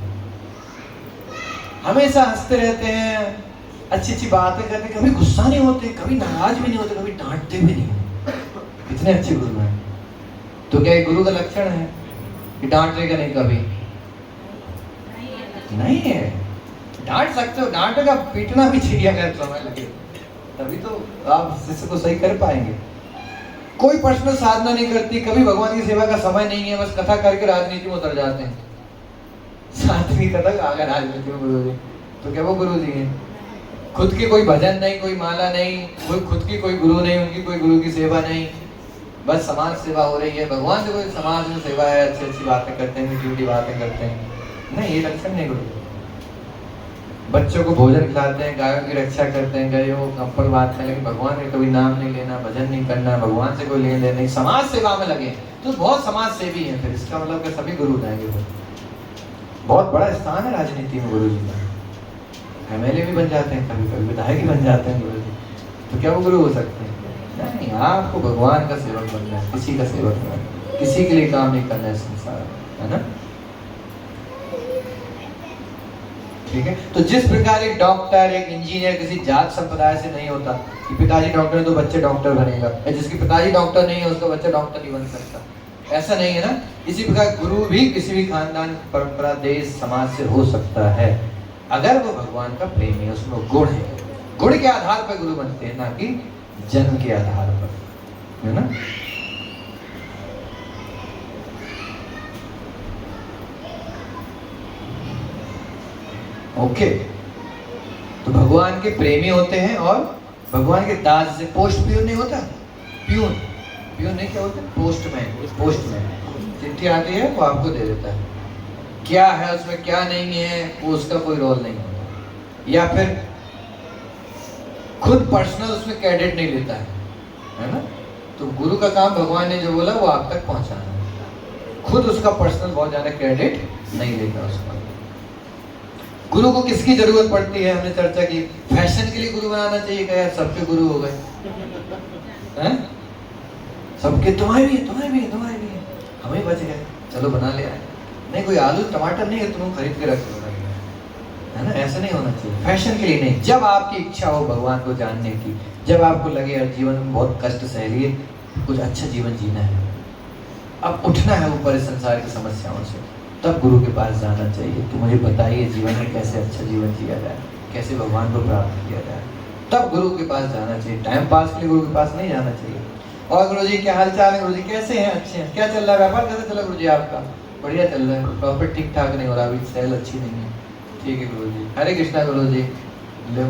हमेशा हंसते रहते हैं, अच्छी अच्छी बातें करते, कभी गुस्सा नहीं होते, कभी नाराज भी नहीं होते, कभी डांटते भी नहीं, इतने अच्छे गुरु हैं। तो क्या ये गुरु का लक्षण है कि डांटेगा नहीं? कभी नहीं है। डांट सकते हो, डांटेगा, पीटना भी चाहिए अगर समय लगे, तभी तो आप शिष्य को सही कर पाएंगे। कोई पर्सनल साधना नहीं करती, कभी भगवान की सेवा का समय नहीं है, बस कथा करके राजनीति में उतर जाते हैं। सातवीं कथा आ गया राजनीति में गुरु जी, तो क्या वो गुरु जी हैं? खुद की कोई भजन नहीं, कोई माला नहीं, कोई खुद की कोई गुरु नहीं, उनकी कोई गुरु की सेवा नहीं, बस समाज सेवा हो रही है। भगवान से कोई समाज में सेवा है, अच्छी अच्छी बातें करते हैं, मीठी मीठी बातें करते हैं, नहीं, ये लक्षण नहीं गुरु। बच्चों को भोजन खिलाते हैं, गायों की रक्षा करते हैं, गए हो कंपल बात है, लेकिन भगवान का कभी नाम नहीं लेना, भजन नहीं करना, भगवान से कोई लेन देन नहीं, समाज सेवा में लगे तो बहुत समाज सेवी हैं। फिर इसका मतलब कि सभी गुरु जाएंगे। बहुत बड़ा स्थान है राजनीति में गुरु जी का, एमएलए भी बन जाते हैं, कभी कभी विधायक भी बन जाते हैं गुरु जी, तो क्या वो गुरु हो सकते हैं? नहीं, आपको भगवान का सेवक बनना है, किसी का सेवक नहीं, किसी के लिए काम नहीं करना है संसार में, है ना? ठीक है। तो जिस प्रकार एक डॉक्टर, एक इंजीनियर किसी जात संप्रदाय से नहीं होता कि पिताजी डॉक्टर है तो बच्चे डॉक्टर बनेगा, या जिसके पिताजी डॉक्टर नहीं है उसका बच्चा डॉक्टर नहीं बन सकता, ऐसा नहीं है ना। इसी प्रकार गुरु भी किसी भी खानदान, परंपरा, देश, समाज से हो सकता है, अगर वो भगवान का प्रेमी है, उसमें गुण है। गुण के आधार पर गुरु बनते हैं, ना कि जन्म के आधार पर, है ना। ओके, तो भगवान के प्रेमी होते हैं और भगवान के दास से। पोस्ट प्यून नहीं होता, प्यून नहीं, क्या होता है? पोस्टमैन चिट्ठी आती है वो आपको दे देता है, क्या है उसमें क्या नहीं है वो उसका कोई रोल नहीं होता, या फिर खुद पर्सनल उसमें क्रेडिट नहीं लेता है ना। तो गुरु का काम भगवान ने जो बोला वो आप तक पहुंचाना, खुद उसका पर्सनल बहुत ज्यादा क्रेडिट नहीं लेता उसका। गुरु को किसकी जरूरत पड़ती है? हमने चर्चा की, फैशन के लिए गुरु बनाना चाहिए क्या? यार सबके गुरु हो गए हैं, सबके, तुम्हारे भी है, हमें बच गए, चलो बना ले आए। नहीं, कोई आलू टमाटर नहीं है, तुम खरीद के रख लो, है ना। ऐसा नहीं होना चाहिए, फैशन के लिए नहीं। जब आपकी इच्छा हो भगवान को जानने की, जब आपको लगे यार जीवन में बहुत कष्ट सह लिए, कुछ अच्छा जीवन जीना है, अब उठना है ऊपर इस संसार की समस्याओं से, तब गुरु के पास जाना चाहिए। तो मुझे बताइए जीवन में कैसे अच्छा जीवन जिया जाए, कैसे भगवान को प्राप्त किया जाए, तब गुरु के पास जाना चाहिए। टाइम पास के लिए गुरु के पास नहीं जाना चाहिए। और गुरु जी क्या हाल चाल है? गुरु जी कैसे हैं? अच्छे हैं। क्या चल रहा है? व्यापार कैसे चला गुरु जी आपका? बढ़िया चल रहा है, प्रॉफिट ठीक ठाक नहीं हो रहा, अभी सेल अच्छी नहीं है। ठीक है गुरु जी, हरे कृष्णा गुरु जी। लो,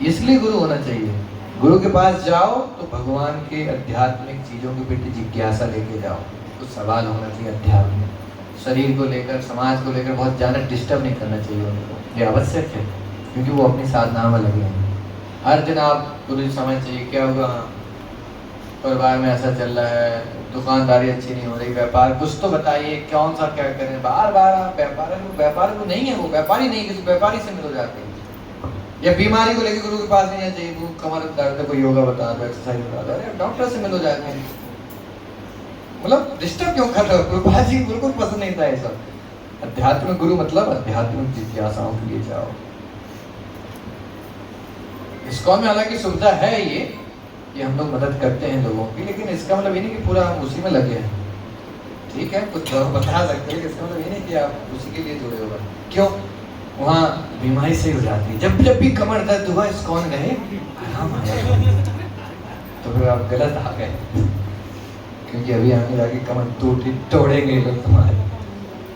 इसलिए गुरु होना चाहिए। गुरु के पास जाओ तो भगवान के आध्यात्मिक चीजों के प्रति जिज्ञासा लेके जाओ, कुछ सवाल होना चाहिए अध्यात्म, शरीर को लेकर, समाज को लेकर बहुत ज़्यादा डिस्टर्ब नहीं करना चाहिए उनको, ये आवश्यक है, क्योंकि वो अपनी साधना में लगे हैं। हर दिन आप गुरु जी समझ चाहिए क्या होगा, परिवार में ऐसा चल रहा है, दुकानदारी अच्छी नहीं हो रही, व्यापार कुछ तो बताइए, कौन सा क्या करें, बार बार आप व्यापार को नहीं है, वो व्यापारी नहीं, किसी व्यापारी से मिल जाते हैं। या बीमारी को लेकर गुरु के पास नहीं आना चाहिए, वो कमर दर्द है, कोई योगा बता दो, एक्सरसाइज बता दो, अरे डॉक्टर से मिलो जाके, मतलब डिस्टर्ब क्यों कर रहे हो? गुरुपाद जी गुरु को पसंद नहीं था ये सब। अध्यात्मिक गुरु मतलब अध्यात्मिक जिज्ञासाओं के लिए जाओ। इसको में हालांकि सुविधा है ये कि हम लोग मदद करते हैं लोगों की, लेकिन इसका मतलब ये नहीं कि पूरा हम उसी में लगे हैं। ठीक है, कुछ लोग बता सकते हैं, इसका मतलब ये नहीं कि आप उसी के लिए जुड़े हो। क्यों? वहाँ बीमारी सही हो जाती है, जब भी कमर दर्द हुआ इस्कॉन गए, आराम आ जाए, तो फिर आप गलत आ गए। क्योंकि अभी आगे जाके कमर तोड़ेंगे लोग तुम्हारे।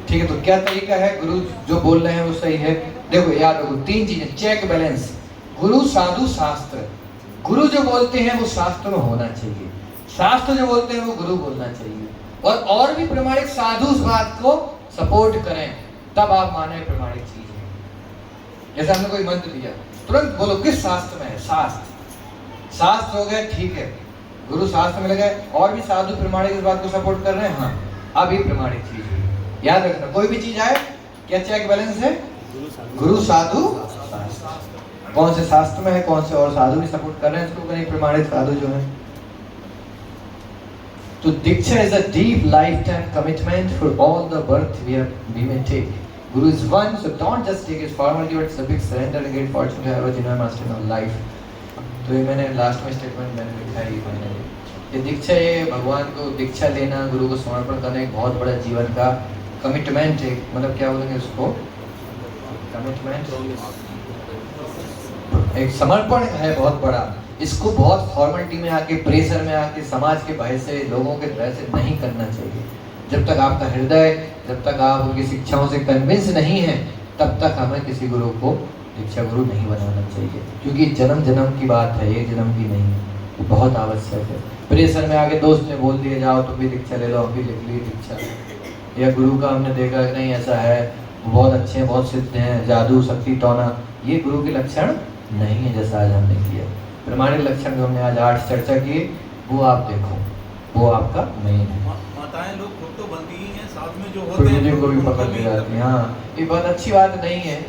ठीक है, तो क्या तरीका है, गुरु जो बोल रहे हैं वो सही है। देखो याद रखो 3 चीजें, चेक बैलेंस, गुरु साधु शास्त्र। गुरु जो बोलते हैं वो शास्त्र में होना चाहिए, शास्त्र जो बोलते हैं वो गुरु बोलना चाहिए, और भी प्रमाणिक साधु उस बात को सपोर्ट करें, तब आप माने प्रमाणिक चीज है। जैसे हमने कोई मंत्र दिया, तुरंत बोलो किस शास्त्र में है, शास्त्र, शास्त्र हो गया, ठीक है, गुरु शास्त्र में लगे, और भी साधु प्रमाणिक इस बात को सपोर्ट कर रहे हैं, हाँ, अब ये प्रमाणिक चीज है। याद रखना, कोई भी चीज आए, क्या चेक बैलेंस है, गुरु साधु शास्त्र। कौन से शास्त्र में है, कौन से और साधु भी सपोर्ट कर रहे हैं इसको, कहीं प्रमाणिक साधु जो है। तो दीक्षा is a deep lifetime commitment for all the birth we may take. Guru is one, so don't just take his formality, but it's a big surrender and great fortune to have a genuine master in our life. तो ये मैंने last में statement मैंने लिखा है, मैंने ये दीक्षा, ये भगवान को दीक्षा लेना, गुरु को समर्पण करना एक बहुत बड़ा जीवन का कमिटमेंट है। मतलब क्या बोलेंगे उसको, कमिटमेंट, एक समर्पण है बहुत बड़ा। इसको बहुत फॉर्मेलिटी में आके, प्रेशर में आके, समाज के भय से, लोगों के भय से नहीं करना चाहिए। जब तक आपका हृदय, जब तक आप उनकी शिक्षाओं से कन्विंस नहीं है, तब तक हमें किसी गुरु को दीक्षा गुरु नहीं बनाना चाहिए, क्योंकि जन्म जन्म की बात है, एक जन्म की नहीं है, बहुत आवश्यक है। प्रेशर में आके दोस्त ने बोल दिया जाओ तुम भी दीक्षा ले लो, हम भी लिख ली दीक्षा, या गुरु का हमने देखा कि नहीं ऐसा है, बहुत अच्छे हैं, बहुत सिद्ध हैं, जादू शक्ति टोना, ये गुरु के लक्षण नहीं है। जैसा आज हमने किया प्रमाणिक लक्षण जो हमने आज 8 चर्चा की, वो आप देखो, वो आपका मेन है। माताएं लोग खुद तो बनती ही हैं, साथ में जो होते हैं मुझे को भी पकड़ ले जाती है। हाँ, ये बहुत अच्छी बात नहीं है,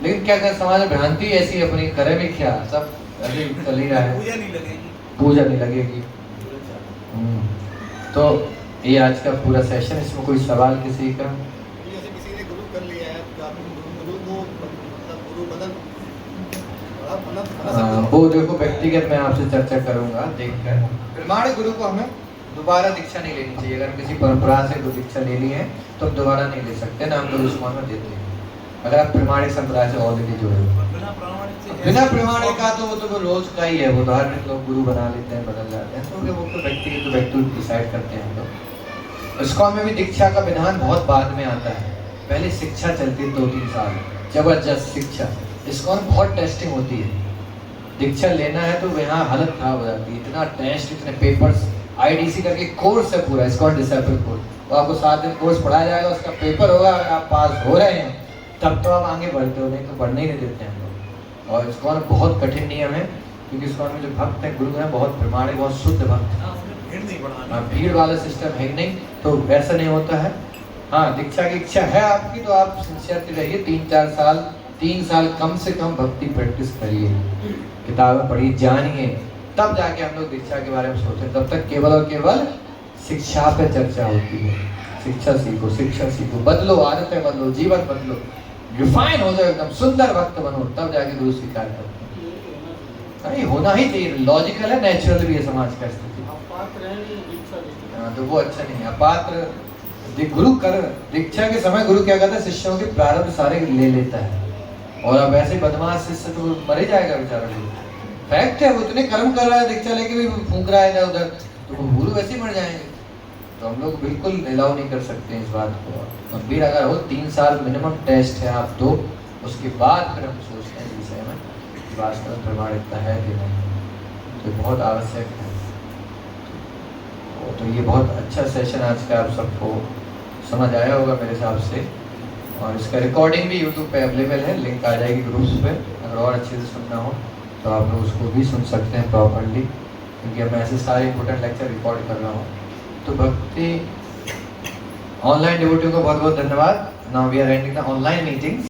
लेकिन क्या करें, समाज में भ्रांति ऐसी अपनी, करे भी क्या, सब ऐसे चल ही रहा है, पूजा नहीं लगेगी, पूजा नहीं लगेगी। तो ये आज का पूरा सेशन, इसमें कोई सवाल किसी का? जैसे किसी ने गुरु कर लिया है, तो आप गुरु को मतलब गुरु बदल वो देखो व्यक्तिगत मैं आपसे चर्चा करूंगा देखकर। प्रमाणिक गुरु को हमें दोबारा दीक्षा नहीं लेनी चाहिए। अगर किसी परंपरा से कोई दीक्षा ले ली है तो दोबारा नहीं ले सकते ना, हम लोग उस्मान में देते हैं। अगर आप प्रमाणिक संप्रदाय से ऑलरेडी जुड़े हो, बिना प्रमाणिक का तो वो तो रोज का ही है, वो तो हर लोग गुरु बना लेते हैं, बदल जाते हैं, तो वो तो व्यक्ति डिसाइड करते हैं हम लोग। इस्कॉन में भी दीक्षा का विधान बहुत बाद में आता है, पहले शिक्षा चलती है 2-3 साल, जबरदस्त शिक्षा। इस्कॉन बहुत टेस्टिंग होती है, दीक्षा लेना है तो यहाँ हालत खराब हो जाती है, इतना टेस्ट, इतने पेपर्स, IDC करके कोर्स है पूरा, इस्कॉन डिसाइपल कोर्स, तो आपको 7 दिन कोर्स पढ़ाया जाएगा, उसका पेपर होगा, अगर आप पास हो रहे हैं तब तो आप आगे बढ़ते हो, नहीं तो बढ़ने ही नहीं देते हैं लोग। और इस्कॉन बहुत कठिन नियम है, क्योंकि इस्कॉन में जो भक्त हैं, गुरु हैं, बहुत प्रमाणिक, बहुत शुद्ध भक्त हैं, भीड़ वाला सिस्टम है नहीं, तो वैसा नहीं होता है। हाँ, दीक्षा की इच्छा है आपकी तो आप सिंसियरली रहिए, 3 साल कम से कम भक्ति प्रैक्टिस करिए, किताबें पढ़िए, जानिए, तब जाके हम लोग दीक्षा के बारे में सोचते हैं। तब तक केवल और केवल शिक्षा पे चर्चा होती है। शिक्षा सीखो, बदलो, आदतें बदलो, जीवन बदलो, रिफाइन हो जाओ, एकदम सुंदर भक्त बनो, तब जाके गुरु स्वीकार करते हैं। नहीं होना ही चाहिए, लॉजिकल है, नेचुरल भी है समाज का स्थिति। हाँ, तो वो अच्छा नहीं है। अपात्र गुरु कर दीक्षा के समय गुरु क्या करता है, शिष्यों के प्रारब्ध सारे ले लेता है, और अब ऐसे बदमाश शिष्य तो मर ही जाएगा बेचारा। फैक्ट है, वो इतने कर्म कर रहा है, दीक्षा लेके भी फूंक रहा है इधर उधर, तो वो गुरु वैसे ही मर जाएंगे। तो हम लोग बिल्कुल अलाउ नहीं कर सकते इस बात को। और फिर अगर हो 3 साल मिनिमम टेस्ट है आप दो, उसके बाद फिर हम सोचते हैं इस विषय में कि वास्तव में प्रमाणिकता है कि नहीं, तो बहुत आवश्यक है। तो ये बहुत अच्छा सेशन आज का आप सबको समझ आया होगा मेरे हिसाब से, और इसका रिकॉर्डिंग भी यूट्यूब पे अवेलेबल है, लिंक आ जाएगी ग्रुप्स पे। अगर और अच्छे से सुनना हो तो आप लोग उसको भी सुन सकते हैं प्रॉपरली, क्योंकि मैं ऐसे सारे इंपॉर्टेंट लेक्चर रिकॉर्ड कर रहा हूँ। तो भक्ति ऑनलाइन डिवोटियों को बहुत बहुत धन्यवाद। Now we are ending the online meeting.